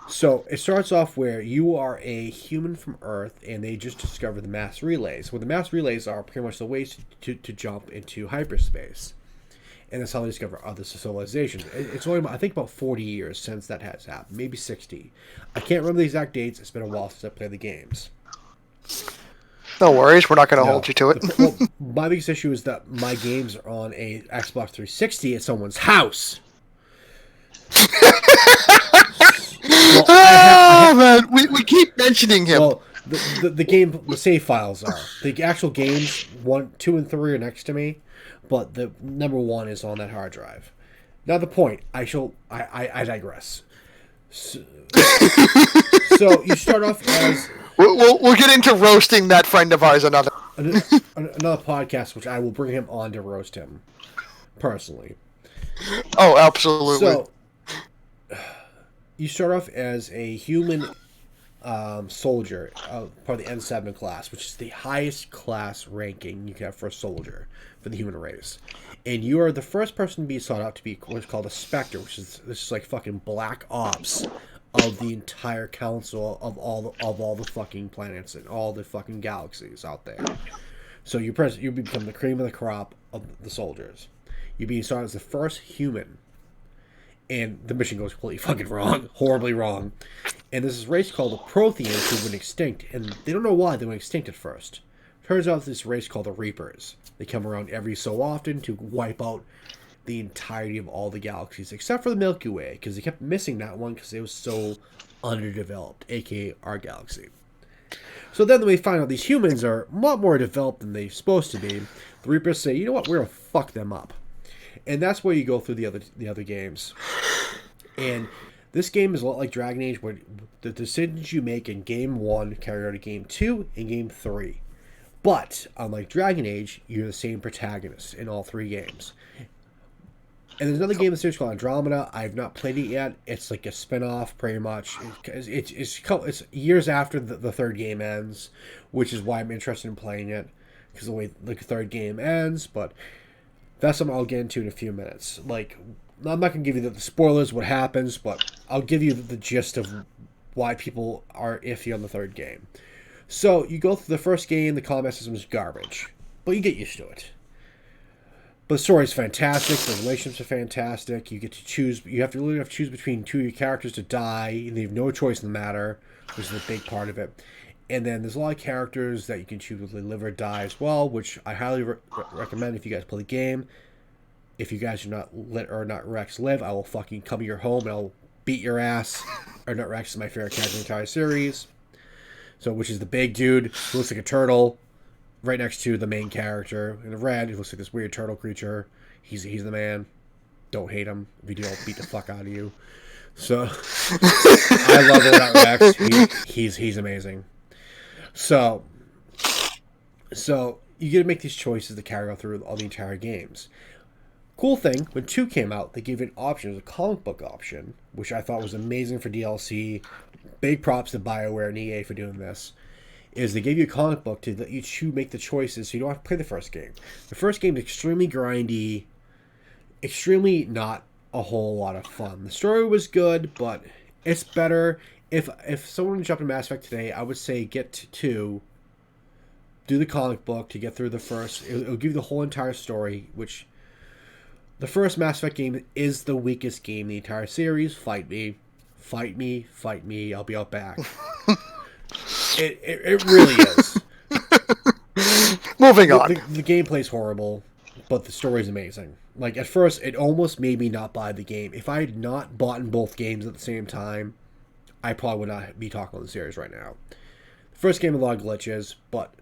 So it starts off where you are a human from Earth, and they just discovered the mass relays. Well, the mass relays are pretty much the ways to jump into hyperspace. And that's how they discover other civilizations. It's only, I think, about 40 years since that has happened. Maybe 60. I can't remember the exact dates. It's been a while since I played the games. No worries. We're not going to hold you to it. My biggest issue is that my games are on a Xbox 360 at someone's house. Man, we keep mentioning him. Well, the save files are. The actual games, 1, 2, and 3 are next to me. But the number 1 is on that hard drive. Now the point, I digress. So you start off as... We'll get into roasting that friend of ours another podcast, which I will bring him on to roast him personally. Oh, absolutely. So you start off as a human soldier, part of the N7 class, which is the highest class ranking you can have for a soldier for the human race. And you are the first person to be sought out to be what's called a Spectre, which is this is like fucking black ops of the entire council of all the fucking planets and all the fucking galaxies out there. So you become the cream of the crop of the soldiers. You being sought as the first human, and the mission goes completely fucking wrong, horribly wrong. And there's this race called the Protheans who went extinct, and they don't know why they went extinct at first. Turns out this race called the Reapers. They come around every so often to wipe out the entirety of all the galaxies, except for the Milky Way, because they kept missing that one because it was so underdeveloped, aka our galaxy. So then we find out these humans are a lot more developed than they're supposed to be. The Reapers say, you know what, we're going to fuck them up. And that's where you go through the other games. And this game is a lot like Dragon Age, where the decisions you make in Game 1 carry out to Game 2 and Game 3. But, unlike Dragon Age, you're the same protagonist in all 3 games. And there's another game in the series called Andromeda. I've not played it yet. It's like a spin-off, pretty much. It's years after the third game ends, which is why I'm interested in playing it, because the way the third game ends, but that's something I'll get into in a few minutes. Like, I'm not going to give you the spoilers, what happens, but I'll give you the gist of why people are iffy on the third game. So, you go through the first game, the combat system is garbage, but you get used to it. But the story is fantastic, the relationships are fantastic, you get to choose, you have to literally have to choose between 2 of your characters to die, and you have no choice in the matter, which is a big part of it. And then there's a lot of characters that you can choose whether they live or die as well, which I highly recommend if you guys play the game. If you guys are not lit or not Rex live, I will fucking come to your home and I'll beat your ass. Or not Rex is my favorite character in the entire series. So, which is the big dude who looks like a turtle, right next to the main character in the red. He looks like this weird turtle creature. He's the man. Don't hate him. If you do, I'll beat the fuck out of you. So, I love that Rex. He's amazing. So you get to make these choices to carry out through all the entire games. Cool thing, when 2 came out, they gave an option, it was a comic book option, which I thought was amazing for DLC. Big props to BioWare and EA for doing this. Is they gave you a comic book to let you make the choices so you don't have to play the first game. The first game is extremely grindy, extremely not a whole lot of fun. The story was good, but it's better. If someone jumped in Mass Effect today, I would say get to 2, do the comic book to get through the first. It'll give you the whole entire story, which the first Mass Effect game is the weakest game in the entire series. Fight me. I'll be out back. It really is. Moving on. The gameplay's horrible, but the story's amazing. Like, at first, it almost made me not buy the game. If I had not bought in both games at the same time, I probably would not be talking about the series right now. The first game had a lot of glitches, but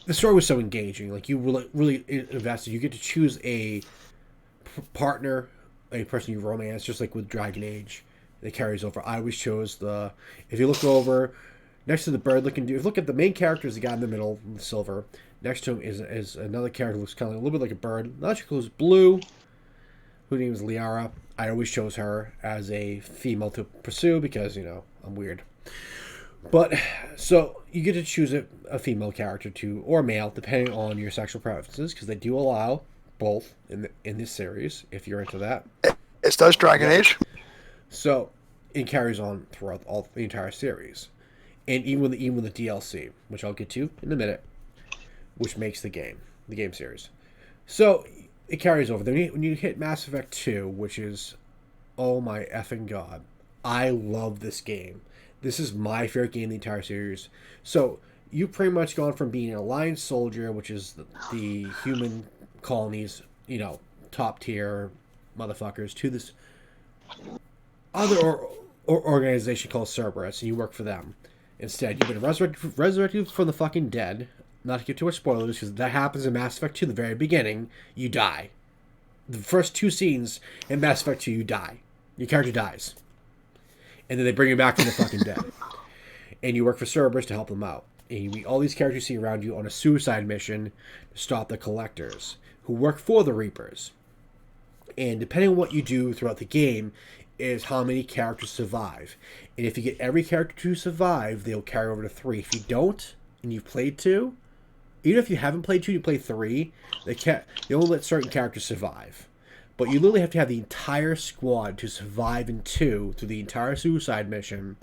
the story was so engaging. Like, you really invested. You get to choose a partner, a person you romance, just like with Dragon Age. It carries over. I always chose if you look over, next to the bird-looking dude, if you look at the main character is the guy in the middle, the silver. Next to him is another character who looks kind of a little bit like a bird. Not sure who's blue, whose name is Liara. I always chose her as a female to pursue because, I'm weird. But, so, you get to choose a female character or male, depending on your sexual preferences, because they do allow both in this series, if you're into that. It does Dragon Age. So, it carries on throughout the entire series. And even with the DLC, which I'll get to in a minute, which makes the game series. So, it carries over. Then when you hit Mass Effect 2, which is, oh my effing god, I love this game. This is my favorite game in the entire series. So, you've pretty much gone from being an Alliance soldier, which is the human colonies, top tier motherfuckers, to this other organization called Cerberus, and you work for them. Instead, you've been resurrected from the fucking dead. Not to give too much spoilers, because that happens in Mass Effect 2, the very beginning. You die. The first 2 scenes in Mass Effect 2, you die. Your character dies. And then they bring you back from the fucking dead. And you work for Cerberus to help them out. And you meet all these characters you see around you on a suicide mission to stop the Collectors, who work for the Reapers. And depending on what you do throughout the game, is how many characters survive. And if you get every character to survive, they'll carry over to 3. If you don't, and you've played 2, even if you haven't played 2, you play 3, they only let certain characters survive. But you literally have to have the entire squad to survive in 2 through the entire suicide mission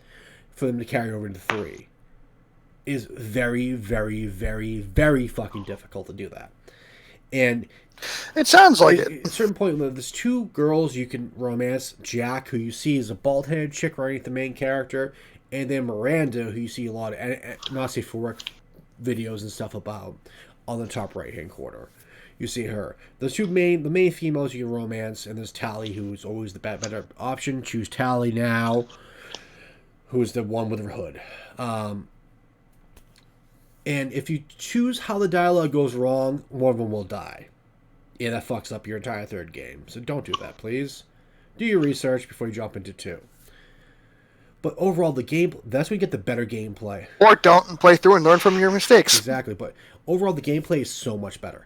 for them to carry over into 3. Is very, very, very, very fucking difficult to do that. And it sounds like it. At a certain point, there's 2 girls you can romance. Jack, who you see is a bald-headed chick right at the main character, and then Miranda, who you see a lot of not safe for work videos and stuff about on the top right-hand corner. You see her. There's the main females you can romance, and there's Tally, who's always the better option. Choose Tally now, who's the one with her hood. And if you choose how the dialogue goes wrong, one of them will die. Yeah, that fucks up your entire third game. So don't do that, please. Do your research before you jump into 2. But overall, that's when you get the better gameplay. Or don't play through and learn from your mistakes. Exactly, but overall, the gameplay is so much better.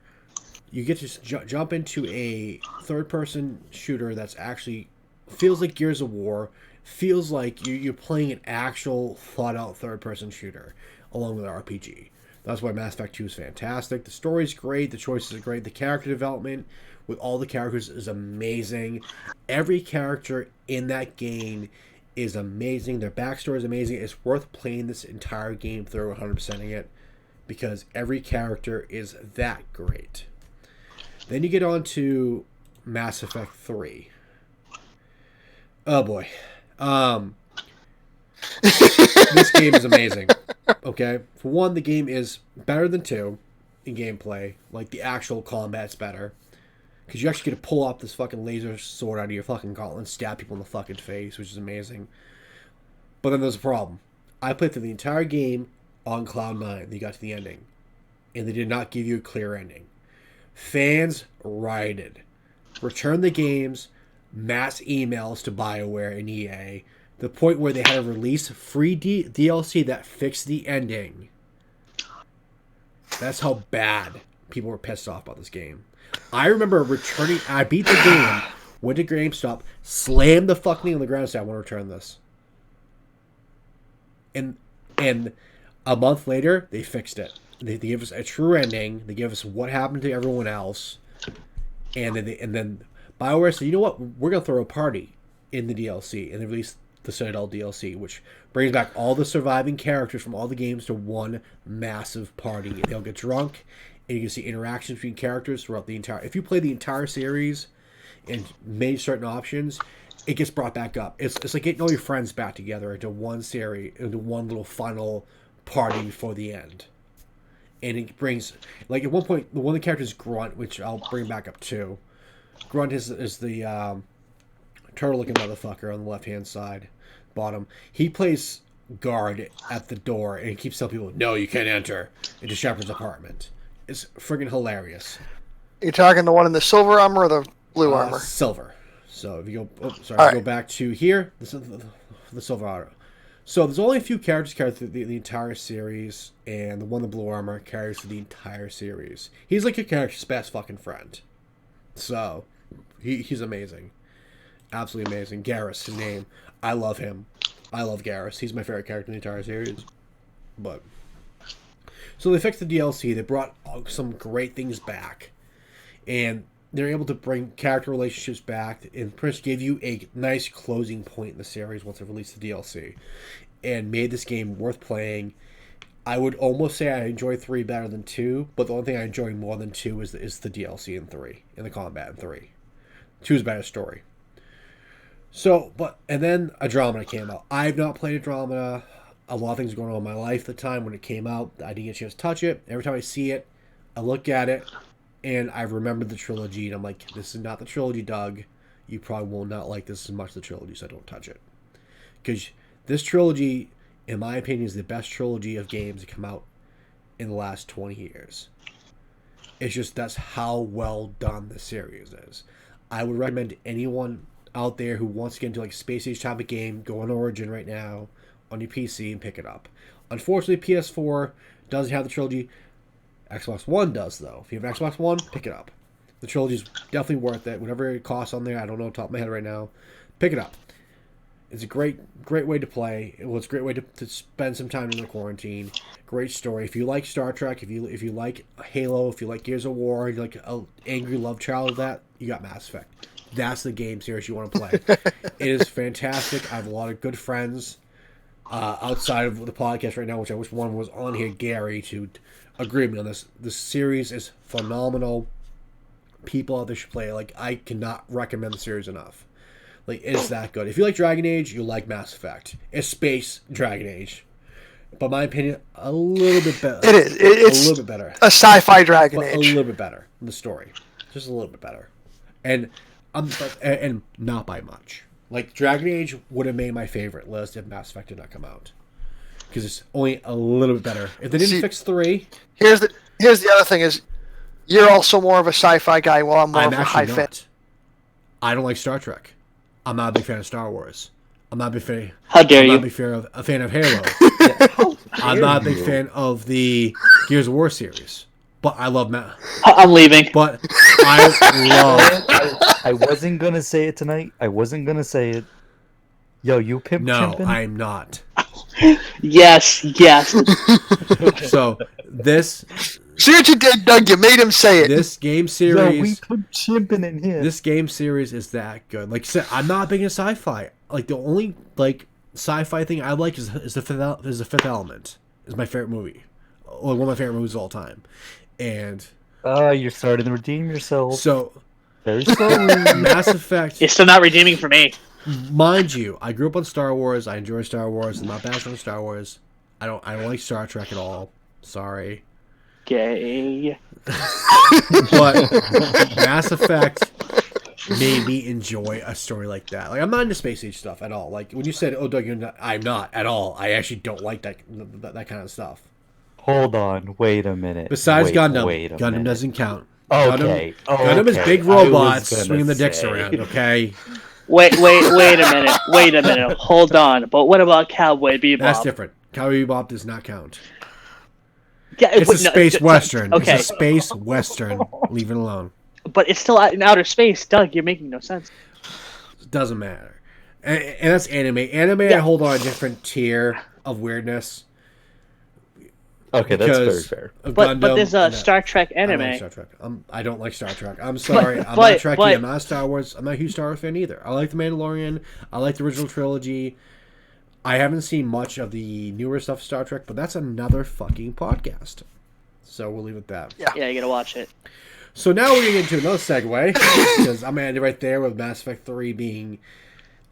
You get to jump into a third-person shooter that's actually feels like Gears of War, feels like you're playing an actual thought-out third-person shooter, along with an RPG. That's why Mass Effect 2 is fantastic. The story's great, the choices are great, the character development with all the characters is amazing. Every character in that game is amazing. Their backstory is amazing. It's worth playing this entire game through, 100%ing it, because every character is that great. Then you get on to Mass Effect 3. Oh boy. This game is amazing. Okay? For one, the game is better than 2 in gameplay. Like, the actual combat's better. Because you actually get to pull off this fucking laser sword out of your fucking gauntlet and stab people in the fucking face, which is amazing. But then there's a problem. I played through the entire game on Cloud 9. They got to the ending. And they did not give you a clear ending. Fans rioted. Returned the games, mass emails to BioWare and EA, the point where they had to release free DLC that fixed the ending. That's how bad people were pissed off about this game. I remember returning, I beat the game, went to GameStop, slammed the fucking thing on the ground and said, I want to return this. And a month later, they fixed it. They gave us a true ending. They gave us what happened to everyone else. And then BioWare said, you know what? We're going to throw a party in the DLC. And they released the Citadel DLC, which brings back all the surviving characters from all the games to one massive party. And they'll get drunk, and you can see interactions between characters throughout the entire... If you play the entire series and made certain options, it gets brought back up. It's like getting all your friends back together into one series, into one little final party before the end. And it brings... Like, at one point, one of the characters, Grunt, which I'll bring back up too. Grunt is the turtle-looking motherfucker on the left-hand side, bottom. He plays guard at the door and keeps telling people, no, you can't enter into Shepard's apartment. It's friggin' hilarious. You're talking the one in the silver armor or the blue armor? Silver. So if you go... Right. Go back to here. The silver armor. So there's only a few characters carried through the entire series, and the one in the blue armor carries through the entire series. He's like your character's best fucking friend. So, he's amazing. Absolutely amazing. Garrus, his name. I love him. I love Garrus. He's my favorite character in the entire series. But... So they fixed the DLC. They brought some great things back. And they're able to bring character relationships back. And pretty much gave you a nice closing point in the series once they released the DLC. And made this game worth playing. I would almost say I enjoy 3 better than 2. But the only thing I enjoy more than 2 is the DLC in 3. And the combat in 3. 2 is a better story. So, and then Andromeda came out. I've not played Andromeda. A lot of things going on in my life at the time when it came out. I didn't get a chance to touch it. Every time I see it, I look at it, and I remember the trilogy, and I'm like, this is not the trilogy, Doug. You probably will not like this as much as the trilogy, so don't touch it. Because this trilogy, in my opinion, is the best trilogy of games to come out in the last 20 years. It's just, that's how well done the series is. I would recommend to anyone out there who wants to get into like Space Age type of game, go on Origin right now on your PC and pick it up. Unfortunately, PS4 doesn't have the trilogy. Xbox One does, though. If you have an Xbox One, pick it up. The trilogy is definitely worth it. Whatever it costs on there, I don't know off the top of my head right now. Pick it up. It's a great way to play. It was a great way to spend some time in the quarantine. Great story. If you like Star Trek, if you like Halo, if you like Gears of War, you like an angry love child of that, you got Mass Effect. That's the game series you want to play. It is fantastic. I have a lot of good friends outside of the podcast right now, which I wish one was on here, Gary, to agree with me on this. The series is phenomenal. People out there should play it. Like, I cannot recommend the series enough. Like, it's that good. If you like Dragon Age, you like Mass Effect. It's space Dragon Age. But my opinion, a little bit better. It is. It's a little bit better. A sci-fi Dragon Age. A little bit better. The story. Just a little bit better. And not by much. Like, Dragon Age would have made my favorite list if Mass Effect did not come out. Because it's only a little bit better. If they didn't fix 3... Here's the other thing is, you're also more of a sci-fi guy, while I'm more of a high-fi. I don't like Star Trek. I'm not a big fan of Star Wars. I'm not a big fan. How dare you? I'm not a fan of Halo. I'm not a big fan of the Gears of War series. But I love Matt. I'm leaving. But I love. I wasn't gonna say it tonight. I wasn't gonna say it. Yo, you pimp. No, chimpin'? I'm not. Yes. So this. See what you did, Doug? You made him say it. This game series. Yo, we put chimpin' in here. This game series is that good. Like I said, I'm not big into sci-fi. Like, the only sci-fi thing I like is the Fifth Element. Is my favorite movie, or one of my favorite movies of all time. And you're starting to redeem yourself. So very slowly. Mass Effect. It's still not redeeming for me. Mind you, I grew up on Star Wars. I enjoy Star Wars. I'm not bashing on Star Wars. I don't like Star Trek at all. Sorry. Gay. But Mass Effect made me enjoy a story like that. Like, I'm not into space age stuff at all. Like, when you said, "Oh, Doug, you're not," I'm not at all. I actually don't like that kind of stuff. Hold on, wait a minute. Besides Gundam, Gundam doesn't count. Okay. Gundam is big robots swinging the dicks around. Okay. Wait a minute. Hold on. But what about Cowboy Bebop? That's different. Cowboy Bebop does not count. Yeah, it's a space western. Okay. It's a space western. Leave it alone. But it's still in outer space. Doug, you're making no sense. It doesn't matter. And that's anime. I hold on a different tier of weirdness. Okay, that's very fair. But there's a Star Trek anime. I like Star Trek. I don't like Star Trek. I'm sorry. I'm not Trekkie. I'm not a Star Wars. I'm not a huge Star Wars fan either. I like The Mandalorian. I like the original trilogy. I haven't seen much of the newer stuff of Star Trek, but that's another fucking podcast. So we'll leave it at that. Yeah, you gotta watch it. So now we're getting into another segue, because I'm going to end it right there with Mass Effect 3 being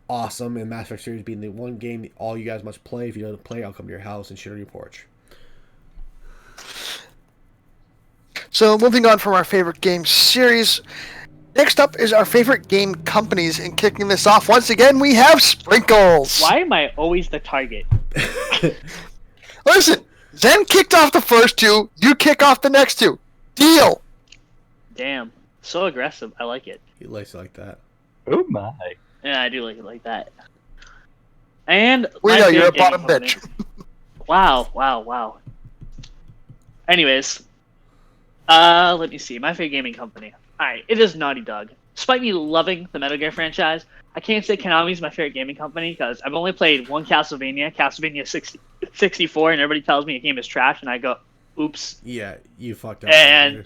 awesome, and Mass Effect series being the one game that all you guys must play. If you don't play, I'll come to your house and shit on your porch. So moving on from our favorite game series, next up is our favorite game companies, and kicking this off once again we have Sprinkles. Why am I always the target? Listen, Zen kicked off the first two, you kick off the next two. Deal. Damn, so aggressive. I like it. He likes it like that. Oh my. Yeah, I do like it like that. And we know you're a bottom bitch. Wow. Anyways, let me see. My favorite gaming company. Alright, it is Naughty Dog. Despite me loving the Metal Gear franchise, I can't say Konami's my favorite gaming company because I've only played one Castlevania 64, and everybody tells me a game is trash, and I go, oops. Yeah, you fucked up. And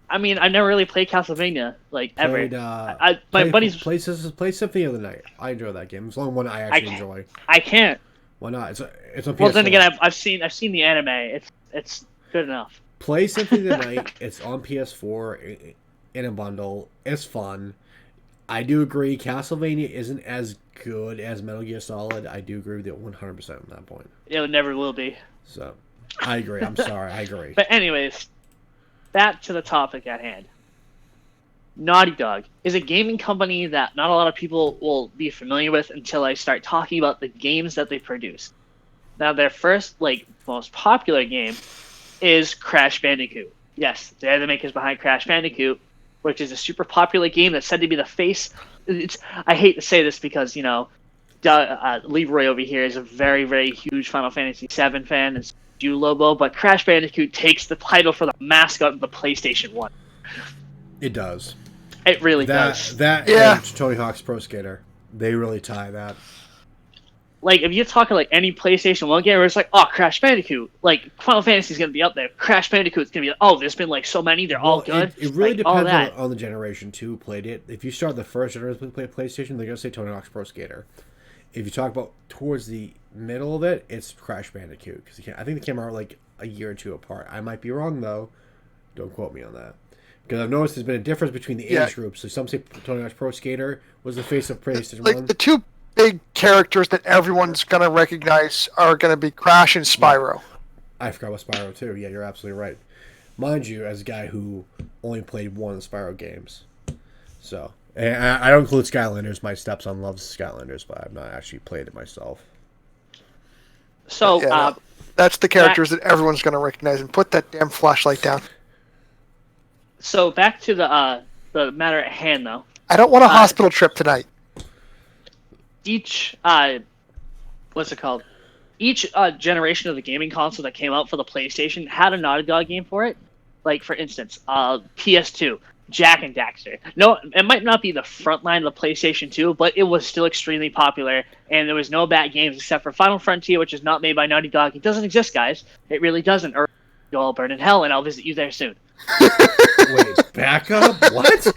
I mean, I never really played Castlevania, ever. My buddies play Symphony of the Night. I enjoy that game. It's the only one I actually enjoy. I can't. Why not? It's on PS4. Well, then again, I've seen the anime. It's good enough. Play Symphony of the Night. It's on PS4 in a bundle. It's fun. I do agree. Castlevania isn't as good as Metal Gear Solid. I do agree with it 100% on that point. It never will be. So, I agree. I'm sorry. I agree. But anyways, back to the topic at hand. Naughty Dog is a gaming company that not a lot of people will be familiar with until I start talking about the games that they produce. Now, their first, most popular game is Crash Bandicoot. Yes, they're the makers behind Crash Bandicoot, which is a super popular game that's said to be the face. I hate to say this because, Leroy over here is a very, very huge Final Fantasy VII fan, and Host Lobo, but Crash Bandicoot takes the title for the mascot of the PlayStation 1. It does. It really does. And Tony Hawk's Pro Skater. They really tie that. Like, if you're talking, like, any PlayStation 1 game where it's like, oh, Crash Bandicoot, like, Final Fantasy's going to be up there. Crash Bandicoot's going to be like, oh, there's been, like, so many, they're all good. It really like, all depends that. on the generation, too, who played it. If you start the first generation to play PlayStation, they're going to say Tony Hawk's Pro Skater. If you talk about towards the middle of it, it's Crash Bandicoot. Because I think they came out, like, a year or two apart. I might be wrong, though. Don't quote me on that. Because I've noticed there's been a difference between the age groups. So some say Tony Hawk's Pro Skater was the face of PlayStation 1. Like, the two big characters that everyone's going to recognize are going to be Crash and Spyro. Yeah. I forgot about Spyro, too. Yeah, you're absolutely right. Mind you, as a guy who only played one of the Spyro games. So, and I don't include Skylanders. My stepson loves Skylanders, but I've not actually played it myself. So, that's the characters that everyone's going to recognize. And put that damn flashlight down. So, back to the matter at hand, though. I don't want a hospital trip tonight. Each what's it called? Each generation of the gaming console that came out for the PlayStation had a Naughty Dog game for it. Like, for instance, PS2, Jak and Daxter. No, it might not be the front line of the PlayStation 2, but it was still extremely popular, and there was no bad games except for Final Frontier, which is not made by Naughty Dog. It doesn't exist, guys. It really doesn't. Or you'll all burn in hell, and I'll visit you there soon. Wait, back up? What?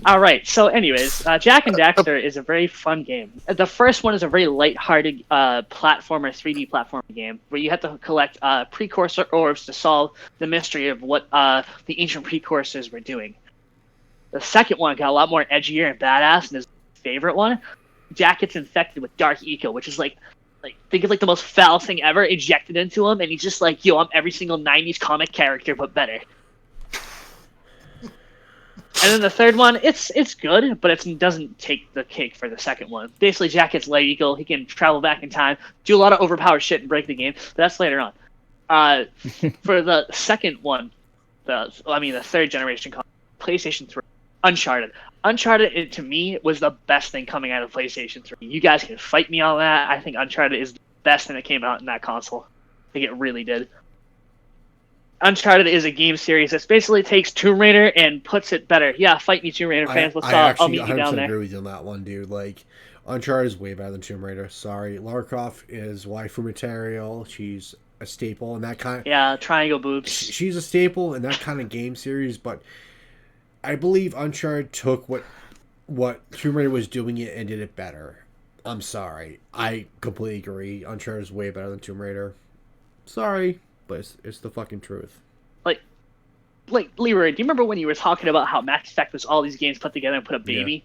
All right. So, anyways, Jak and Daxter is a very fun game. The first one is a very light-hearted platformer, 3D platformer game where you have to collect precursor orbs to solve the mystery of what the ancient precursors were doing. The second one got a lot more edgier and badass, and his favorite one, Jak gets infected with dark eco, which is like think of like the most foul thing ever injected into him, and he's just like, yo, I'm every single 90s comic character, but better. And then the third one, it's good, but it doesn't take the cake for the second one. Basically, Jak gets light eagle. He can travel back in time, do a lot of overpowered shit, and break the game. But that's later on. For the second one, the third generation console, PlayStation 3, Uncharted. Uncharted, to me, was the best thing coming out of PlayStation 3. You guys can fight me on that. I think Uncharted is the best thing that came out in that console. I think it really did. Uncharted is a game series that basically takes Tomb Raider and puts it better. Yeah, fight me, Tomb Raider fans. What's up? I'll meet you down there. I agree with you on that one, dude. Like, Uncharted is way better than Tomb Raider. Sorry. Lara Croft is waifu material. She's a staple in that kind of... Yeah, triangle boobs. She's a staple in that kind of game series, but I believe Uncharted took what Tomb Raider was doing it and did it better. I'm sorry. I completely agree. Uncharted is way better than Tomb Raider. Sorry. But it's the fucking truth. Like Leroy, do you remember when you were talking about how Mass Effect was all these games put together and put a baby?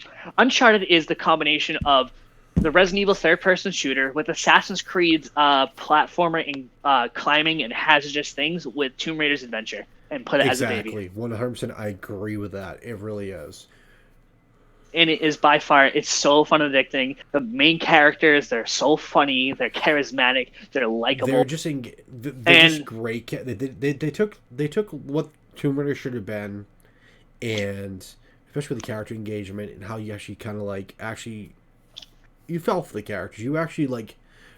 Yeah. Uncharted is the combination of the Resident Evil third-person shooter with Assassin's Creed's platformer and climbing and hazardous things with Tomb Raider's adventure and put it as a baby. Exactly. 100% I agree with that. It really is. And it is by far, it's so fun and addicting. The main characters, they're so funny, they're charismatic, they're likable. They're just just great. They took what Tomb Raider should have been, and especially with the character engagement and how you actually kind of you fell for the characters. You actually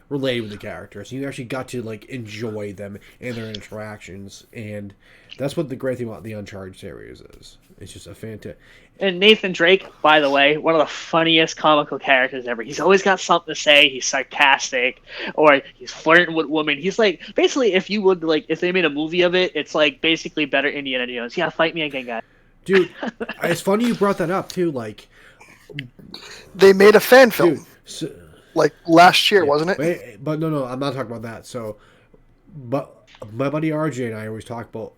related with the characters. You actually got to enjoy them and their interactions, and that's what the great thing about the Uncharted series is. It's just a fantastic. And Nathan Drake, by the way, one of the funniest comical characters ever. He's always got something to say. He's sarcastic, or he's flirting with women. He's basically, if they made a movie of it, it's basically better Indiana Jones. Yeah, fight me again, guys. Dude, it's funny you brought that up too. They made a fan film, dude, last year, wasn't it? But no, I'm not talking about that. So, but my buddy RJ and I always talk about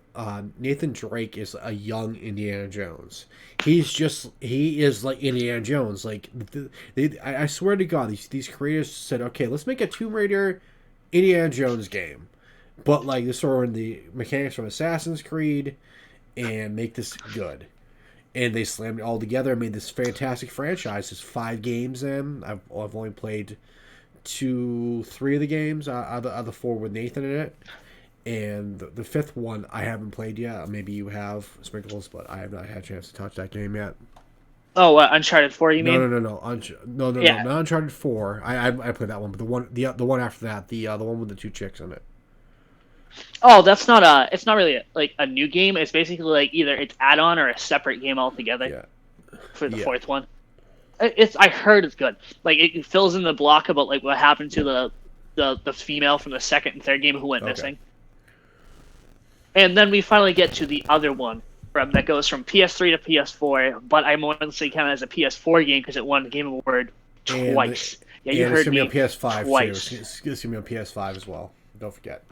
Nathan Drake is a young Indiana Jones. He is like Indiana Jones. I swear to God, these creators said, okay, let's make a Tomb Raider Indiana Jones game, but let's throw in the mechanics from Assassin's Creed and make this good. And they slammed it all together and made this fantastic franchise. There's 5 games in. I've only played 3 of the games out of the 4 with Nathan in it. And the 5th one I haven't played yet. Maybe you have, Sprinkles, but I have not had a chance to touch that game yet. Oh, Uncharted 4, you mean? No, no, not Uncharted 4. I played that one, but the one after that, the one with the 2 chicks in it. Oh, that's not a. It's not really a new game. It's basically like either it's add-on or a separate game altogether. Yeah. For the fourth one. I heard it's good. Like it fills in the block about like what happened to the female from the second and third game who went missing. And then we finally get to the other one that goes from PS3 to PS4, but I more than say count it as a PS4 game because it won the Game Award twice. You heard me. It's gonna be on PS5 twice. too. It's gonna be on PS5 as well. Don't forget.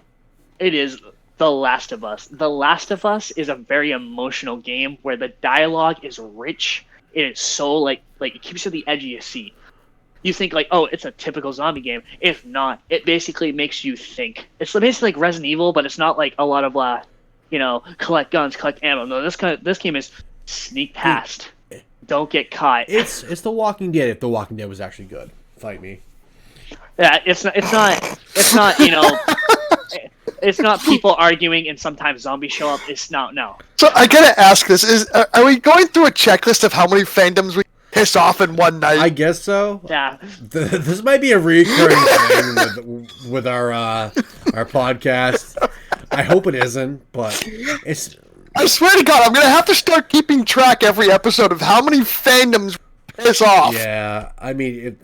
It is The Last of Us. The Last of Us is a very emotional game where the dialogue is rich. It is so like it keeps you at the edge of your seat. You think like, oh, it's a typical zombie game. If not, it basically makes you think. It's basically like Resident Evil, but it's not like a lot of collect guns, collect ammo. No, this game is sneak past. Don't get caught. It's The Walking Dead. If The Walking Dead was actually good, fight me. Yeah, it's not it's not people arguing and sometimes zombies show up. It's not, no. So I gotta ask this: are we going through a checklist of how many fandoms we piss off in one night? I guess so. Yeah. This might be a recurring thing with our podcast. I hope it isn't, but it's. I swear to God, I'm gonna have to start keeping track every episode of how many fandoms we piss off. Yeah, I mean,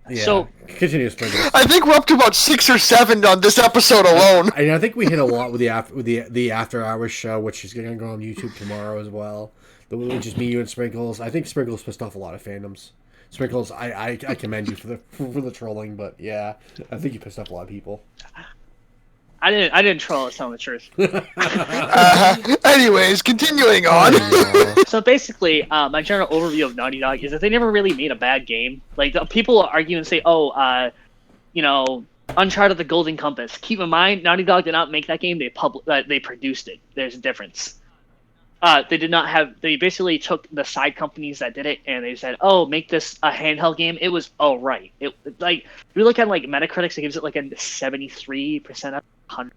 yeah. So continue, Sprinkles. I think we're up to about 6 or 7 on this episode alone. I think we hit a lot with the after hours show, which is gonna go on YouTube tomorrow as well. Which is me, you, and Sprinkles. I think Sprinkles pissed off a lot of fandoms. Sprinkles, I commend you for the trolling, but yeah, I think you pissed off a lot of people. I didn't troll. It's telling the truth. Anyways, continuing on. So basically, my general overview of Naughty Dog is that they never really made a bad game. Like people argue and say, "Oh, Uncharted: The Golden Compass." Keep in mind, Naughty Dog did not make that game. They produced it. There's a difference. They did not have. They basically took the side companies that did it and they said, "Oh, make this a handheld game." It was right. It like if you look at like Metacritic, it gives it like a 73% out of 100.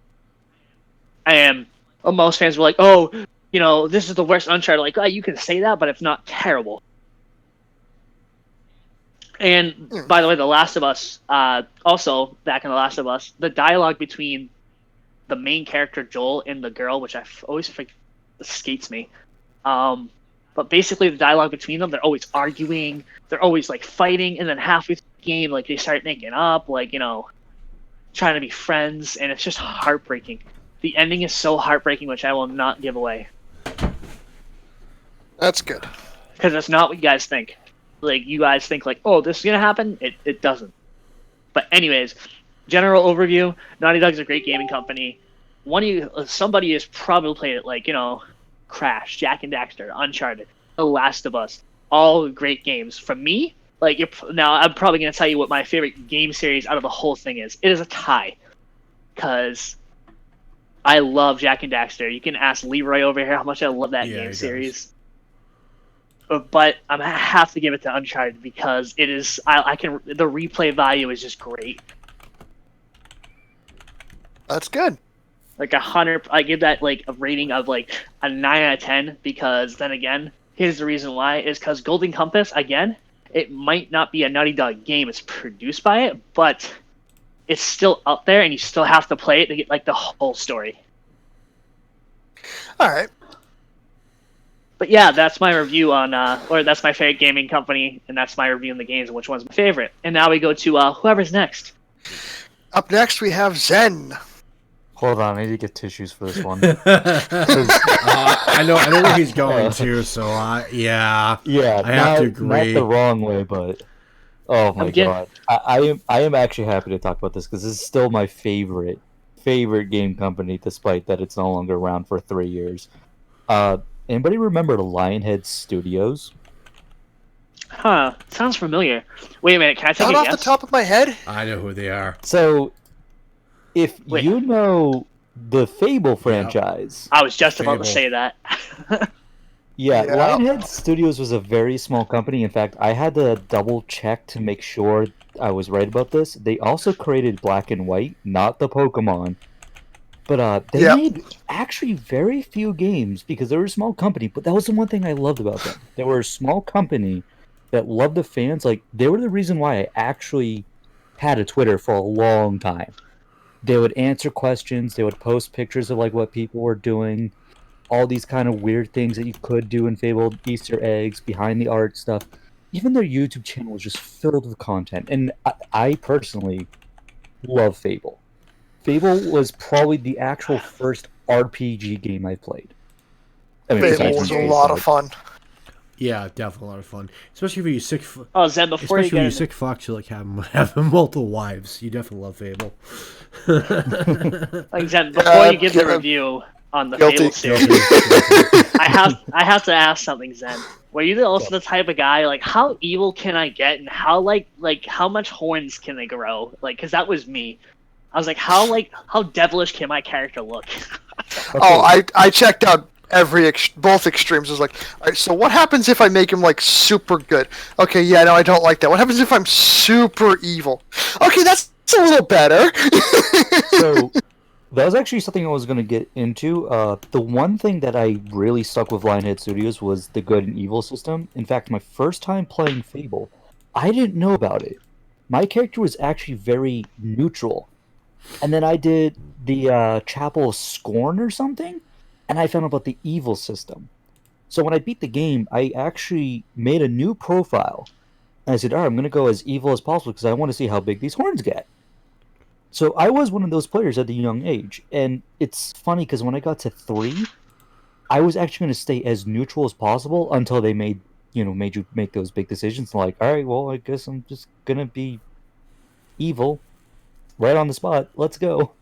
And most fans were like, "Oh, this is the worst Uncharted." Like, you can say that, but it's not terrible. And by the way, The Last of Us, also back in The Last of Us, the dialogue between the main character Joel and the girl, which I always escapes me. But basically the dialogue between them, they're always arguing, they're always like fighting, and then halfway through the game, like they start making up, like, trying to be friends, and it's just heartbreaking. The ending is so heartbreaking, which I will not give away. That's good. Because it's not what you guys think. Like, you guys think like, oh, this is gonna happen? It doesn't. But anyways, general overview, Naughty Dog's a great gaming company. Somebody has probably played it, like, Crash, Jak and Daxter, Uncharted, The Last of Us, all great games. For me, like, now I'm probably going to tell you what my favorite game series out of the whole thing is. It is a tie, because I love Jak and Daxter. You can ask Leroy over here how much I love that game series. But I'm going to have to give it to Uncharted because it is, the replay value is just great. That's good. Like 100, I give that like a rating of like a 9 out of 10 because then again, here's the reason why is because Golden Compass, again, it might not be a Naughty Dog game, it's produced by it, but it's still up there and you still have to play it to get like the whole story. All right. But yeah, that's my review on, or that's my favorite gaming company, and that's my review on the games and which one's my favorite. And now we go to whoever's next. Up next, we have Zen. Hold on, I need to get tissues for this one. I know where he's going to, so yeah, I have to agree. Not the wrong way, but oh my god, I am actually happy to talk about this because this is still my favorite game company, despite that it's no longer around for 3 years. Anybody remember Lionhead Studios? Huh, sounds familiar. Wait a minute, can I take a Not guess? off the top of my head. I know who they are. So, if you know the Fable franchise... I was just about to say that. Yeah, Lionhead Studios was a very small company. In fact, I had to double check to make sure I was right about this. They also created Black and White, not the Pokemon. But they made actually very few games because they were a small company. But that was the one thing I loved about them. They were a small company that loved the fans. Like, they were the reason why I actually had a Twitter for a long time. They would answer questions. They would post pictures of like what people were doing, all these kind of weird things that you could do in Fable, Easter eggs, behind the art stuff. Even their YouTube channel was just filled with content, and I personally love Fable. Fable was probably the actual first RPG game I played. I mean, Fable besides was from a Jade, lot but- of fun. Yeah, definitely a lot of fun, especially for you sick. Oh, Zen, before you Especially when get you sick fox, you like have multiple wives. You definitely love Fable. like Zen, before you give the Yeah, review on the guilty. Fable series, I have to ask something, Zen. Were you also the type of guy like how evil can I get and how like how much horns can they grow? Like, cause that was me. I was like, how devilish can my character look? Oh, I checked out both extremes. I was like, all right, so what happens if I make him like super good? Okay, yeah, no, I don't like that. What happens if I'm super evil? Okay, that's a little better. So that was actually something I was going to get into. The one thing that I really stuck with Lionhead Studios was the good and evil system. In fact, my first time playing Fable, I didn't know about it. My character was actually very neutral. And then I did the Chapel of Scorn or something, and I found out about the evil system. So when I beat the game, I actually made a new profile. And I said, all right, I'm going to go as evil as possible because I want to see how big these horns get. So I was one of those players at a young age. And it's funny because when I got to 3, I was actually going to stay as neutral as possible until they made you make those big decisions. Like, all right, well, I guess I'm just going to be evil right on the spot. Let's go.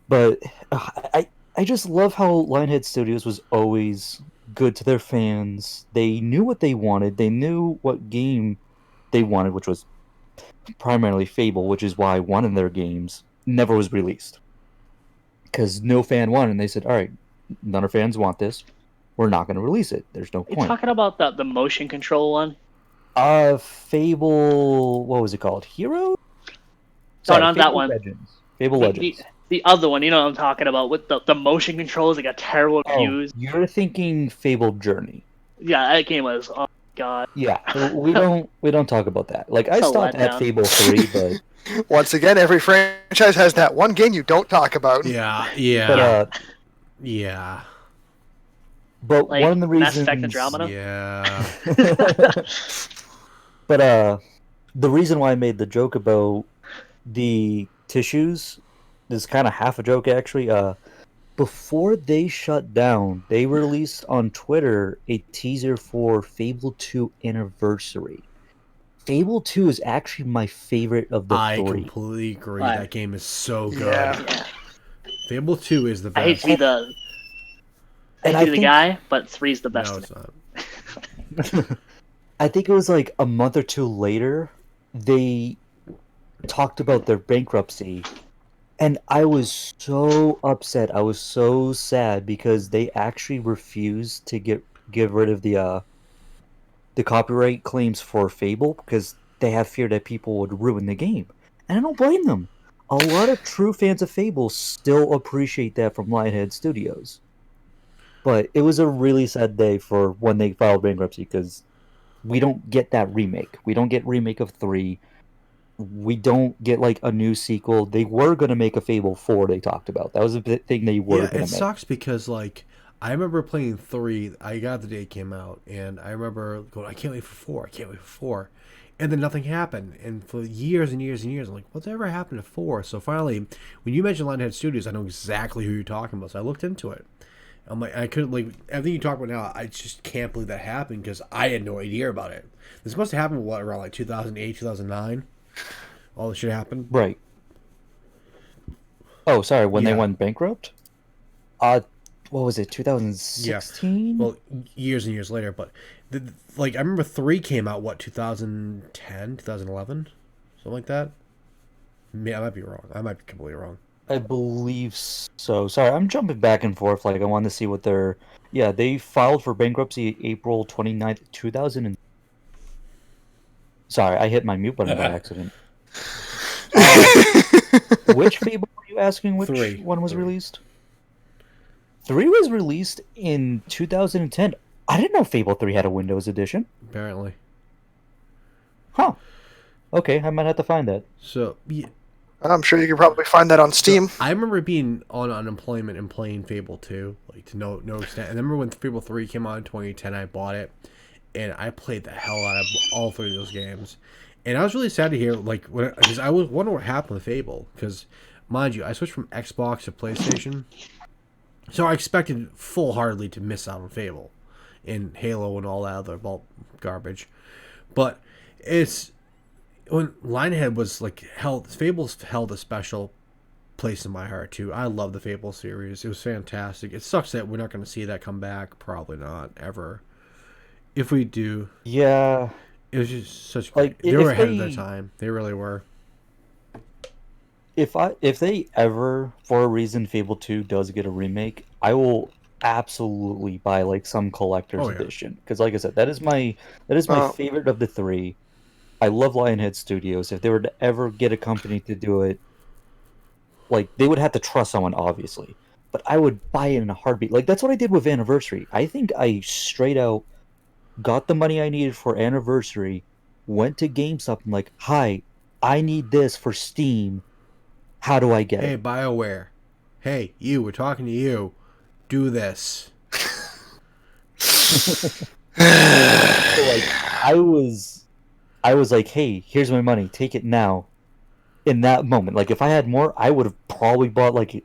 But I just love how Lionhead Studios was always good to their fans. They knew what they wanted. They knew what game they wanted, which was primarily Fable, which is why one of their games never was released. Because no fan wanted, and they said, all right, none of fans want this. We're not going to release it. There's no Are you point. talking about the motion control one? Fable, what was it called? Hero? No, not that Fable one. Legends. Fable The, Legends. the other one, you know what I'm talking about, with the motion controls that got terrible reviews. You're thinking Fable Journey. Yeah, that game was, oh my god. Yeah, we don't talk about that. Like I It's a stopped at letdown. Fable 3, but Once again, every franchise has that one game you don't talk about. Yeah, yeah, but Like one of the Mass reasons Effect Andromeda? yeah. But the reason why I made the joke about the tissues is kind of half a joke actually. Before they shut down, they released on Twitter a teaser for Fable 2 Anniversary. Fable 2 is actually my favorite of the I 3. completely agree. Why? That game is so good. Yeah. Yeah. Fable 2 is the best. I hate to be the And I hate to be the guy, but 3's the best. No, to it's me. not. I think it was like a month or two later, they talked about their bankruptcy, and I was so upset. I was so sad because they actually refused to get rid of the copyright claims for Fable because they have fear that people would ruin the game. And I don't blame them. A lot of true fans of Fable still appreciate that from Lionhead Studios. But it was a really sad day for when they filed bankruptcy because we don't get that remake. We don't get remake of 3. We don't get like a new sequel. They were going to make a Fable 4 they talked about. That was a thing they were Yeah, going to it make. sucks because like I remember playing 3. I got the day it came out, and I remember going, I can't wait for 4. I can't wait for 4. And then nothing happened. And for years and years and years, I'm like, whatever happened to 4? So finally, when you mentioned Lionhead Studios, I know exactly who you're talking about. So I looked into it. I'm like, I couldn't, like, everything you talk about now, I just can't believe that happened because I had no idea about it. This must have happened, what, around like 2008, 2009? All this shit happened? Right. Oh, sorry, when they Yeah. went bankrupt? What was it, 2016? Well, years and years later, but like I remember 3 came out what 2010, 2011, something like that. I might be wrong. I might be completely wrong. I believe so. Sorry, I'm jumping back and forth. Like, I want to see what their... Yeah, they filed for bankruptcy April 29th, 2000 and... Sorry, I hit my mute button by accident. Which Fable were you asking? Which 3. one was 3. released? 3 was released in 2010. I didn't know Fable 3 had a Windows edition. Apparently. Huh. Okay, I might have to find that. So yeah, I'm sure you can probably find that on Steam. So I remember being on unemployment and playing Fable 2, like to no extent. And I remember when Fable 3 came out in 2010, I bought it, and I played the hell out of all three of those games. And I was really sad to hear, like, because I was wondering what happened with Fable, because, mind you, I switched from Xbox to PlayStation, so I expected full-heartedly to miss out on Fable, and Halo and all that other garbage. But it's when Lionhead was like Fable's held a special place in my heart too. I love the Fable series. It was fantastic. It sucks that we're not going to see that come back. Probably not ever. If we do, Yeah, it was just such. like They were ahead of their time. They really were. if they ever, for a reason, Fable 2 does get a remake, I will absolutely buy like some collector's edition, because like I said, that is my favorite of the three. I love Lionhead Studios. If they were to ever get a company to do it, like, they would have to trust someone, obviously, but I would buy it in a heartbeat. Like, that's what I did with Anniversary. I think I straight out got the money I needed for Anniversary, went to GameStop and like, hi, I need this for Steam. How do I get it? Hey, BioWare. Hey, we're talking to you. Do this. So, like, I was like, hey, here's my money. Take it now. In that moment. Like, if I had more, I would have probably bought, like,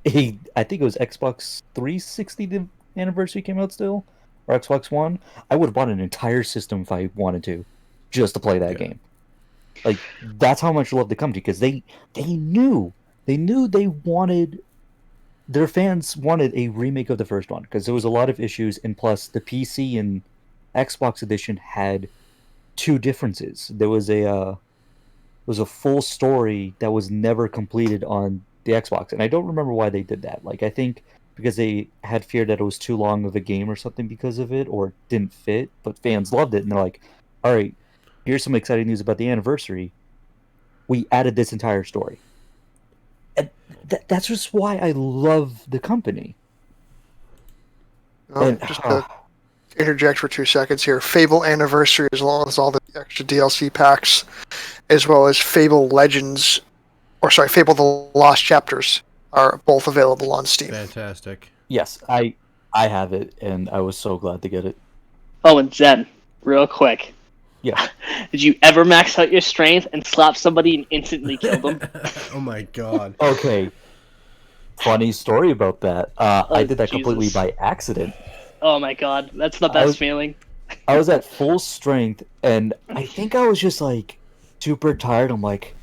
I think it was Xbox 360 the Anniversary came out still? Or Xbox One? I would have bought an entire system if I wanted to, just to play that game. Like, that's how much I love the company, because they knew they wanted, their fans wanted a remake of the first one, because there was a lot of issues, and plus the PC and Xbox edition had two differences. There was a full story that was never completed on the Xbox, and I don't remember why they did that. Like, I think because they had feared that it was too long of a game or something because of it, or didn't fit, but fans loved it, and they're like, all right, here's some exciting news about the Anniversary. We added this entire story. And that's just why I love the company. Just to interject for 2 seconds here, Fable Anniversary, as well as all the extra DLC packs, as well as Fable Legends, Fable the Lost Chapters, are both available on Steam. Fantastic. Yes, I have it, and I was so glad to get it. Oh, and Zen, real quick. Yeah. Did you ever max out your strength and slap somebody and instantly kill them? Oh my god. Okay. Funny story about that. I did that completely by accident. Oh my god, that's the best feeling. I was at full strength, and I think I was just like super tired. I'm like,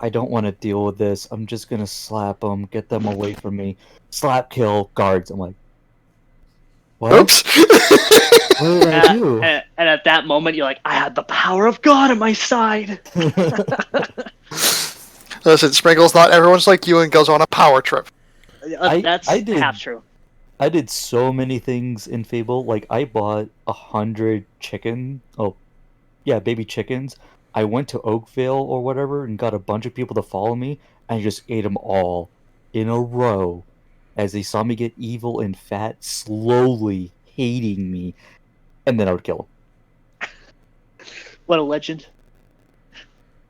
I don't want to deal with this. I'm just gonna slap them, get them away from me. Slap, kill, guards. I'm like, what? Oops. What did I do? And at that moment, you're like, I had the power of God on my side. Listen, Sprinkles, not everyone's like you and goes on a power trip. That's half true. I did so many things in Fable. Like, I bought 100 chicken. Oh, yeah, baby chickens. I went to Oakville or whatever and got a bunch of people to follow me, and I just ate them all in a row as they saw me get evil and fat, slowly hating me, and then I would kill them. What a legend.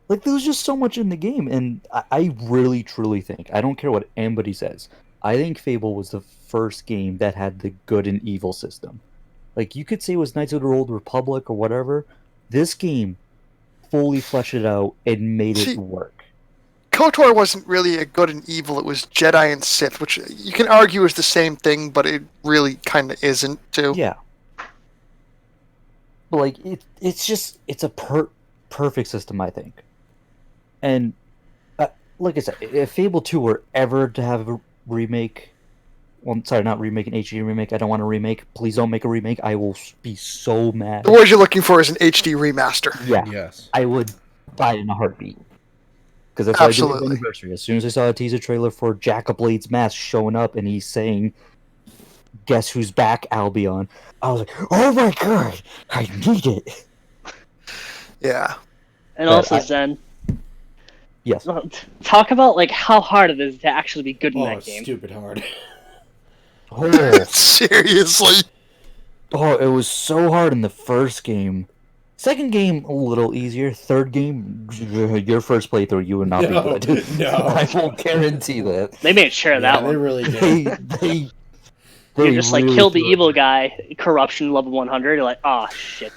Like, there was just so much in the game, and I really, truly think, I don't care what anybody says, I think Fable was the first game that had the good and evil system. Like, you could say it was Knights of the Old Republic or whatever. This game fully fleshed it out and made it work. KOTOR wasn't really a good and evil, it was Jedi and Sith, which you can argue is the same thing, but it really kind of isn't, too. Yeah. But, like, it's a perfect system, I think. And, like I said, if Fable 2 were ever to have a remake, well, sorry, not remake, an HD remake, I don't want a remake, please don't make a remake, I will be so mad. The word you're looking for is an HD remaster. Yeah. Yes. I would buy it in a heartbeat. Because that's what I did with Anniversary. As soon as I saw a teaser trailer for Jack of Blade's mask showing up and he's saying, guess who's back, Albion, I was like, oh my god, I need it. Yeah. And also, Zen. Yes. Talk about like how hard it is to actually be good in that game. Stupid hard. Oh. Seriously. Oh, it was so hard in the first game. Second game, a little easier. Third game, your first playthrough, you would not be good. No. I will guarantee that. They made sure of that They one. really did. You just like really kill the threw it. evil guy, corruption level 100. You're like, oh shit.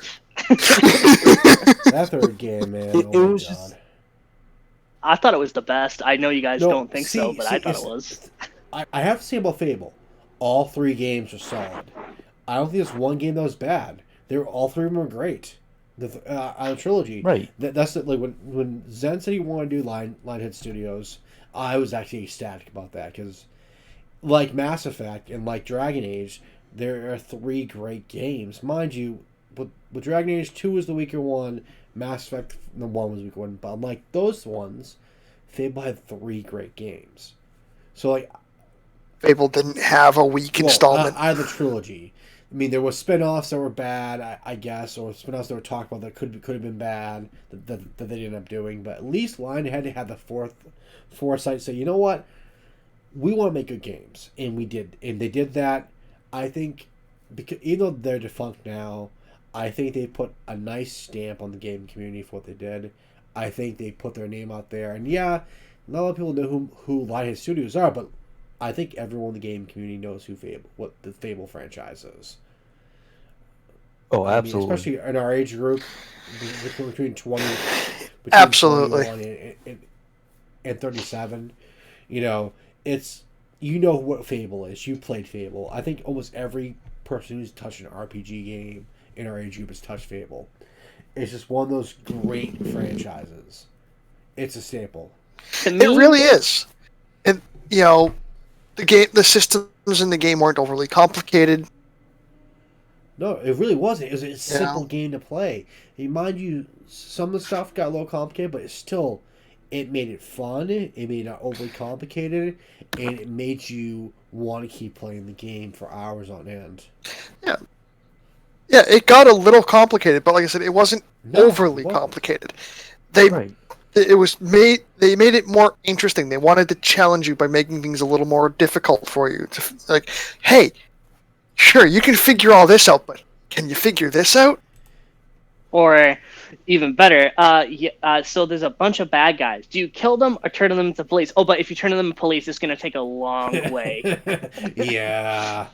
That third game, man. It Oh my was god. just- I thought it was the best. I know you guys No, don't think so, but I thought it it's- was. I have to say about Fable, all 3 games are solid. I don't think there's one game that was bad. All 3 of them were great. The trilogy, Right. That's it. Like when Zen said he wanted to do Lionhead Studios, I was actually ecstatic about that because, like Mass Effect and like Dragon Age, there are 3 great games, mind you. But Dragon Age 2 was the weaker one. Mass Effect the 1 was the weaker one. But unlike those ones, Fable had 3 great games. So like. Fable didn't have a weak installment. Out of the trilogy. I mean, there were spin-offs that were bad, I guess, or spin-offs that were talked about that could have been bad that they didn't end up doing. But at least Lionhead had the foresight to say, you know what, we want to make good games, and we did, and they did that. I think, because even though they're defunct now, I think they put a nice stamp on the game community for what they did. I think they put their name out there, and yeah, not a lot of people know who Lionhead Studios are, but I think everyone in the game community knows what the Fable franchise is. Oh, I mean, absolutely. especially in our age group, between 20, Absolutely. 21 and 37. It's what Fable is. You played Fable. I think almost every person who's touched an RPG game in our age group has touched Fable. It's just one of those great franchises. It's a staple. It really is. And the systems in the game weren't overly complicated. No, it really wasn't. It was a simple game to play. Mind you, some of the stuff got a little complicated, but it made it fun. It made it not overly complicated, and it made you want to keep playing the game for hours on end. Yeah. Yeah, it got a little complicated, but like I said, it wasn't overly complicated. Right. They made it more interesting. They wanted to challenge you by making things a little more difficult for you. Like, hey, sure, you can figure all this out, but can you figure this out? Or even better, so there's a bunch of bad guys. Do you kill them or turn them into police? Oh, but if you turn them into police, it's going to take a long way. Yeah.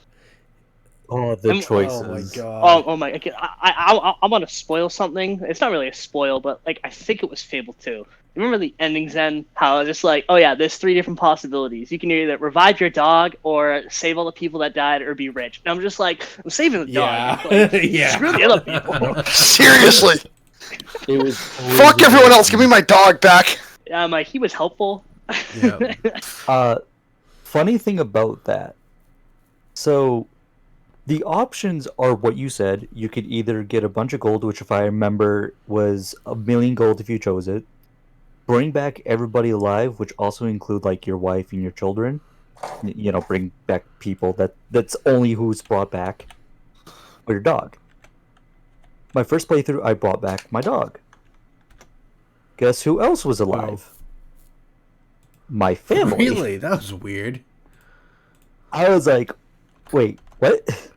Oh, the choices. Oh my god. Oh my! I want to spoil something. It's not really a spoil, but like I think it was Fable 2. Remember the ending, Zen? How it's just like, oh yeah, there's 3 different possibilities. You can either revive your dog, or save all the people that died, or be rich. And I'm just like, I'm saving the dog. Like, screw the other people. Seriously. It was Fuck everyone else. Give me my dog back. I'm like, he was helpful. Yeah. Funny thing about that. So, the options are what you said. You could either get a bunch of gold, which if I remember was 1 million gold if you chose it. Bring back everybody alive, which also include like your wife and your children. Bring back people that's only who's brought back. Or your dog. My first playthrough, I brought back my dog. Guess who else was alive? My family. Really? That was weird. I was like, wait, what?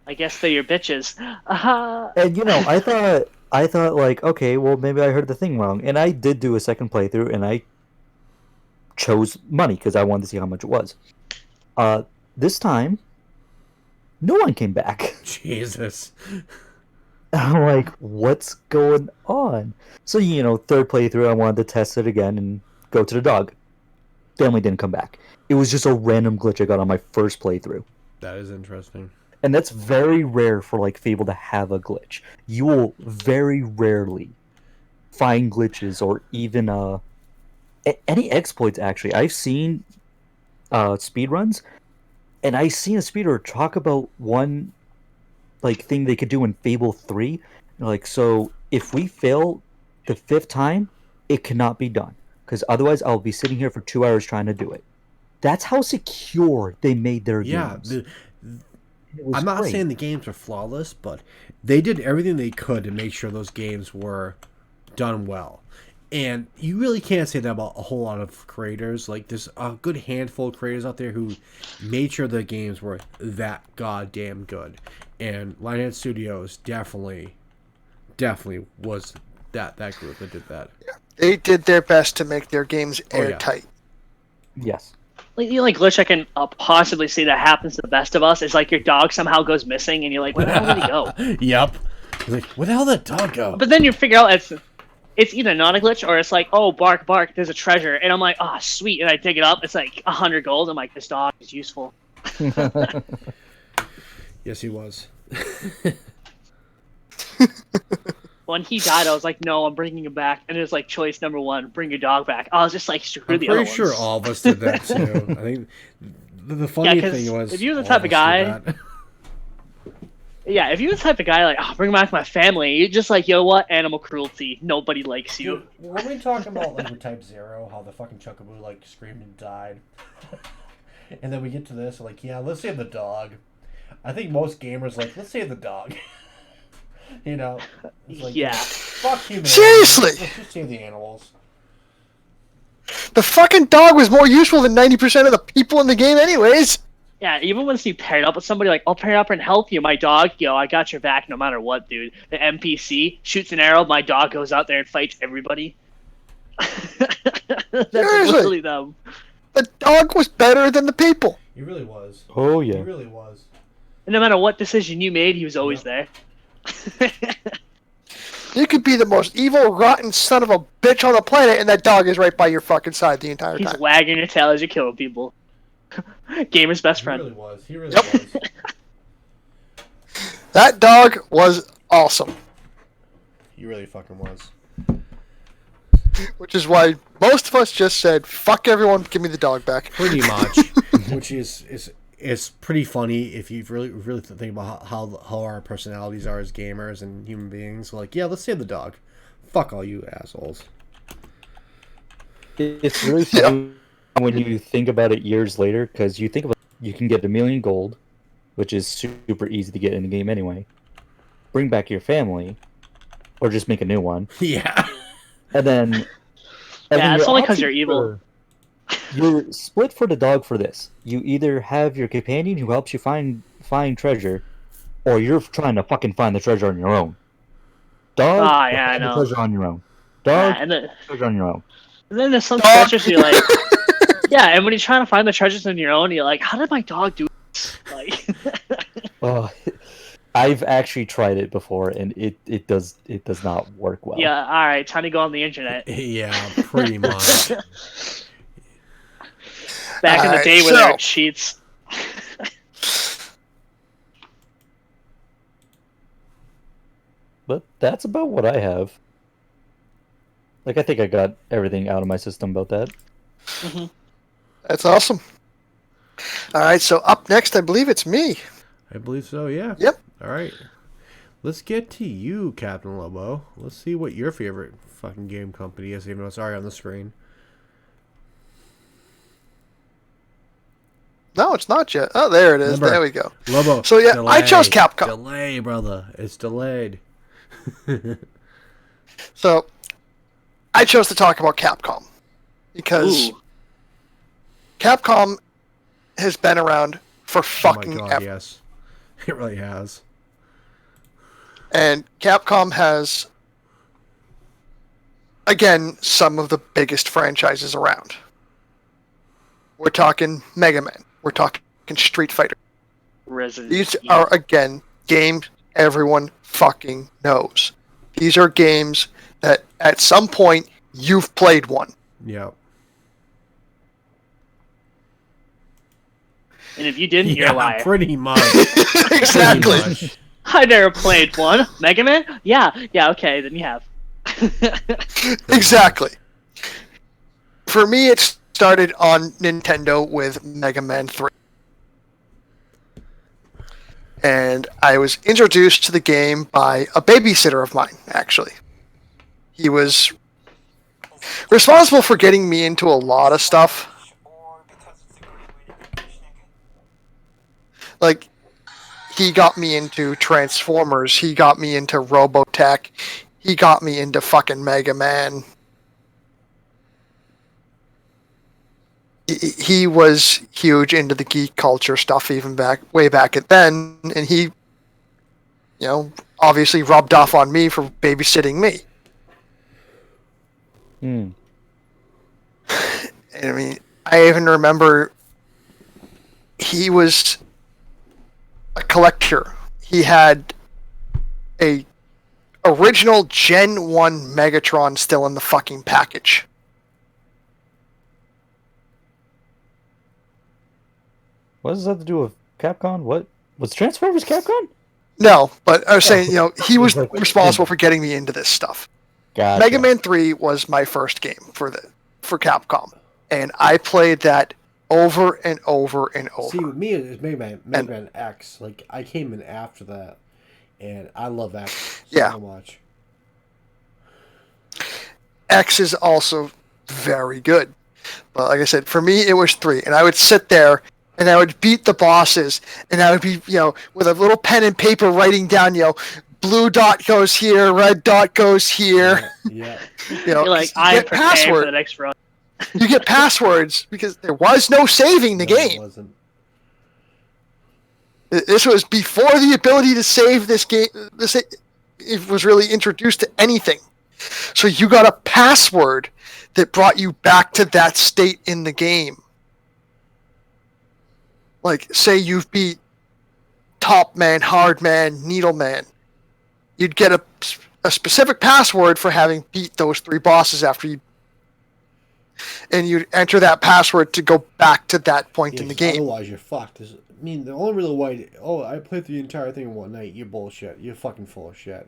I guess they're your bitches. And I thought like, okay, well maybe I heard the thing wrong, and I did do a second playthrough, and I chose money because I wanted to see how much it was. This time, no one came back. Jesus. I'm like, what's going on? So third playthrough, I wanted to test it again and go to the dog. Family didn't come back. It was just a random glitch I got on my first playthrough. That is interesting. And that's very rare for like Fable to have a glitch. You will very rarely find glitches or even any exploits. Actually, I've seen speedruns, and I've seen a speedrunner talk about one like thing they could do in Fable 3. Like, so if we fail the 5th time, it cannot be done because otherwise I'll be sitting here for 2 hours trying to do it. That's how secure they made their games. I'm not saying the games are flawless, but they did everything they could to make sure those games were done well. And you really can't say that about a whole lot of creators. Like, there's a good handful of creators out there who made sure the games were that goddamn good. And Lionhead Studios definitely definitely was that group that did that. They did their best to make their games airtight. Yes. Like, the only glitch I can possibly see that happens to the best of us is like your dog somehow goes missing, and you're like, where the hell did he go? Yep. Like, where the hell did that dog go? But then you figure out it's either not a glitch or it's like, oh, bark, bark, there's a treasure. And I'm like, oh, sweet. And I dig it up. It's like 100 gold. I'm like, this dog is useful. Yes, he was. When he died, I was like, no, I'm bringing him back. And it was like choice number 1, bring your dog back. I was just like, screw I'm the other pretty sure ones. all of us did that too. I think the funny 'cause thing was, if you're the all type of of us guy- did that. Yeah, if you're the type of guy like, oh, bring back my family, you're just like, you know what? Animal cruelty. Nobody likes you. Dude, were we talking about like with Type 0, how the fucking Chocobo like screamed and died? And then we get to this, like, yeah, let's save the dog. I think most gamers like, let's save the dog. You know? It's like, Yeah. fuck humanity. Seriously! Let's just save the animals. The fucking dog was more useful than 90% of the people in the game anyways. Yeah, even once you paired up with somebody, like, I'll pair up and help you, my dog, yo, I got your back no matter what, dude. The NPC shoots an arrow, my dog goes out there and fights everybody. That's Seriously? literally them. The dog was better than the people. He really was. Oh He yeah. really was. And no matter what decision you made, he was always there. You could be the most evil, rotten son of a bitch on the planet, and that dog is right by your fucking side the entire He's time. wagging your tail as you're killing people. Gamer's best He friend. really was. He really Yep. was. That dog was awesome. He really fucking was. Which is why most of us just said, fuck everyone, give me the dog back. Pretty much. Which is pretty funny if you really think about how our personalities are as gamers and human beings. We're like, yeah, let's save the dog. Fuck all you assholes. It's really funny when you think about it years later, because you think about you can get 1,000,000 gold, which is super easy to get in the game anyway. Bring back your family, or just make a new one, Yeah. and then Yeah, it's your only 'cause options you're evil. You're split for the dog for this. You either have your companion who helps you find treasure, or you're trying to fucking find the treasure on your own. Dog, Ah, yeah, I find the know. treasure on your own. Dog, Yeah, and then, treasure on your own. and then there's some Dog. treasures you're like, yeah, and when you're trying to find the treasures on your own, you're like, how did my dog do this? Like, Oh, I've actually tried it before, and it does not work well. yeah, all right, trying to go on the internet. Yeah, pretty much. Back in the Alright, day where so- there were cheats. But that's about what I have. Like, I think I got everything out of my system about that. That's awesome. Alright, so up next, I believe it's me. I believe so, yeah. Yep. All right. Let's get to you, Captain Lobo. Let's see what your favorite fucking game company is, even though it's already on the screen. No, it's not yet. Oh, there it is. Remember, There we go. Lobo. So, yeah, I chose Capcom. Delay, brother. It's delayed. So, I chose to talk about Capcom. Because Ooh. Capcom has been around for fucking oh my God, ever. yes. It really has. And Capcom has, again, some of the biggest franchises around. We're talking Mega Man. We're talking Street Fighter. Resident These Evil. are, again, games everyone fucking knows. These are games that at some point you've played one. Yep. And if you didn't, you're a liar. pretty much. Exactly. Pretty much. I never played one. Mega Man? Yeah, okay, then you have. Exactly. For me, it started on Nintendo with Mega Man 3. And I was introduced to the game by a babysitter of mine, actually. He was responsible for getting me into a lot of stuff. Like, he got me into Transformers, he got me into Robotech, he got me into fucking Mega Man. He was huge into the geek culture stuff even way back at then, and he obviously rubbed off on me for babysitting me. Hmm. And I mean, I even remember he was a collector. He had a original Gen 1 Megatron still in the fucking package. What does that have to do with Capcom? What was Transformers Capcom? No, but I was saying, he was Like, responsible for getting me into this stuff. Gotcha. Mega Man 3 was my first game for Capcom, and I played that over and over and over. See, with me, it's Mega Man X. Like, I came in after that, and I love X so much. X is also very good. But like I said, for me, it was 3, and I would sit there and I would beat the bosses, and I would be, with a little pen and paper writing down, blue dot goes here, red dot goes here. Yeah. You're like, I'm prepared for the next run. You get passwords because there was no saving the game. It wasn't. This was before the ability to save this game. It was really introduced to anything. So you got a password that brought you back to that state in the game. Like, say you've beat Top Man, Hard Man, Needle Man. You'd get a specific password for having beat those 3 bosses after you. And you'd enter that password to go back to that point in the game. Otherwise, you're fucked. I mean, the only real way... I played through the entire thing in one night. You're bullshit. You're fucking full of shit.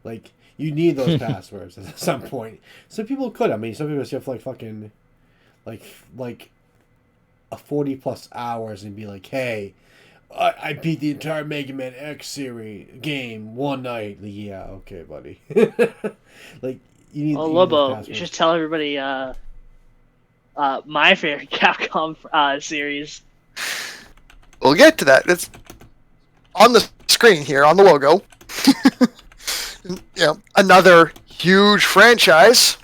Like, you need those passwords at some point. Some people could. I mean, some people just have, like, fucking... Like a 40-plus hours and be like, hey, I beat the entire Mega Man X series game one night. Like, yeah, okay, buddy. Like, you need... Lobo, you should tell everybody... my favorite Capcom series. We'll get to that. It's on the screen here, on the logo. Another huge franchise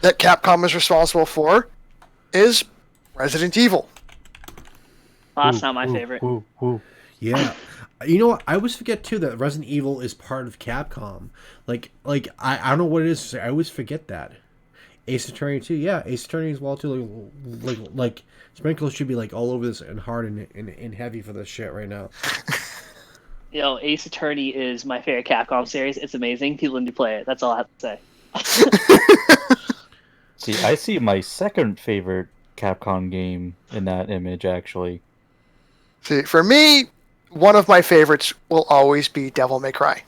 that Capcom is responsible for is Resident Evil. Well, that's not my favorite. Yeah. You know what? I always forget, too, that Resident Evil is part of Capcom. Like I don't know what it is. I always forget that. Ace Attorney 2, yeah, Ace Attorney as well too. Like Sprinkles should be like all over this and hard and heavy for this shit right now. Ace Attorney is my favorite Capcom series. It's amazing. People need to play it. That's all I have to say. See, I see my second favorite Capcom game in that image, actually. See, for me, one of my favorites will always be Devil May Cry.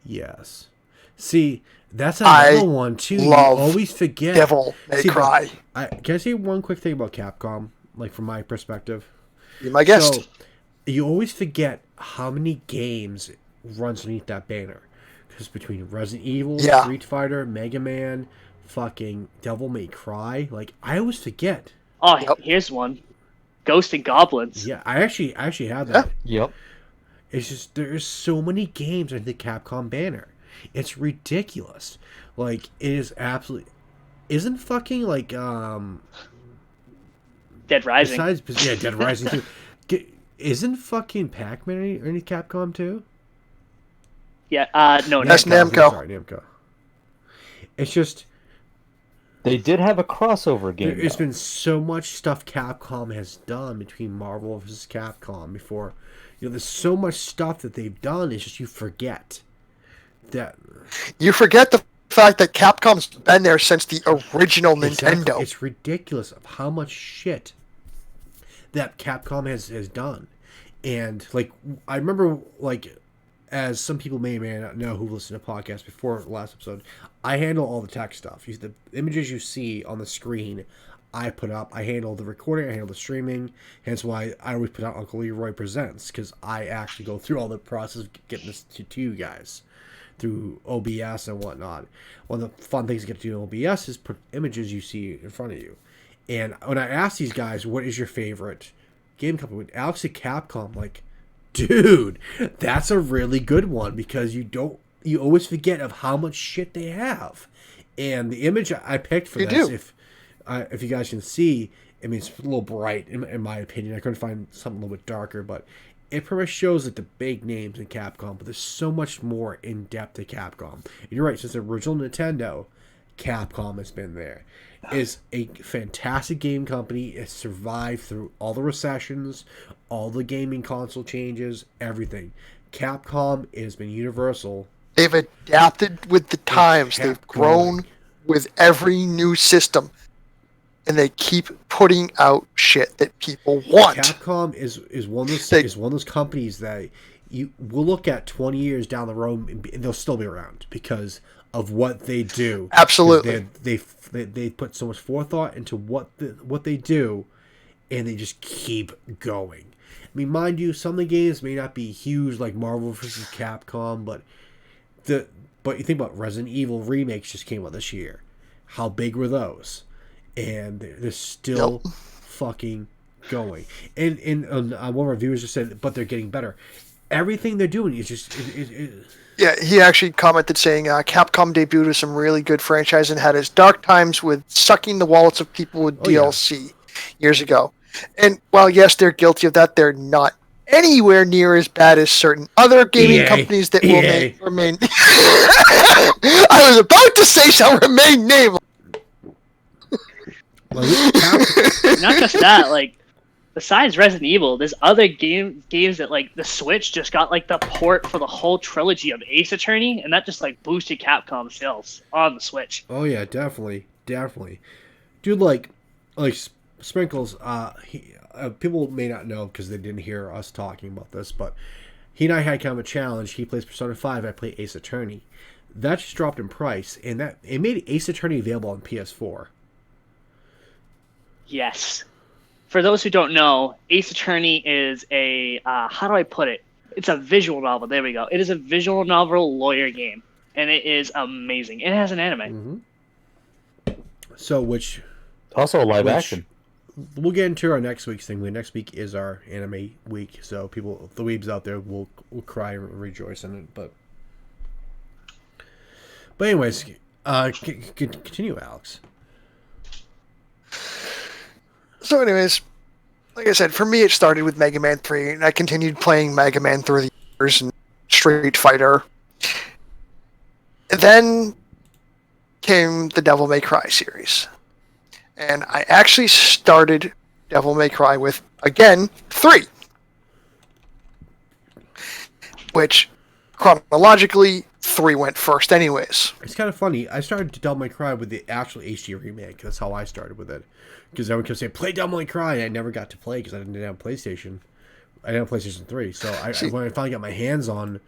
Yes. See, that's another one too. You always forget Devil May Cry. Can I say one quick thing about Capcom, like from my perspective? Be my guest. So, you always forget how many games runs underneath that banner. Because between Resident Evil, Street Fighter, Mega Man, fucking Devil May Cry, like I always forget. Oh, here's one. Ghost and Goblins. Yeah, I actually had that. Yep. It's just there's so many games under the Capcom banner. It's ridiculous. Like, it is absolutely... Isn't fucking, like, Dead Rising. Dead Rising, too. Isn't fucking Pac-Man any Capcom, too? Yeah, no. That's Namco. Sorry, Namco. It's just... They did have a crossover game. There's been so much stuff Capcom has done between Marvel versus Capcom before. There's so much stuff that they've done, it's just you forget. That you forget the fact that Capcom's been there since the original Nintendo. It's ridiculous of how much shit that Capcom has done. And like I remember, like, as some people may or may not know who listened to podcasts before the last episode, I handle all the tech stuff. The images you see on the screen, I put up. I handle the recording, I handle the streaming. Hence why I always put out Uncle Leroy Presents, because I actually go through all the process of getting this to you guys through OBS and whatnot. One of the fun things to get to do in OBS is put images you see in front of you. And when I asked these guys, what is your favorite game company? Alex at Capcom, like, dude, that's a really good one, because you always forget of how much shit they have. And the image I picked for this, if you guys can see, I mean, it's a little bright in my opinion. I couldn't find something a little bit darker, but it pretty much shows like the big names in Capcom, but there's so much more in depth to Capcom. And you're right, since the original Nintendo, Capcom has been there. It's a fantastic game company. It's survived through all the recessions, all the gaming console changes, everything. Capcom has been universal. They've adapted with the times. They've grown with every new system. And they keep putting out shit that people want. Capcom is one of those companies that you will look at 20 years down the road and they'll still be around because of what they do. Absolutely. They put so much forethought into what they do, and they just keep going. I mean, mind you, some of the games may not be huge like Marvel vs. Capcom, but you think about Resident Evil remakes just came out this year. How big were those? And they're still fucking going. And one of our viewers just said, but they're getting better. Everything they're doing is just... Yeah, he actually commented saying Capcom debuted with some really good franchise and had its dark times with sucking the wallets of people with DLC years ago. And while, yes, they're guilty of that, they're not anywhere near as bad as certain other gaming companies that will remain... I was about to say shall remain nameless. Not just that, like, besides Resident Evil, there's other games that, like, the Switch just got, like, the port for the whole trilogy of Ace Attorney, and that just, like, boosted Capcom sales on the Switch. Oh, yeah, definitely. Dude, like Sprinkles, people may not know because they didn't hear us talking about this, but he and I had kind of a challenge. He plays Persona 5, I play Ace Attorney. That just dropped in price, and it made Ace Attorney available on PS4. Yes. For those who don't know, Ace Attorney is a, how do I put it? It's a visual novel. There we go. It is a visual novel lawyer game, and it is amazing. It has an anime. Mm-hmm. So, which... Also a live action. We'll get into our next week's thing. Next week is our anime week, so people, the weebs out there, will cry and rejoice in it. But anyways, continue, Alex. So anyways, like I said, for me it started with Mega Man 3, and I continued playing Mega Man through the years and Street Fighter. And then came the Devil May Cry series. And I actually started Devil May Cry with, again, 3. Which, chronologically, 3 went first anyways. It's kind of funny. I started Devil May Cry with the actual HD remake. That's how I started with it. Because everyone kept saying, play Devil May Cry, and I never got to play because I didn't have a PlayStation. I didn't have a PlayStation 3. So when I finally got my hands on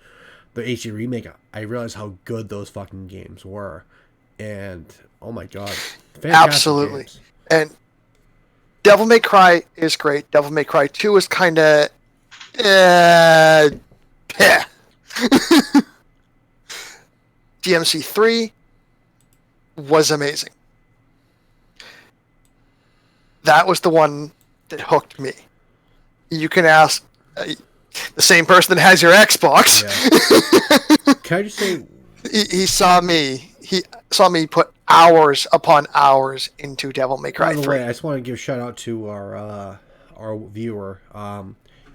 the HD remake, I realized how good those fucking games were. And, oh my god. Fantastic absolutely. Games. And Devil May Cry is great. Devil May Cry 2 is kind of... DMC 3 was amazing. That was the one that hooked me. You can ask the same person that has your Xbox. Yeah. Can I just say... He saw me put hours upon hours into Devil May Cry 3. By the way, I just want to give a shout out to our viewer.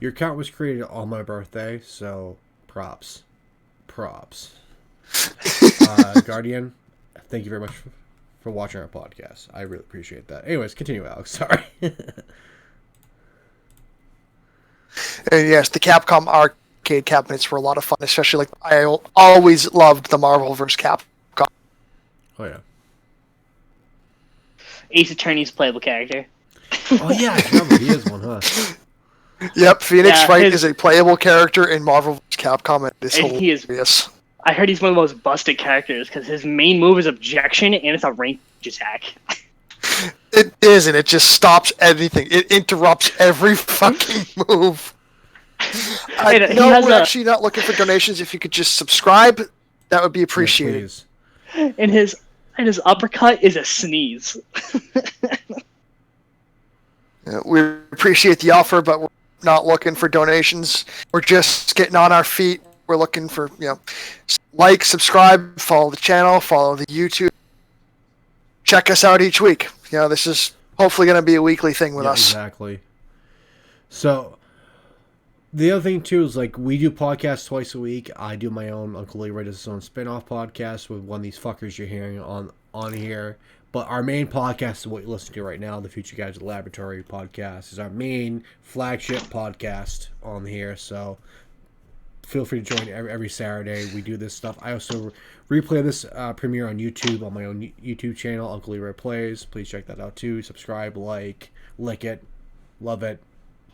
Your account was created on my birthday, so props. Guardian, thank you very much for watching our podcast. I really appreciate that. Anyways, continue, Alex. Sorry. And yes, the Capcom arcade cabinets were a lot of fun, especially like I always loved the Marvel vs. Capcom. Oh yeah. Ace Attorney's playable character. Oh yeah, I remember he is one, huh? Yep, Phoenix Wright is a playable character in Marvel vs. Capcom, and it's hilarious. I heard he's one of the most busted characters because his main move is objection, and it's a range attack. It is, and it just stops anything. It interrupts every fucking move. I know we're actually not looking for donations. If you could just subscribe, that would be appreciated. Yeah, and his uppercut is a sneeze. We appreciate the offer, but we're not looking for donations. We're just getting on our feet. We're looking for, like, subscribe, follow the channel, follow the YouTube. Check us out each week. This is hopefully going to be a weekly thing with us. Exactly. So, The other thing too is like we do podcasts twice a week. I do my own. Uncle Leroy does his own spin-off podcast with one of these fuckers you're hearing on here. But our main podcast is what you listen to right now, the Future Gadget Laboratory podcast, is our main flagship podcast on here. So feel free to join every Saturday. We do this stuff. I also replay this premiere on YouTube on my own YouTube channel, Uncle Leroy Plays. Please check that out too. Subscribe, like it, love it,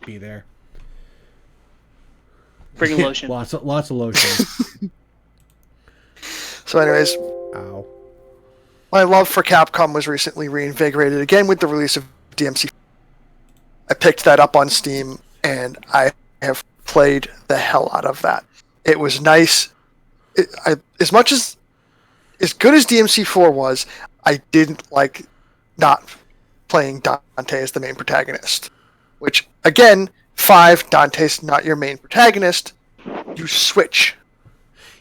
be there. Bring lotion. lots of lotion. So, anyways, Ow. my love for Capcom was recently reinvigorated again with the release of DMC. I picked that up on Steam, and I have played the hell out of that. It was nice. As good as DMC4 was, I didn't like not playing Dante as the main protagonist. Which, again, 5, Dante's not your main protagonist. You switch.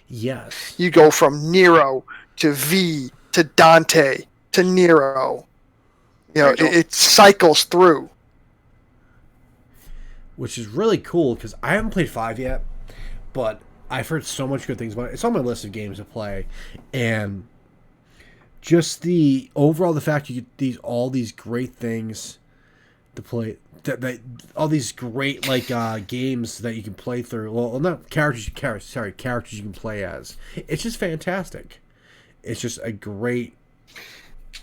Yes. You go from Nero to V to Dante to Nero. You know, it cycles through. Which is really cool because I haven't played 5 yet, but I've heard so much good things about it. It's on my list of games to play, and just the fact you get all these great things to play, that all these great games that you can play through. Well, not characters you can play as. It's just fantastic. It's just a great.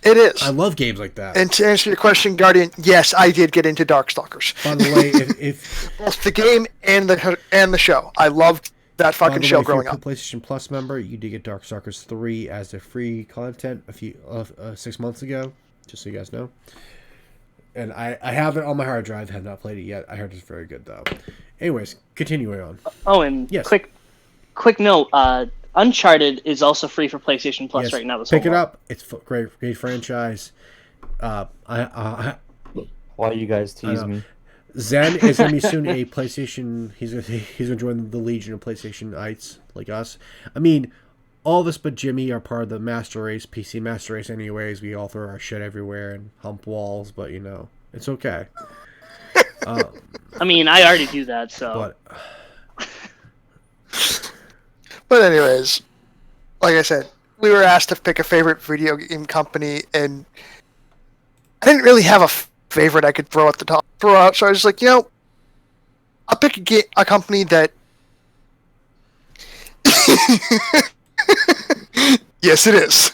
It is. I love games like that. And to answer your question, Guardian, yes, I did get into Darkstalkers. By the way, if both the game and the show, I loved that fucking show growing up. If you're a PlayStation Plus member, you did get Darkstalkers 3 as a free content a few 6 months ago, just so you guys know. And I have it on my hard drive. Have not played it yet. I heard it's very good though. Anyways, continuing on. Oh, and yes. quick note. Uncharted is also free for PlayStation Plus right now. Pick it up. It's great franchise. Why you guys tease me? Zen is going to be soon a PlayStation. He's going to join the Legion of PlayStation-ites like us. I mean, all of us but Jimmy are part of the Master Race, PC Master Race anyways. We all throw our shit everywhere and hump walls, but, it's okay. I mean, I already do that, so... But anyways, like I said, we were asked to pick a favorite video game company, and I didn't really have a favorite I could throw out, so I was like, I'll pick a company that... Yes, it is.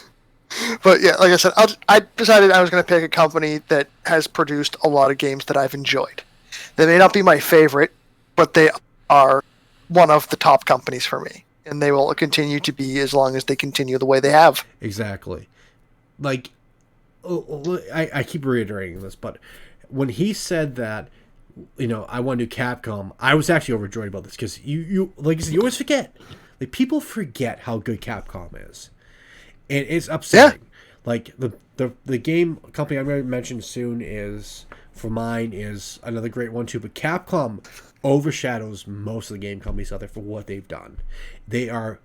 But yeah, like I said, I decided I was going to pick a company that has produced a lot of games that I've enjoyed. They may not be my favorite, but they are one of the top companies for me. And they will continue to be as long as they continue the way they have. Exactly. Like, I keep reiterating this, but when he said that, I want to do Capcom, I was actually overjoyed about this because you like I said, you always forget. Like, people forget how good Capcom is. And it's upsetting. Yeah. Like, the game company I'm going to mention soon is another great one too, but Capcom overshadows most of the game companies out there for what they've done. They are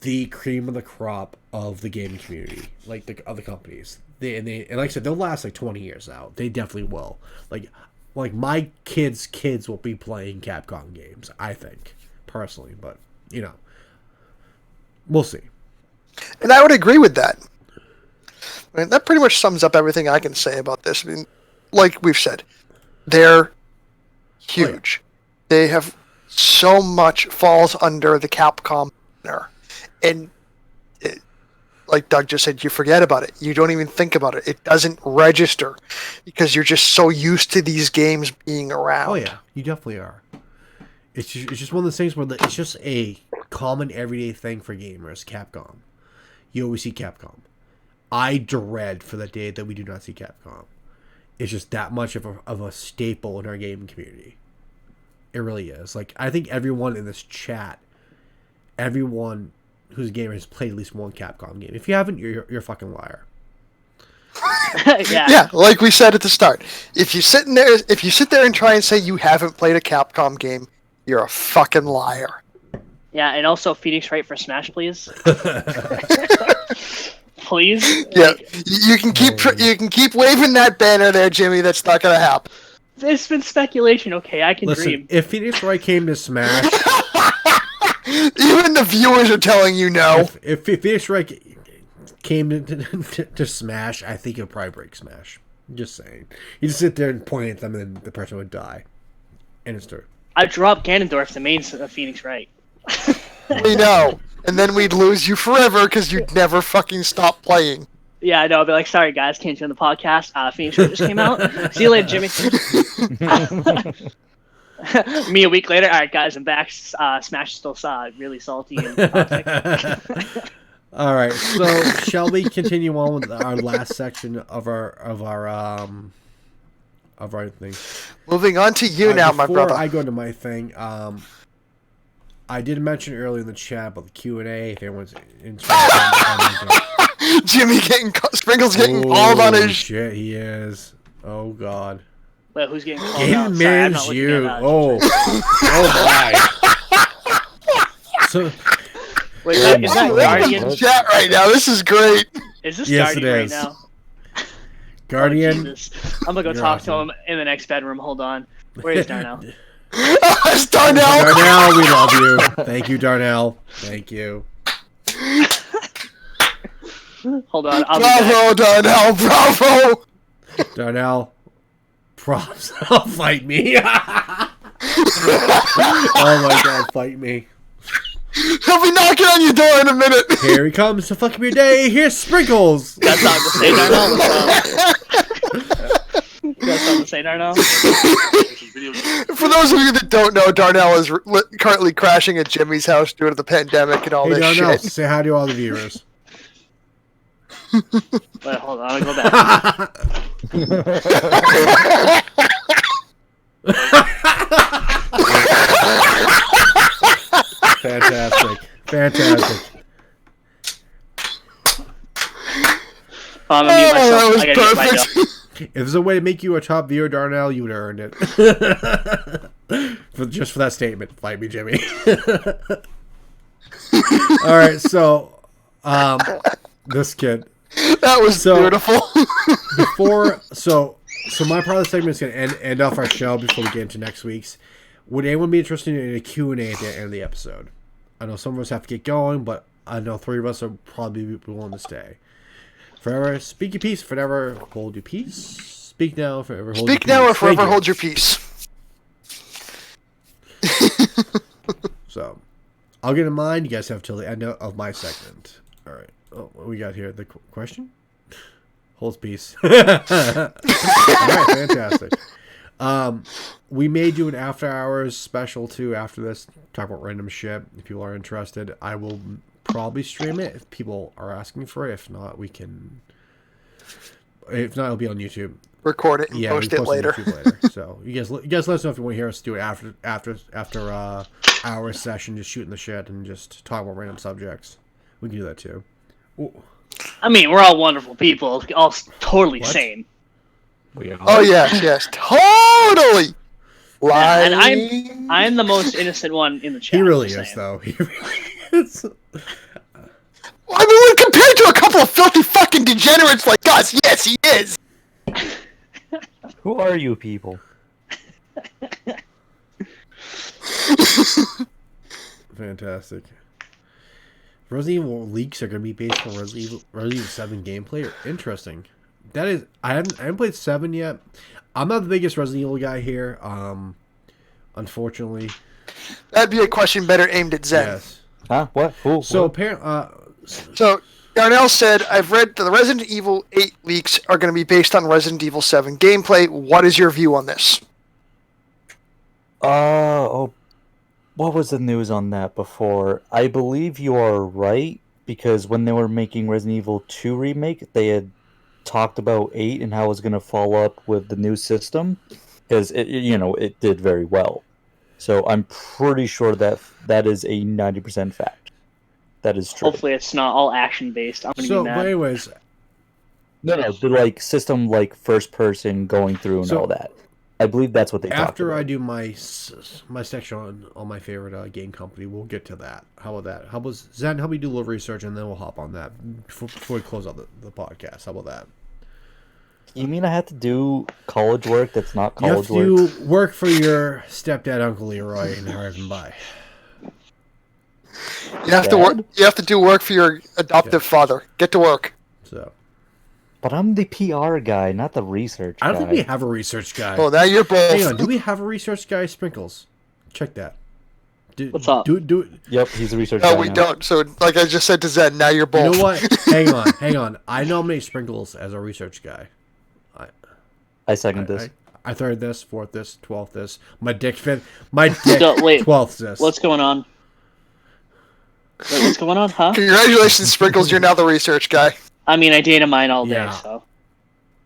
the cream of the crop of the gaming community, like the other companies. And like I said, they'll last like 20 years out. They definitely will. Like my kids will be playing Capcom games, I think, personally, but we'll see. And I would agree with that. I mean, that pretty much sums up everything I can say about this. I mean, like we've said, they're huge. Oh, yeah. They have so much falls under the Capcom banner. And like Doug just said, you forget about it. You don't even think about it. It doesn't register because you're just so used to these games being around. Oh, yeah. You definitely are. It's just one of those things where it's just a common everyday thing for gamers, Capcom. You always see Capcom. I dread for the day that we do not see Capcom. It's just that much of a staple in our gaming community. It really is. Like, I think everyone in this chat, everyone who's a gamer has played at least one Capcom game. If you haven't, you're a fucking liar. Yeah. Yeah, like we said at the start. If you sit there and try and say you haven't played a Capcom game, you're a fucking liar. Yeah, and also Phoenix Wright for Smash, please. Please. Yeah, you can keep waving that banner there, Jimmy. That's not gonna happen. It's been speculation. Okay, I can Listen, dream. if Phoenix Wright came to Smash, Even the viewers are telling you no. if Phoenix Wright came to Smash, I think he'll probably break Smash. Just saying. You just sit there and point at them, and the person would die. And it's true. I'd drop Ganondorf, the main Phoenix Wright. We know. And then we'd lose you forever because you'd never fucking stop playing. Yeah, I know. I'd be like, sorry guys, can't join the podcast. Phoenix Wright just came out. See you later, Jimmy. Me a week later. All right, guys, I'm back. Smash is still really salty and toxic. All right, so shall we continue on with our last section of our thing? Moving on to you now, my brother. Before I go into my thing, I did mention earlier in the chat about the Q&A. If anyone's interested, Jimmy Sprinkles getting balled on his shit. He is. Oh God. Wait, who's getting called Game out? man's Sorry, you. oh My. So. Wait, is that Guardian? in chat right now. This is great. Is this Yes, Guardian it right is. now? Guardian. Oh, I'm gonna go You're talk awesome. to him in the next bedroom. Hold on. Where is Darnell? It's Darnell. Darnell, we love you. Thank you, Darnell. Thank you. Hold on. I'll be back. Bravo, Darnell. Bravo. Darnell, props. Fight me. Oh my God, fight me. He'll be knocking on your door in a minute. Here he comes to fuck up your day. Here's Sprinkles. Got something to say, Darnell? Got something to say, Darnell? For those of you that don't know, Darnell is currently crashing at Jimmy's house due to the pandemic and all Hey, this Darnell, shit. say hi to all the viewers. Wait, hold on. I'll go back. Fantastic. I'm gonna mute myself. that was I gotta get my perfect. dog. If there's a way to make you a top viewer, Darnell, you would have earned it. Just for that statement. Fight me, Jimmy. Alright, so this kid. That was beautiful. So my part of the segment is going to end off our show before we get into next week's. Would anyone be interested in a Q&A at the end of the episode? I know some of us have to get going, but I know 3 of us are probably willing to stay. Forever speak your peace, forever hold your peace. Speak now, forever hold your peace. Speak now or forever Thank you. hold your peace. So, I'll get in mind. You guys have till the end of my segment. All right. Oh, what we got here? The question? Holds peace. All right, fantastic. We may do an after hours special too after this. Talk about random shit. If people are interested, I will probably stream it if people are asking for it. If not, we can. If not, it'll be on YouTube. Record it and Yeah, post we it later. on YouTube later. So you guys let us know if you want to hear us do it after our session, just shooting the shit and just talk about random subjects. We can do that too. Ooh. I mean, we're all wonderful people, all totally What? sane. Oh yes, totally. Yeah, and Lying. I'm the most innocent one in the chat. He really just is, saying. though. He really is. I mean, when compared to a couple of filthy fucking degenerates like us, yes, he is. Who are you people? Fantastic. Resident Evil leaks are going to be based on Resident Evil 7 gameplay. Interesting. That is, I haven't played 7 yet. I'm not the biggest Resident Evil guy here. Unfortunately. That'd be a question better aimed at Zen. Yes. Huh? What? Who? So What? apparently, So Darnell said, "I've read the Resident Evil 8 leaks are going to be based on Resident Evil 7 gameplay. What is your view on this?" What was the news on that before? I believe you are right, because when they were making Resident Evil 2 remake, they had talked about 8 and how it was going to follow up with the new system, because it did very well. So I'm pretty sure that is a 90% fact. That is true. Hopefully, it's not all action based. I'm gonna so be but mad. anyways, No, the system first person going through and So, all that. I believe that's what they talked after about. I do my section on my favorite game company, we'll get to that. How about that? How about Zen? Help me do a little research, and then we'll hop on that before we close out the podcast. How about that? You mean I have to do college work that's not You have college work? to do work for your stepdad, Uncle Leroy, and hire him by. You have to work. You have to do work for your adoptive father. Get to work. So. But I'm the PR guy, not the research guy. I don't think we have a research guy. Well, now you're both. Hang on, do we have a research guy? Sprinkles. Check that. What's up? Do it. Yep, he's a research guy. No, we don't. So, like I just said to Zen, now you're both. You know what? Hang on. I nominate Sprinkles as a research guy. I second this. I third this, fourth this, 12th this. My dick fifth. My dick 12th this. What's going on? Wait, what's going on, huh? Congratulations, Sprinkles. You're now the research guy. I mean, I dated mine all day, so.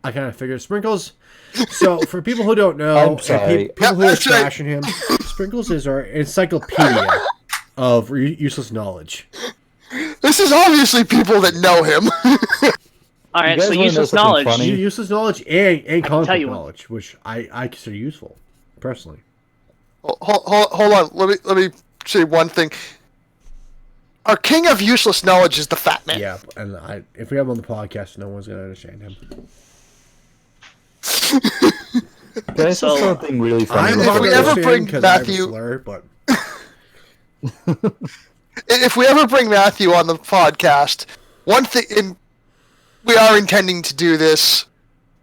I kind of figured Sprinkles. So, for people who don't know, I'm sorry. people who are trashing him, Sprinkles is our encyclopedia of useless knowledge. This is obviously people that know him. All right, so useless knowledge. Useless knowledge and content knowledge, which I consider useful, personally. Hold on. Let me say one thing. Our king of useless knowledge is the fat man. Yeah, and if we have him on the podcast, no one's going to understand him. Can I say something really funny? If we ever bring Matthew, if we ever bring Matthew on the podcast, one thing, we are intending to do this.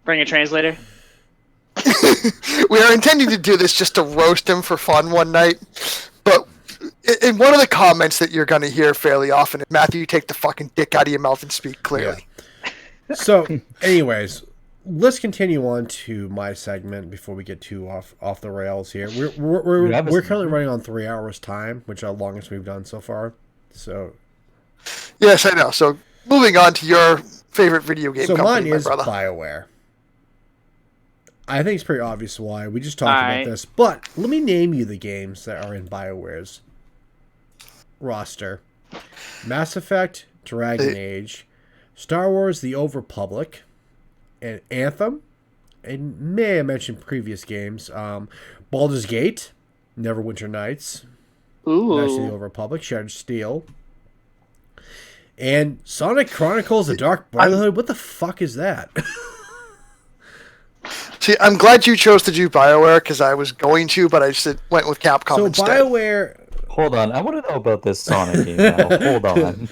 Bring a translator. We are intending to do this just to roast him for fun one night, but in one of the comments that you're going to hear fairly often is, Matthew, take the fucking dick out of your mouth and speak clearly. Yeah. So, anyways, let's continue on to my segment before we get too off the rails here. We're currently running on 3 hours time, which is the longest we've done so far. So, yes, I know. So, moving on to your favorite video game company, mine is brother. BioWare. I think it's pretty obvious why. We just talked about this. But let me name you the games that are in BioWare's roster. Mass Effect, Dragon Age, Star Wars The Old Republic, and Anthem, and may I mention previous games, Baldur's Gate, Neverwinter Nights, Knights of the Old Republic, Shattered Steel, and Sonic Chronicles: The Dark Brotherhood. What the fuck is that? See, I'm glad you chose to do BioWare because I was going to, but I just went with Capcom instead. So BioWare. Hold on, I want to know about this Sonic game now. Hold on.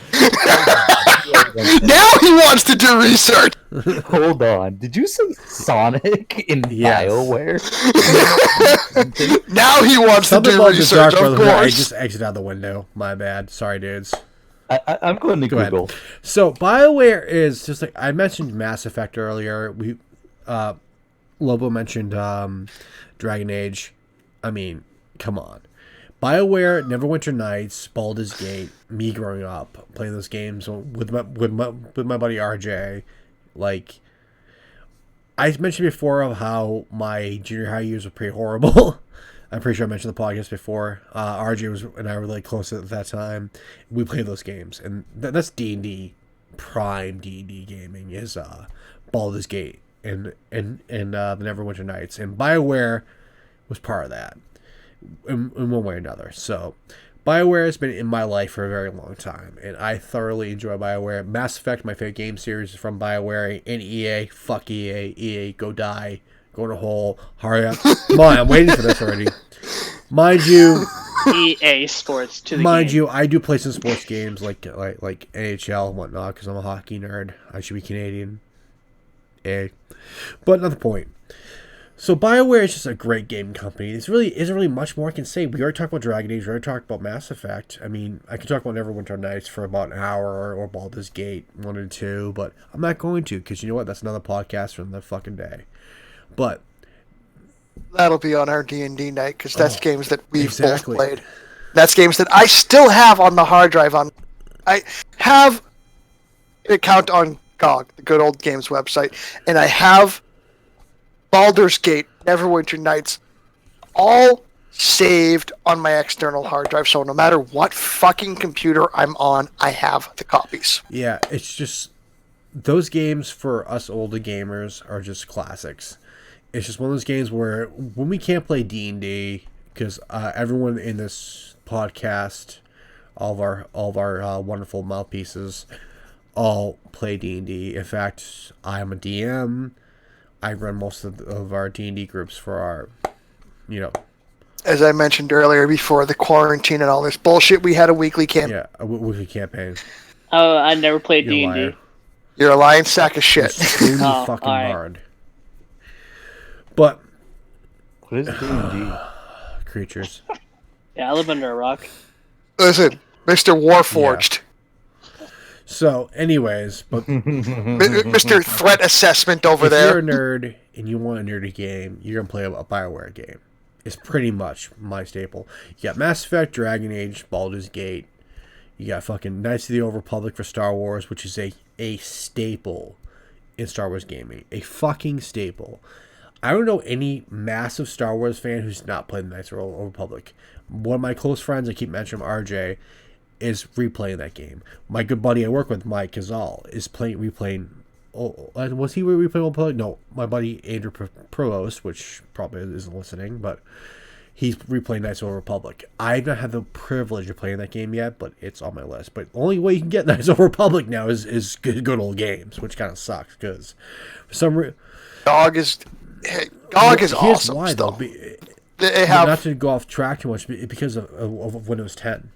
Now he wants to do research. Hold on. Did you say Sonic in BioWare? Now he wants to do research, of course. I just exited out the window. My bad. Sorry, dudes. I'm going to Google. Ahead. So BioWare is just like I mentioned Mass Effect earlier. Lobo mentioned Dragon Age. I mean, come on. BioWare, Neverwinter Nights, Baldur's Gate, me growing up playing those games with my buddy RJ. Like, I mentioned before of how my junior high years were pretty horrible. I'm pretty sure I mentioned the podcast before. RJ and I were really close at that time. We played those games, and that's D&D. Prime D&D gaming is Baldur's Gate and the Neverwinter Nights, and BioWare was part of that. In one way or another. So BioWare has been in my life for a very long time, and I thoroughly enjoy BioWare. Mass Effect, my favorite game series, is from BioWare. And EA, fuck EA. EA, go die. Go in a hole. Hurry up. Come on, I'm waiting for this already. Mind you, EA Sports to the mind game. you, I do play some sports games like NHL and whatnot because I'm a hockey nerd. I should be Canadian. But another point. So BioWare is just a great gaming company. It really isn't really much more I can say. We already talked about Dragon Age. We already talked about Mass Effect. I mean, I could talk about Neverwinter Nights for about an hour or Baldur's Gate 1 or 2, but I'm not going to because you know what? That's another podcast for another fucking day. But that'll be on our D&D night because that's games that we've both played. That's games that I still have on the hard drive. I have an account on GOG, the Good Old Games website, and I have Baldur's Gate, Neverwinter Nights, all saved on my external hard drive. So no matter what fucking computer I'm on, I have the copies. Yeah, it's just those games for us older gamers are just classics. It's just one of those games where when we can't play D&D, because everyone in this podcast, all of our wonderful mouthpieces, all play D&D. In fact, I'm a DM. I run most of our D&D groups for our, As I mentioned earlier, before the quarantine and all this bullshit, we had a weekly camp. Yeah, a weekly campaign. Oh, I never played You're a D&D. liar. You're a lying sack of shit. Screw you, Oh, fucking alright. bard. But What is D&D? creatures. Yeah, I live under a rock. Listen, Mr. Warforged. So, anyways, but Mr. Threat Assessment over if there. you're a nerd and you want a nerdy game, you're gonna play a BioWare game. It's pretty much my staple. You got Mass Effect, Dragon Age, Baldur's Gate. You got fucking Knights of the Old Republic for Star Wars, which is a staple in Star Wars gaming. A fucking staple. I don't know any massive Star Wars fan who's not played Knights of the Old Republic. One of my close friends, I keep mentioning him, RJ, is replaying that game. My good buddy I work with, Mike Cazal, is replaying. Oh, was he replaying Old Republic? No, my buddy Andrew Provost, which probably isn't listening, but he's replaying Knights of the Old Republic. I've not had the privilege of playing that game yet, but it's on my list. But the only way you can get Knights of the Republic now is good old games, which kind of sucks because for some reason. GOG is awesome. Why still. though? They have Not to go off track too much, because of Windows 10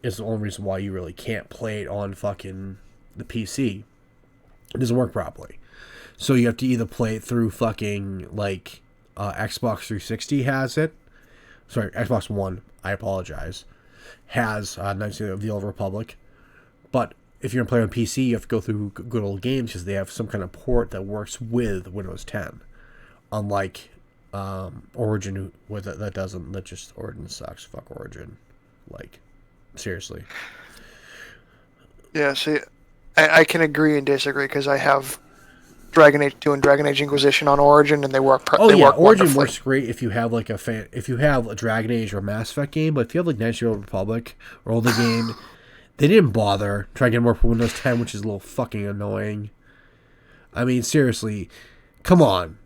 is the only reason why you really can't play it on fucking the PC. It doesn't work properly. So you have to either play it through fucking like Xbox 360 has it. Sorry, Xbox One. I apologize. Has Knights of the Old Republic, but if you're gonna play on PC, you have to go through good old games because they have some kind of port that works with Windows 10, unlike Origin. That doesn't. That just Origin sucks. Fuck Origin. Like, seriously. Yeah, see, I can agree and disagree because I have Dragon Age 2 and Dragon Age Inquisition on Origin, and they work. Origin wonderfully. works great if you have like if you have a Dragon Age or Mass Effect game, but if you have like Knights of the Old Republic or older game, they didn't bother trying to get more for Windows 10, which is a little fucking annoying. I mean, seriously, come on,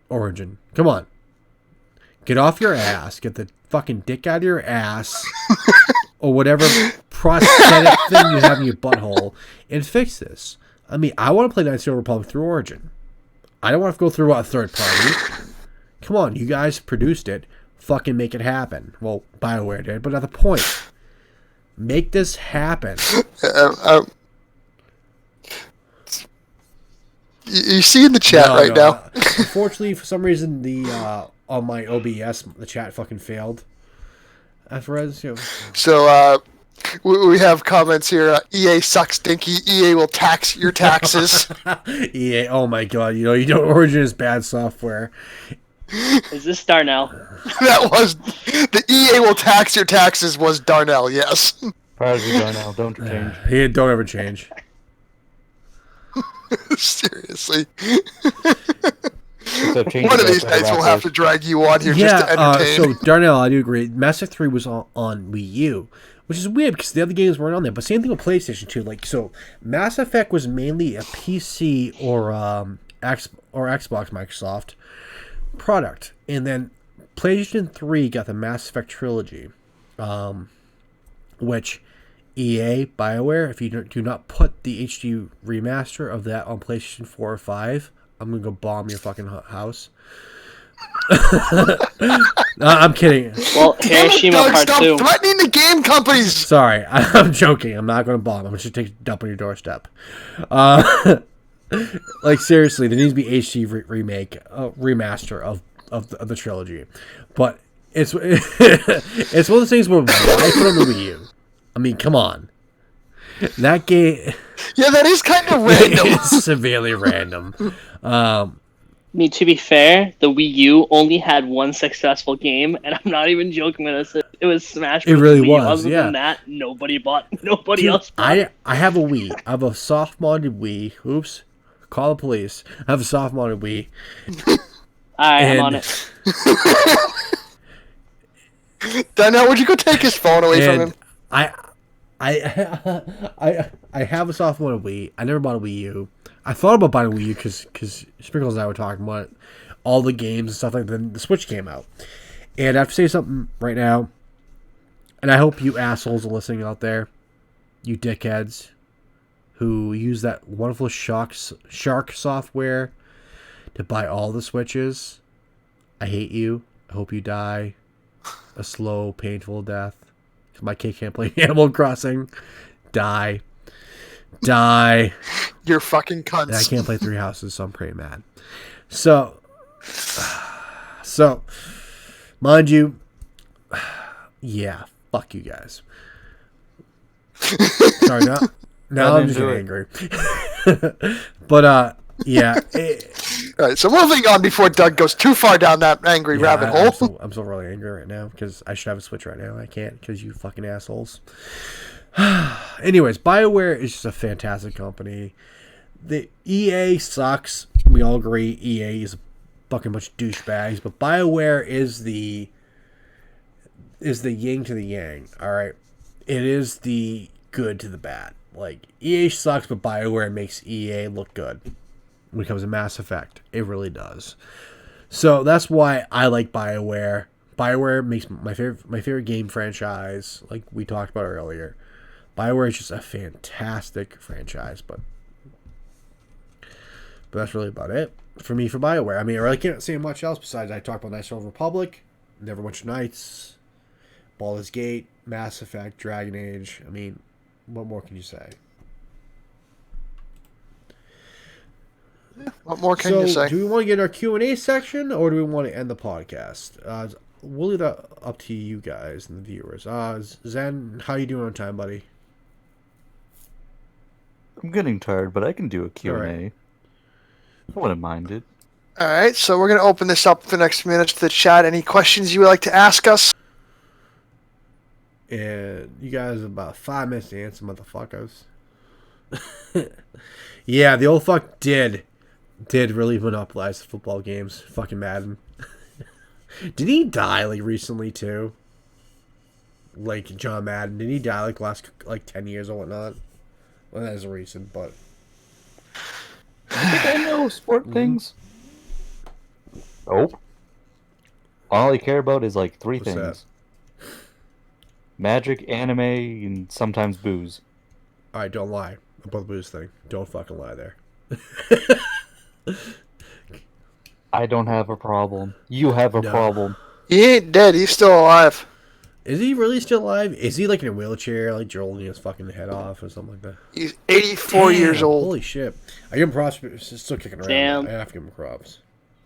Origin, come on, get off your ass, get the fucking dick out of your ass, or whatever prosthetic thing you have in your butthole, and fix this. I mean, I want to play Knights of the Old Republic through Origin. I don't want to go through a third party. Come on, you guys produced it. Fucking make it happen. Well, BioWare did, but not the point. Make this happen. You see in the chat now. Unfortunately, for some reason, the on my OBS, the chat fucking failed. Afterwards, So we have comments here. EA sucks, Dinky. EA will tax your taxes. EA, oh my god, Origin is bad software. Is this Darnell? That was the EA will tax your taxes was Darnell. Yes. Proud of you, Darnell. Don't change. Don't ever change. Seriously. One One of these nights we'll have to drag you on here just to entertain. So Darnell, I do agree. Mass Effect 3 was on Wii U, which is weird because the other games weren't on there. But same thing with PlayStation 2. So Mass Effect was mainly a PC or Xbox Microsoft product, and then PlayStation 3 got the Mass Effect trilogy, which EA, BioWare, if you do not put the HD remaster of that on PlayStation 4 or 5, I'm gonna go bomb your fucking house. No, I'm kidding. Well, Hiroshima Part Stop 2. threatening the game companies. Sorry, I'm joking. I'm not gonna bomb. I'm just gonna take a dump on your doorstep. Like seriously, there needs to be HD remaster of the trilogy, but it's one of those things where why put on the Wii U? I mean, come on. That game. Yeah, that is kind of random. It's severely random. I mean, to be fair, the Wii U only had one successful game, and I'm not even joking when I said it was Smash Bros. It really Wii U. was, Other yeah. than that, nobody else bought. I have a Wii. I have a soft modded Wii. Oops. Call the police. I have a soft modded Wii. Alright, I'm on it. Darnell, would you go take his phone away from him? I have a soft modded Wii. I never bought a Wii U. I thought about buying a Wii U because Sprinkles and I were talking about all the games and stuff like that. Then the Switch came out. And I have to say something right now. And I hope you assholes are listening out there. You dickheads who use that wonderful shark software to buy all the Switches. I hate you. I hope you die a slow, painful death. Because my kid can't play Animal Crossing. Die. You're fucking cunts. And I can't play Three Houses, so I'm pretty mad. So, mind you, yeah, fuck you guys. Sorry, now I'm just getting angry. But, yeah. All right, so moving on before Doug goes too far down that angry rabbit hole. I'm still really angry right now because I should have a Switch right now. I can't because you fucking assholes. Anyways, BioWare is just a fantastic company. The EA sucks. We all agree EA is a fucking bunch of douchebags, but BioWare is the yin to the yang. All right, it is the good to the bad. Like EA sucks, but BioWare makes EA look good when it comes to Mass Effect. It really does. So that's why I like BioWare. BioWare makes my favorite game franchise, like we talked about earlier. BioWare is just a fantastic franchise, but that's really about it for me for BioWare. I mean, I really can't say much else besides I talked about Knights of the Old Republic, Neverwinter Nights, Baldur's Gate, Mass Effect, Dragon Age. I mean, what more can you say? What more can you say? Do we want to get our Q&A section, or do we want to end the podcast? We'll leave that up to you guys and the viewers. Zen, how you doing on time, buddy? I'm getting tired, but I can do a Q&A. Right. I wouldn't mind it. All right, so we're going to open this up for the next minutes to the chat. Any questions you would like to ask us? And you guys have about 5 minutes to answer, motherfuckers. Yeah, the old fuck did really monopolize the football games. Fucking Madden. Did he die like recently too? Like John Madden, did he die like the last 10 years or whatnot? Well, that is recent, but I think I know sport things. Nope. All I care about is like three What's things: magic, anime, and sometimes booze. all right, don't lie about the booze thing. Don't fucking lie there. I don't have a problem. You have a problem. He ain't dead. He's still alive. Is he really still alive? Is he like in a wheelchair, like jolting his fucking head off or something like that? He's 84 years old. Holy shit! I give him props. He's still kicking around. Damn. I have to give him props.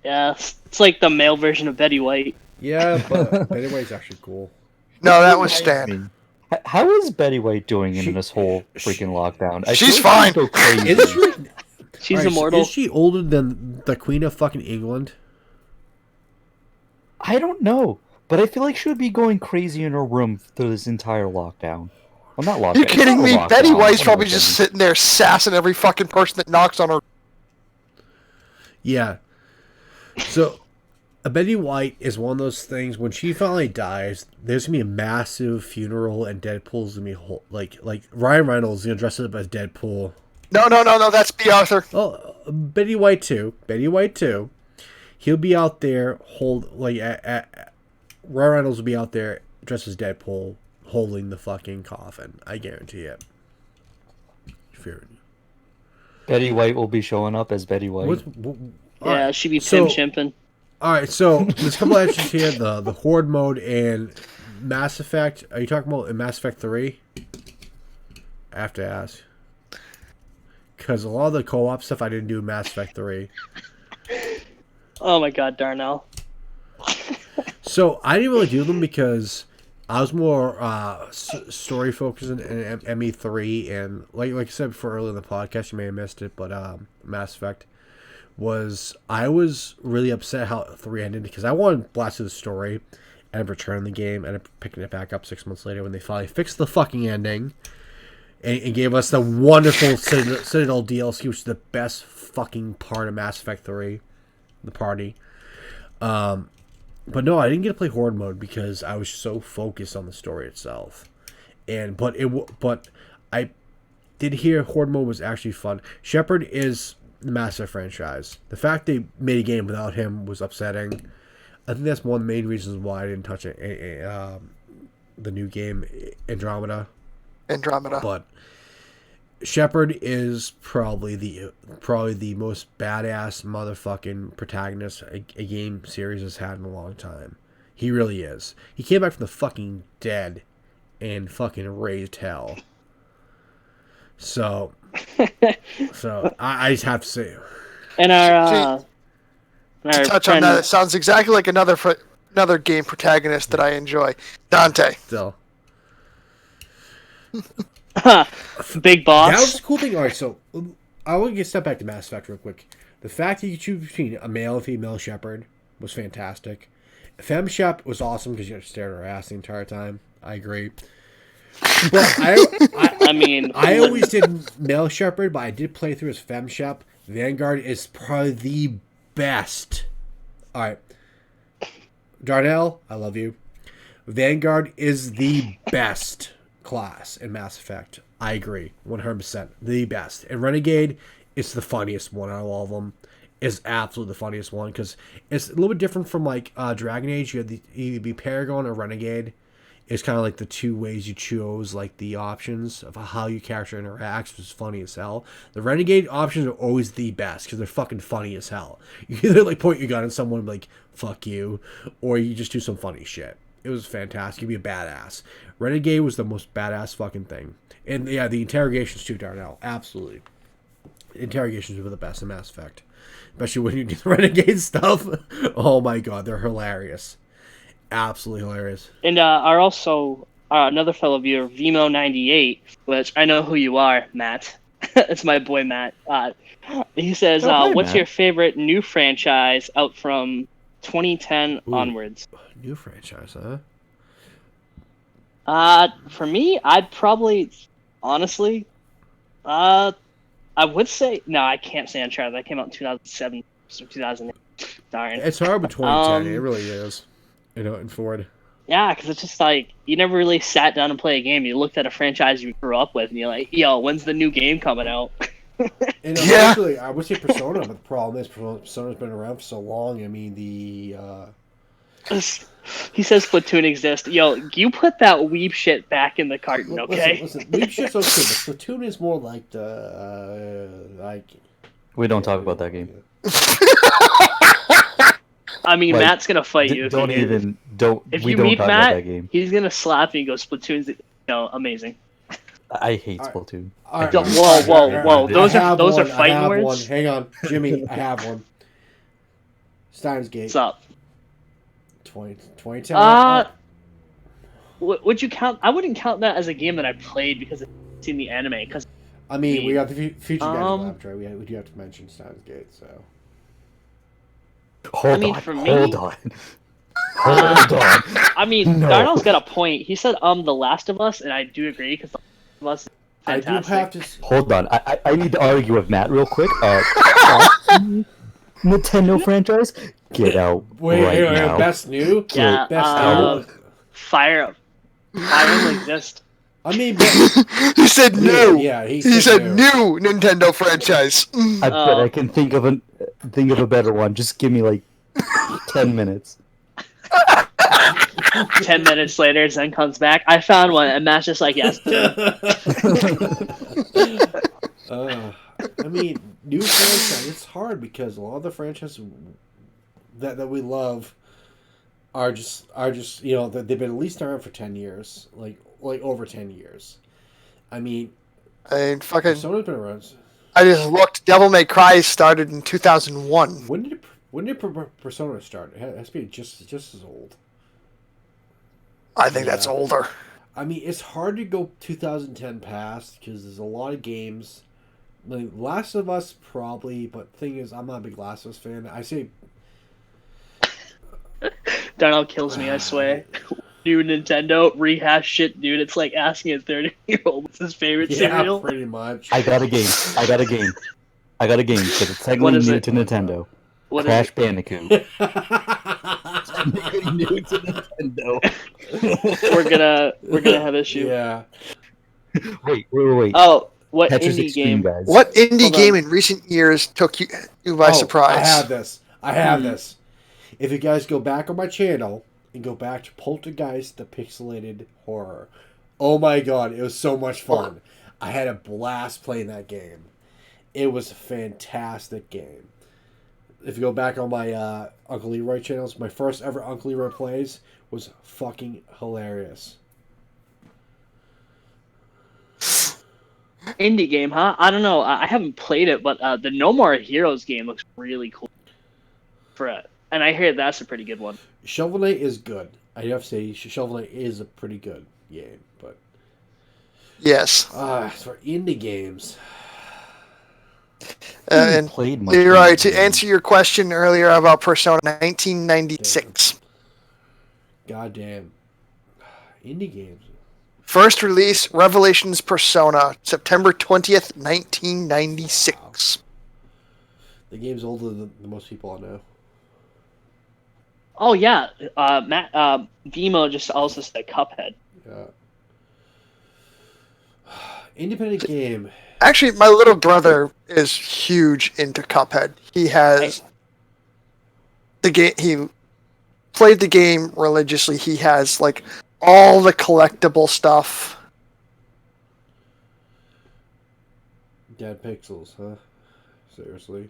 Yeah, it's like the male version of Betty White. Yeah, but Betty White's actually cool. No, that was Stan. How is Betty White doing in this whole freaking lockdown? She's fine. So crazy. Is she? She's Alright, immortal. Is she older than the Queen of fucking England? I don't know, but I feel like she would be going crazy in her room through this entire lockdown. Well, not lockdown. You kidding me? Lockdown. Betty White's What am I probably kidding? just sitting there sassing every fucking person that knocks on her. Yeah. So, Betty White is one of those things. When she finally dies, there's gonna be a massive funeral, and Deadpool's gonna be like Ryan Reynolds is gonna dress up as Deadpool. No, that's B. Arthur. Oh, Betty White too. He'll be out there Ryan Reynolds will be out there dressed as Deadpool, holding the fucking coffin. I guarantee it. Betty White will be showing up as Betty White. Yeah, she'd be Tim Chimpin. Alright, so there's a couple options here. The Horde mode and Mass Effect. Are you talking about in Mass Effect 3? I have to ask. Because a lot of the co-op stuff I didn't do in Mass Effect 3. Oh my god, Darnell. So I didn't really do them because I was more story focused in ME3, and like I said before earlier in the podcast, you may have missed it, but Mass Effect I was really upset how 3 ended because I wanted to blast through the story and return the game and picking it back up 6 months later when they finally fixed the fucking ending and gave us the wonderful Citadel DLC, which is the best fucking part of Mass Effect 3, the party. But no, I didn't get to play Horde mode because I was so focused on the story itself. But I did hear Horde mode was actually fun. Shepard is the Mass Effect franchise. The fact they made a game without him was upsetting. I think that's one of the main reasons why I didn't touch the new game Andromeda. Andromeda. But Shepard is probably the most badass motherfucking protagonist a game series has had in a long time. He really is. He came back from the fucking dead and fucking raised hell. So I just have to say. And to touch on that, it sounds exactly like another game protagonist that I enjoy, Dante. Still. Big boss. That was the cool thing. All right, so I want to step back to Mass Effect real quick. The fact that you choose between a male and female Shepard was fantastic. Fem Shep was awesome because you had to stare at her ass the entire time. I agree. But I mean, I always did male Shepard, but I did play through as Fem Shep. Vanguard is probably the best. All right, Darnell, I love you. Vanguard is the best class in Mass Effect. I agree, 100%, the best. And Renegade is the funniest one out of all of them. Is absolutely the funniest one because it's a little bit different from like Dragon Age. You had either be Paragon or Renegade. It's kind of like the two ways you chose, like the options of how your character interacts, which is funny as hell. The Renegade options are always the best because they're fucking funny as hell. You either like point your gun at someone and be like fuck you, or you just do some funny shit. It was fantastic. You'd be a badass. Renegade was the most badass fucking thing. And yeah, the interrogations too, Darnell. Absolutely. Interrogations were the best in Mass Effect. Especially when you do the Renegade stuff. Oh my god, they're hilarious. Absolutely hilarious. And another fellow viewer, Vimo98, which I know who you are, Matt. It's my boy, Matt. He says, what's your favorite new franchise out from 2010 onwards? New franchise, huh? For me, I'd probably, honestly, I would say, no, I can't say Uncharted. That came out in 2007, so 2008. Darn. It's hard with 2010. It really is. You know, and forward. Yeah, because it's just like, you never really sat down and played a game. You looked at a franchise you grew up with, and you're like, yo, when's the new game coming out? And actually, I would say Persona, but the problem is Persona's been around for so long. I mean, he says Splatoon exists. Yo, you put that weeb shit back in the carton, okay? Listen, weeb shit's okay, but Splatoon is more like the We don't talk about that game. I mean, like, Matt's gonna fight you. If you meet Matt, he's gonna slap you and go, Splatoon's, amazing. I hate Splatoon. Right. Whoa! Those are fighting words. One. Hang on, Jimmy. I have one. Steins Gate. What's up? 2010. Would you count? I wouldn't count that as a game that I played because I've seen the anime. Because I mean, we got the Future Gadget Labs, right? We do have to mention Steins Gate, so. Hold on. I mean, no. Darnell's got a point. He said, The Last of Us, and I do agree, because The Last of Us is fantastic. I do have to... Hold on. I need to argue with Matt real quick. Nintendo franchise? Get out now. Best new? Yeah, best new? Fire Emblem exists. I mean, he said new. Yeah, he said new Nintendo franchise. I bet I can think of a better one. Just give me like 10 minutes. 10 minutes later, Zen comes back. I found one, and Matt's just like, yes. I mean, new franchise. It's hard because a lot of the franchises that we love are just they've been at least around for 10 years, like over 10 years. I mean fucking. Persona's been around. I just looked. Devil May Cry started in 2001. When did Persona start? It has to be just as old. I think that's older. I mean, it's hard to go 2010 past because there's a lot of games. Like Last of Us probably, but the thing is, I'm not a big Last of Us fan. I say. Darnell kills me, I swear. New Nintendo rehash shit, dude. It's like asking a 30-year-old what's his favorite cereal. Yeah, pretty much. I got a game because it's technically new to Nintendo. What Crash Bandicoot. New to Nintendo. We're gonna have issue. Yeah. Wait. Oh, what Tetris indie Extreme, game? Guys. What indie game in recent years took you by surprise? I have this. If you guys go back on my channel and go back to Poltergeist, the pixelated horror. Oh my god, it was so much fun. I had a blast playing that game. It was a fantastic game. If you go back on my Uncle Leroy channels, my first ever Uncle Leroy plays was fucking hilarious. Indie game, huh? I don't know. I haven't played it, but the No More Heroes game looks really cool for it. And I hear that's a pretty good one. Shovel Knight is good. I have to say, Shovel Knight is a pretty good game. But Yes. For indie games... And Leroy, to answer your question earlier about Persona 1996. Goddamn. Indie games. First release, Revelations Persona, September 20th, 1996. Wow. The game's older than most people I know. Oh, yeah. Matt Vimo just also said Cuphead. Yeah. Independent game. Actually, my little brother is huge into Cuphead. He has the game. He played the game religiously. He has like all the collectible stuff. Dead pixels, huh? Seriously.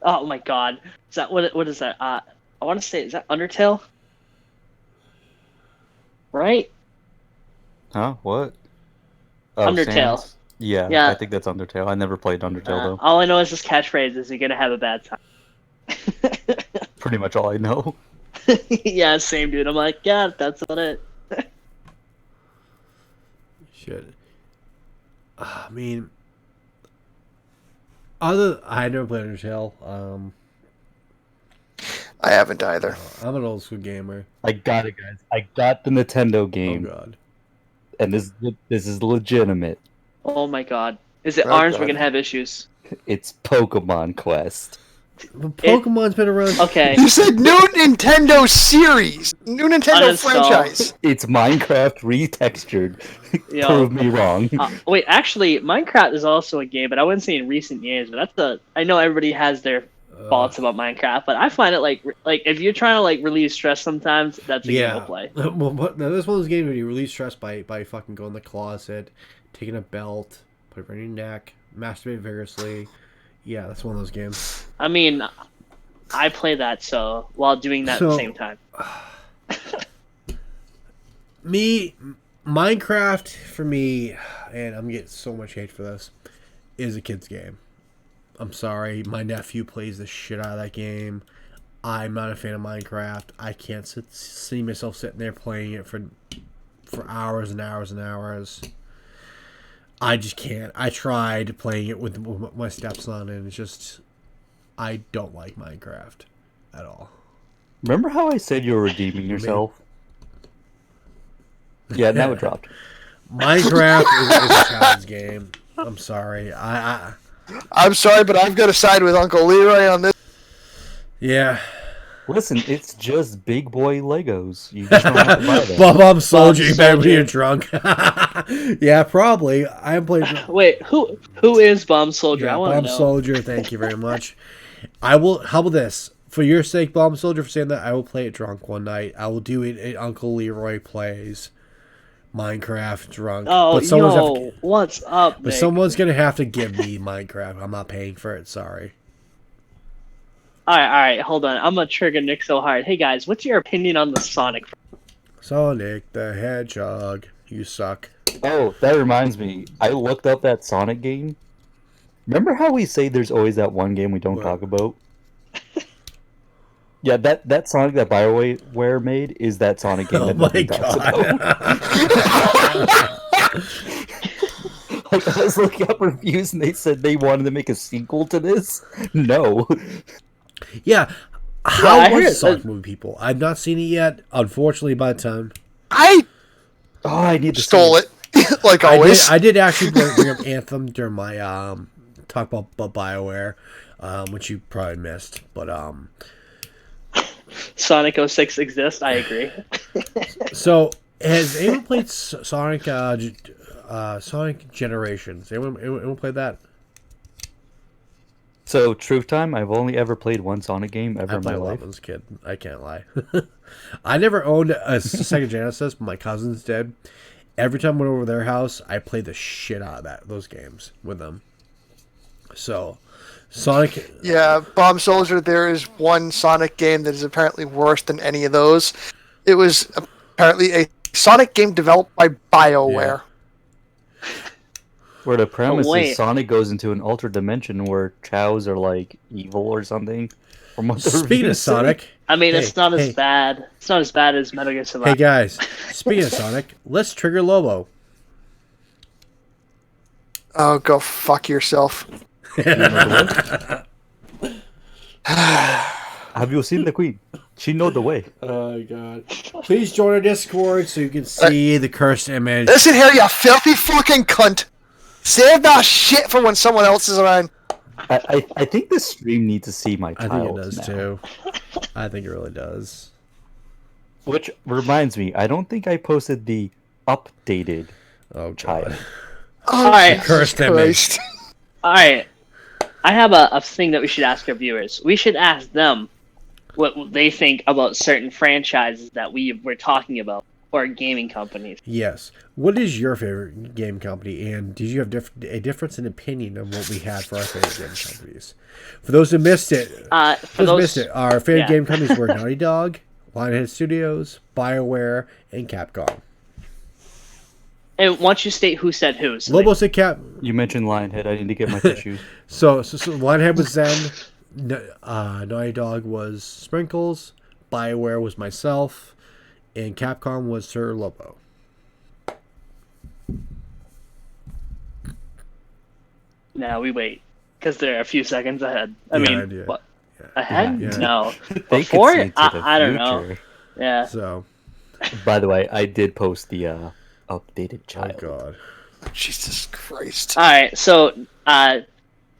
Oh my god. Is that what is that? I want to say, is that Undertale? Right? Huh? What? Undertale. Sans? Yeah, I think that's Undertale. I never played Undertale though. All I know is this catchphrase is you're gonna have a bad time. Pretty much all I know. Yeah, same dude. I'm like, yeah, that's about it. Shit. I mean, I never played Undertale. I haven't either. I'm an old school gamer. I got it, guys. I got the Nintendo game. Oh god. And this is legitimate. Oh my god. Is it Oh, ARMS? God. We're gonna have issues. It's Pokemon Quest. But Pokemon's been around. Okay. You said new Nintendo series, new Nintendo Uninstall. franchise. It's Minecraft retextured. Yo. Prove me wrong. Wait, actually, Minecraft is also a game, but I wouldn't say in recent years. But I know everybody has their thoughts about Minecraft, but I find it like if you're trying to like relieve stress, sometimes that's a game to play. Well, this one of those games where you relieve stress by fucking going in the closet, taking a belt, put it around your neck, masturbate vigorously. Yeah, that's one of those games. I mean, I play that while doing that at the same time. Minecraft for me, and I'm getting so much hate for this, is a kid's game. I'm sorry, my nephew plays the shit out of that game. I'm not a fan of Minecraft. I can't see myself sitting there playing it for hours and hours and hours. I just can't. I tried playing it with my stepson, and it's just, I don't like Minecraft at all. Remember how I said you were redeeming yourself? Yeah, now it dropped. Minecraft is a child's game. I'm sorry. I'm sorry, but I've got to side with Uncle Leroy on this. Yeah. Listen, it's just big boy Legos. You just don't have to buy them. Bob Soldier, you better be drunk. Yeah, probably. I am playing. Wait, who is Bomb Soldier? Yeah, I want to Bomb know. Soldier, thank you very much. I will. How about this? For your sake, Bomb Soldier, for saying that, I will play it drunk one night. I will do it. Uncle Leroy plays Minecraft drunk. Oh, but what's up, But Nick? someone's gonna have to give me Minecraft. I'm not paying for it. Sorry. All right, hold on. I'm gonna trigger Nick so hard. Hey guys, what's your opinion on the Sonic? Sonic the Hedgehog, you suck. Oh, that reminds me. I looked up that Sonic game. Remember how we say there's always that one game we don't talk about? Yeah, that Sonic that BioWare made is that Sonic game that nobody talks about. Like, I was looking up reviews and they said they wanted to make a sequel to this. No. Yeah. I was heard Sonic movie, people? I've not seen it yet. Unfortunately, by the time I I need to stole it, like always. I did actually bring up Anthem during my talk about BioWare, which you probably missed. But Sonic 06 exists. I agree. so has anyone played Sonic Sonic Generations? Anyone played that? So, truth time, I've only ever played one Sonic game ever I in my played a lot life. as a kid. I can't lie. I never owned a Sega Genesis, but my cousins did. Every time I went over to their house, I played the shit out of those games with them. So, Sonic. Yeah, Bomb Soldier, there is one Sonic game that is apparently worse than any of those. It was apparently a Sonic game developed by BioWare. Where the premise is wait. Sonic goes into an altered dimension where chows are like evil or something. From what the Speaking of reviews say. Sonic. I mean, Hey, it's not as hey. bad. It's not as bad as Metal Gear Hey Survive. guys, speaking of Sonic, let's trigger Lobo. Oh, go fuck yourself. Have you seen the Queen? She know the way. Oh god. Please join our Discord so you can see the cursed image. Listen here, you filthy fucking cunt. Save that shit for when someone else is around. I think this stream needs to see my I child think it does now. too. I think it really does. Which reminds me, I don't think I posted the updated Oh child. god. Oh, Alright. Cursed image. Alright. I have a thing that we should ask our viewers. We should ask them what they think about certain franchises that we're talking about, or gaming companies. Yes. What is your favorite game company, and did you have a difference in opinion of what we had for our favorite game companies? For those who missed it, our favorite game companies were Naughty Dog, Lionhead Studios, BioWare, and Capcom. And once you state who said who. So Lobo said Cap. You mentioned Lionhead. I need to get my tissues. So Lionhead was Zen, Naughty Dog was Sprinkles, BioWare was myself, and Capcom was Sir Lobo. now we wait, because they're a few seconds ahead. I Yeah, mean, I do. what? Ahead? Yeah. No. They could Before? see into the I don't know. future. Yeah. So, By the way, I did post the updated oh child. god. Jesus Christ. Alright, so,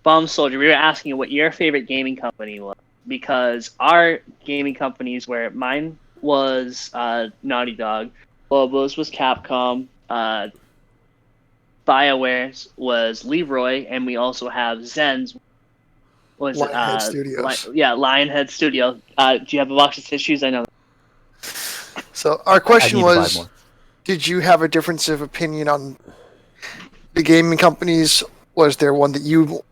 Bomb Soldier, we were asking you what your favorite gaming company was, because our gaming companies were, mine was Naughty Dog, Lobo's was Capcom, BioWare's was Leroy, and we also have Zen's was Lionhead Studios. Lionhead Studio. Do you have a box of tissues? I know. So our I question need to buy was, more. did you have a difference of opinion on the gaming companies? Was there one that you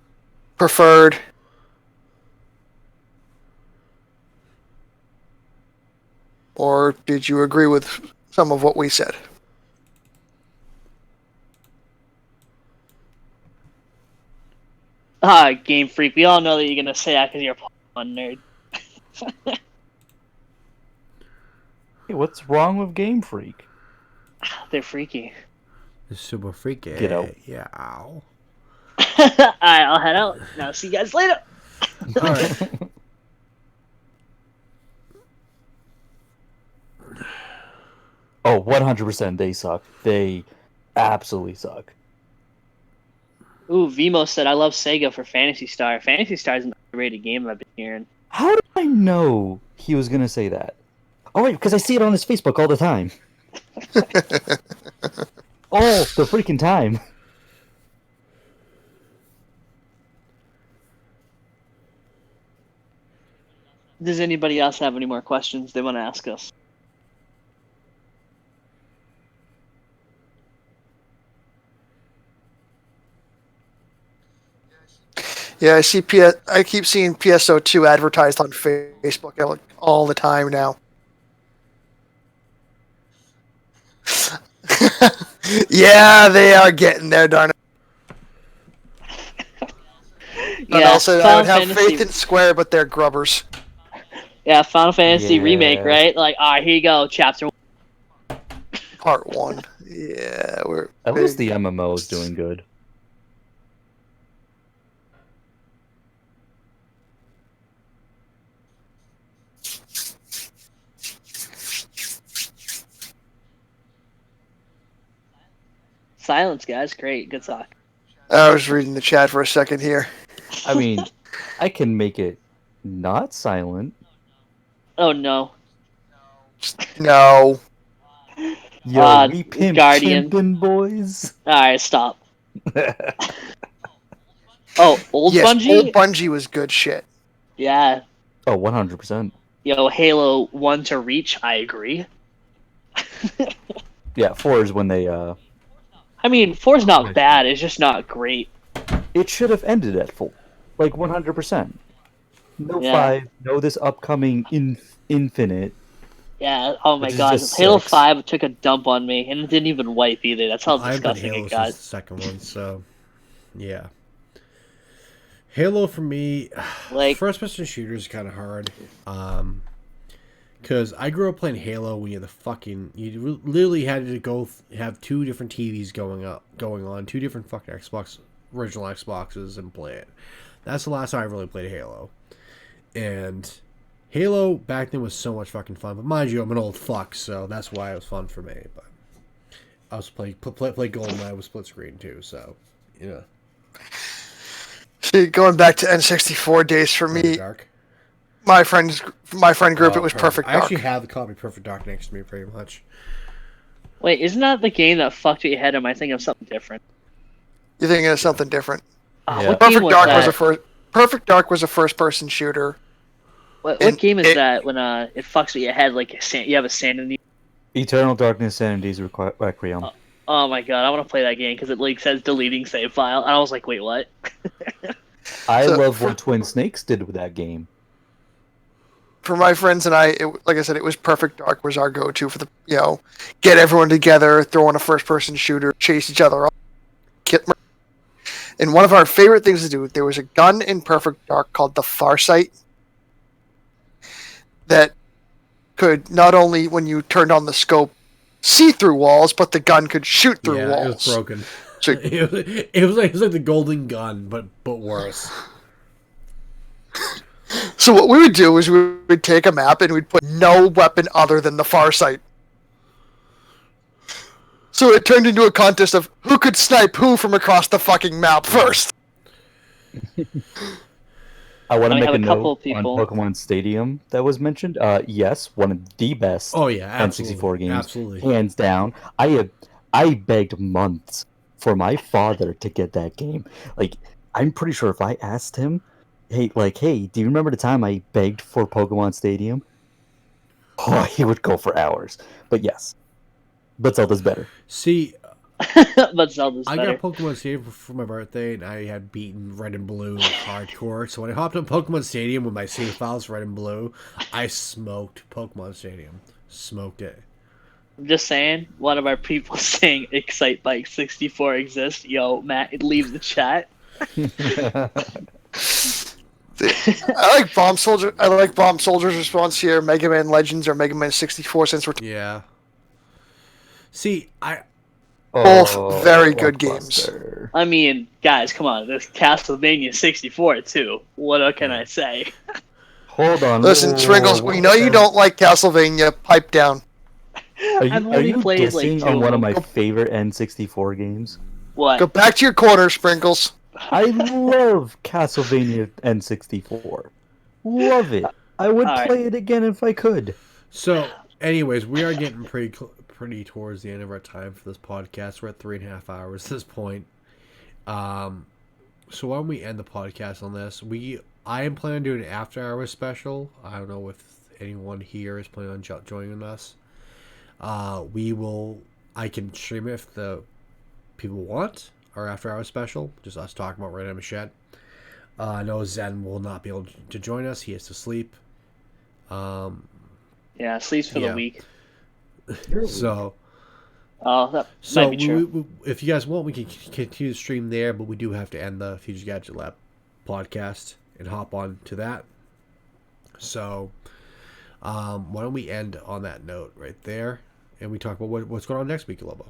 preferred? Or did you agree with some of what we said? Game Freak. We all know that you're gonna say that because you're a Pokemon nerd. Hey, what's wrong with Game Freak? They're freaky. It's super freaky. Get out. Yeah. Ow. Alright, I'll head out. Now, see you guys later. All right. Oh, 100% they suck. They absolutely suck. Ooh, Vimo said, I love Sega for Phantasy Star. Phantasy Star is an underrated game I've been hearing. How did I know he was going to say that? Oh, wait, because I see it on his Facebook all the time. All the freaking time. Does anybody else have any more questions they want to ask us? Yeah, I keep seeing PSO2 advertised on Facebook all the time now. Yeah, they are getting there, darn it. And also, I would have faith in Square, but they're grubbers. Yeah, Final Fantasy Yeah. Remake, right? Like, here you go, Chapter 1. Part 1. Yeah, we're... At least the MMO is doing good. Silence, guys. Great. Good talk. I was reading the chat for a second here. I mean, I can make it not silent. Oh, no. No. Yo, we pimp Guardian. chimpin' boys. Alright, stop. Oh, old Yes, Bungie? old Bungie was good shit. Yeah. Oh, 100%. Yo, Halo 1 to Reach, I agree. Yeah, 4 is when they I mean, 4's not bad, it's just not great. it should have ended at 4. Like 100%. No Yeah. 5, no this upcoming Infinite. Yeah, oh my Which is god. just Halo 6. 5 took a dump on me, and it didn't even wipe either. That's how I haven't played disgusting Halo it since got. the second one, so yeah. Halo for me, Like, first-person shooters is kind of hard. Because I grew up playing Halo when you literally had to go have two different TVs going on, two different fucking original Xboxes and play it. That's the last time I really played Halo. And Halo back then was so much fucking fun. But mind you, I'm an old fuck, so that's why it was fun for me. But I was play GoldenEye with split screen too, so yeah. See, going back to N64 days for me, Dark. my friend group, it was Perfect I Dark. actually have the copy of Perfect Dark next to me, pretty much. wait, isn't that the game that fucked your head? Or am I thinking of something different? You're thinking of something different. Yeah. What game was that? Perfect Dark was a first-person shooter. What and game is that when it fucks with your head like you have a sanity? Eternal Darkness Sanity's Requiem. Oh my god, I want to play that game because it like says deleting save file, and I was like, wait, what? I So, love what Twin Snakes did with that game. For my friends and I, like I said, it was Perfect Dark was our go-to for the, get everyone together, throw in a first-person shooter, chase each other off, and one of our favorite things to do, there was a gun in Perfect Dark called the Farsight that could not only, when you turned on the scope, see through walls, but the gun could shoot through walls. It was broken. So, it was like the golden gun, but worse. So what we would do is we would take a map and we'd put no weapon other than the Farsight. So it turned into a contest of who could snipe who from across the fucking map first. I want to make have a a couple note on people. Pokemon Stadium that was mentioned. Yes, one of the best Oh yeah, absolutely. N64 games, Absolutely. hands down. I begged months for my father to get that game. Like, I'm pretty sure if I asked him, hey, do you remember the time I begged for Pokemon Stadium? Oh, he would go for hours. But yes, but Zelda's better. See, But Zelda's I better. got Pokemon Stadium for my birthday, and I had beaten Red and Blue hardcore. So when I hopped on Pokemon Stadium with my save files, Red and Blue, I smoked Pokemon Stadium. Smoked it. I'm just saying, one of our people saying Excite Bike 64 exists. Yo, Matt, leave the chat. I like Bomb Soldier. I like Bomb Soldier's response here. Mega Man Legends or Mega Man 64 since we're Yeah. See, both very good games. I mean, guys, come on. There's Castlevania 64 too. What can I say? Hold on. Listen, Sprinkles, we know you don't like Castlevania. Pipe down. I've Are only you played like dissing two on of one of them. my favorite N64 games? What? Go back to your corner, Sprinkles. I love Castlevania N64. Love it. I would Alright. play it again if I could. so anyways, we are getting pretty towards the end of our time for this podcast. We're at 3.5 hours at this point. So why don't we end the podcast on this? I am planning on doing an after-hours special. I don't know if anyone here is planning on joining us. I can stream it if the people want our after-hours special. Just us talking about random shit. I know Zen will not be able to join us. He has to sleep. Yeah, sleeps for the week. So... Oh, that might be true. If you guys want, we can continue to stream there, but we do have to end the Future Gadget Lab podcast and hop on to that. So, why don't we end on that note right there, and we talk about what's going on next week, Lobo.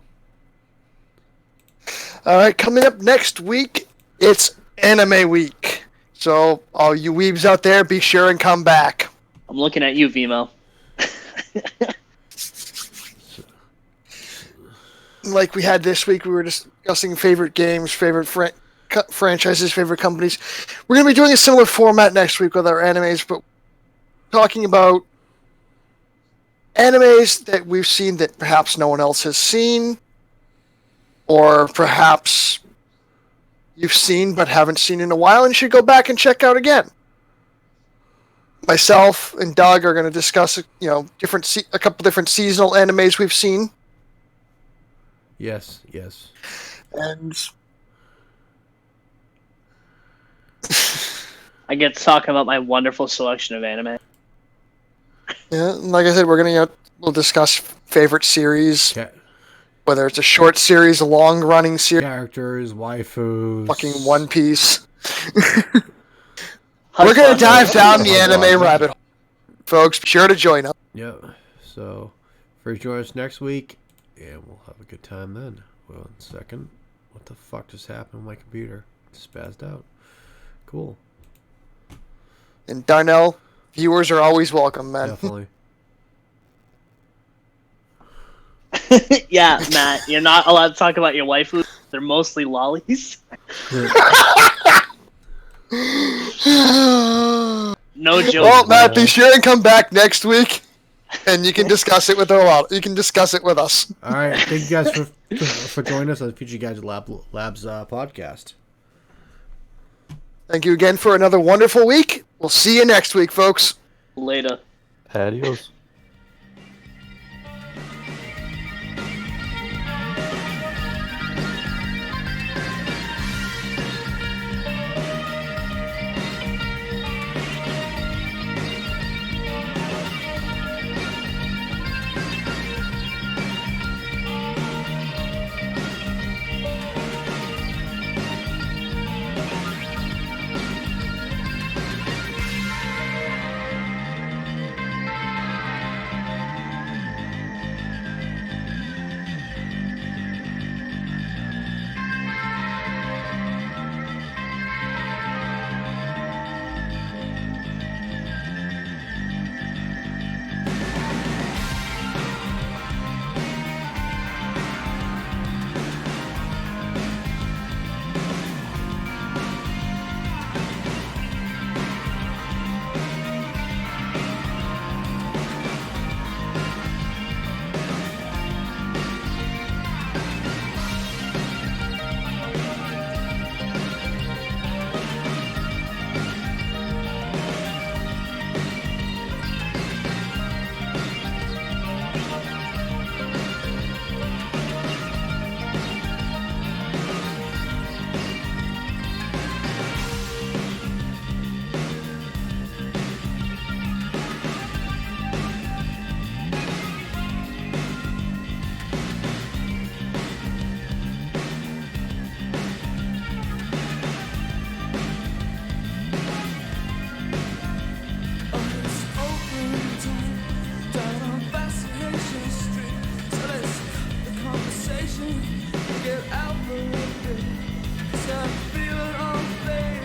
All right, coming up next week, it's Anime Week. So, all you weebs out there, be sure and come back. I'm looking at you, Vimo. Like we had this week, we were discussing favorite games, favorite franchises, favorite companies. We're going to be doing a similar format next week with our animes, but talking about animes that we've seen that perhaps no one else has seen, or perhaps you've seen but haven't seen in a while and should go back and check out again. Myself and Doug are going to discuss, a couple different seasonal animes we've seen. Yes. And I get to talk about my wonderful selection of anime. yeah, like I said, we'll discuss favorite series, whether it's a short series, a long-running series, characters, waifus, fucking One Piece. We're going to dive down the anime rabbit hole, folks. Be sure to join us. Yep. So, join us next week, and we'll have a good time then. Well, 1 second. What the fuck just happened with my computer? It spazzed out. Cool. And Darnell, viewers are always welcome, man. Definitely. Yeah, Matt, you're not allowed to talk about your waifu. They're mostly lollies. No joke. Well, Matt, be sure and come back next week, and you can discuss it with You can discuss it with us. All right. Thank you guys for joining us on the Future Gadget Labs podcast. Thank you again for another wonderful week. We'll see you next week, folks. Later. Adios. Get out the way,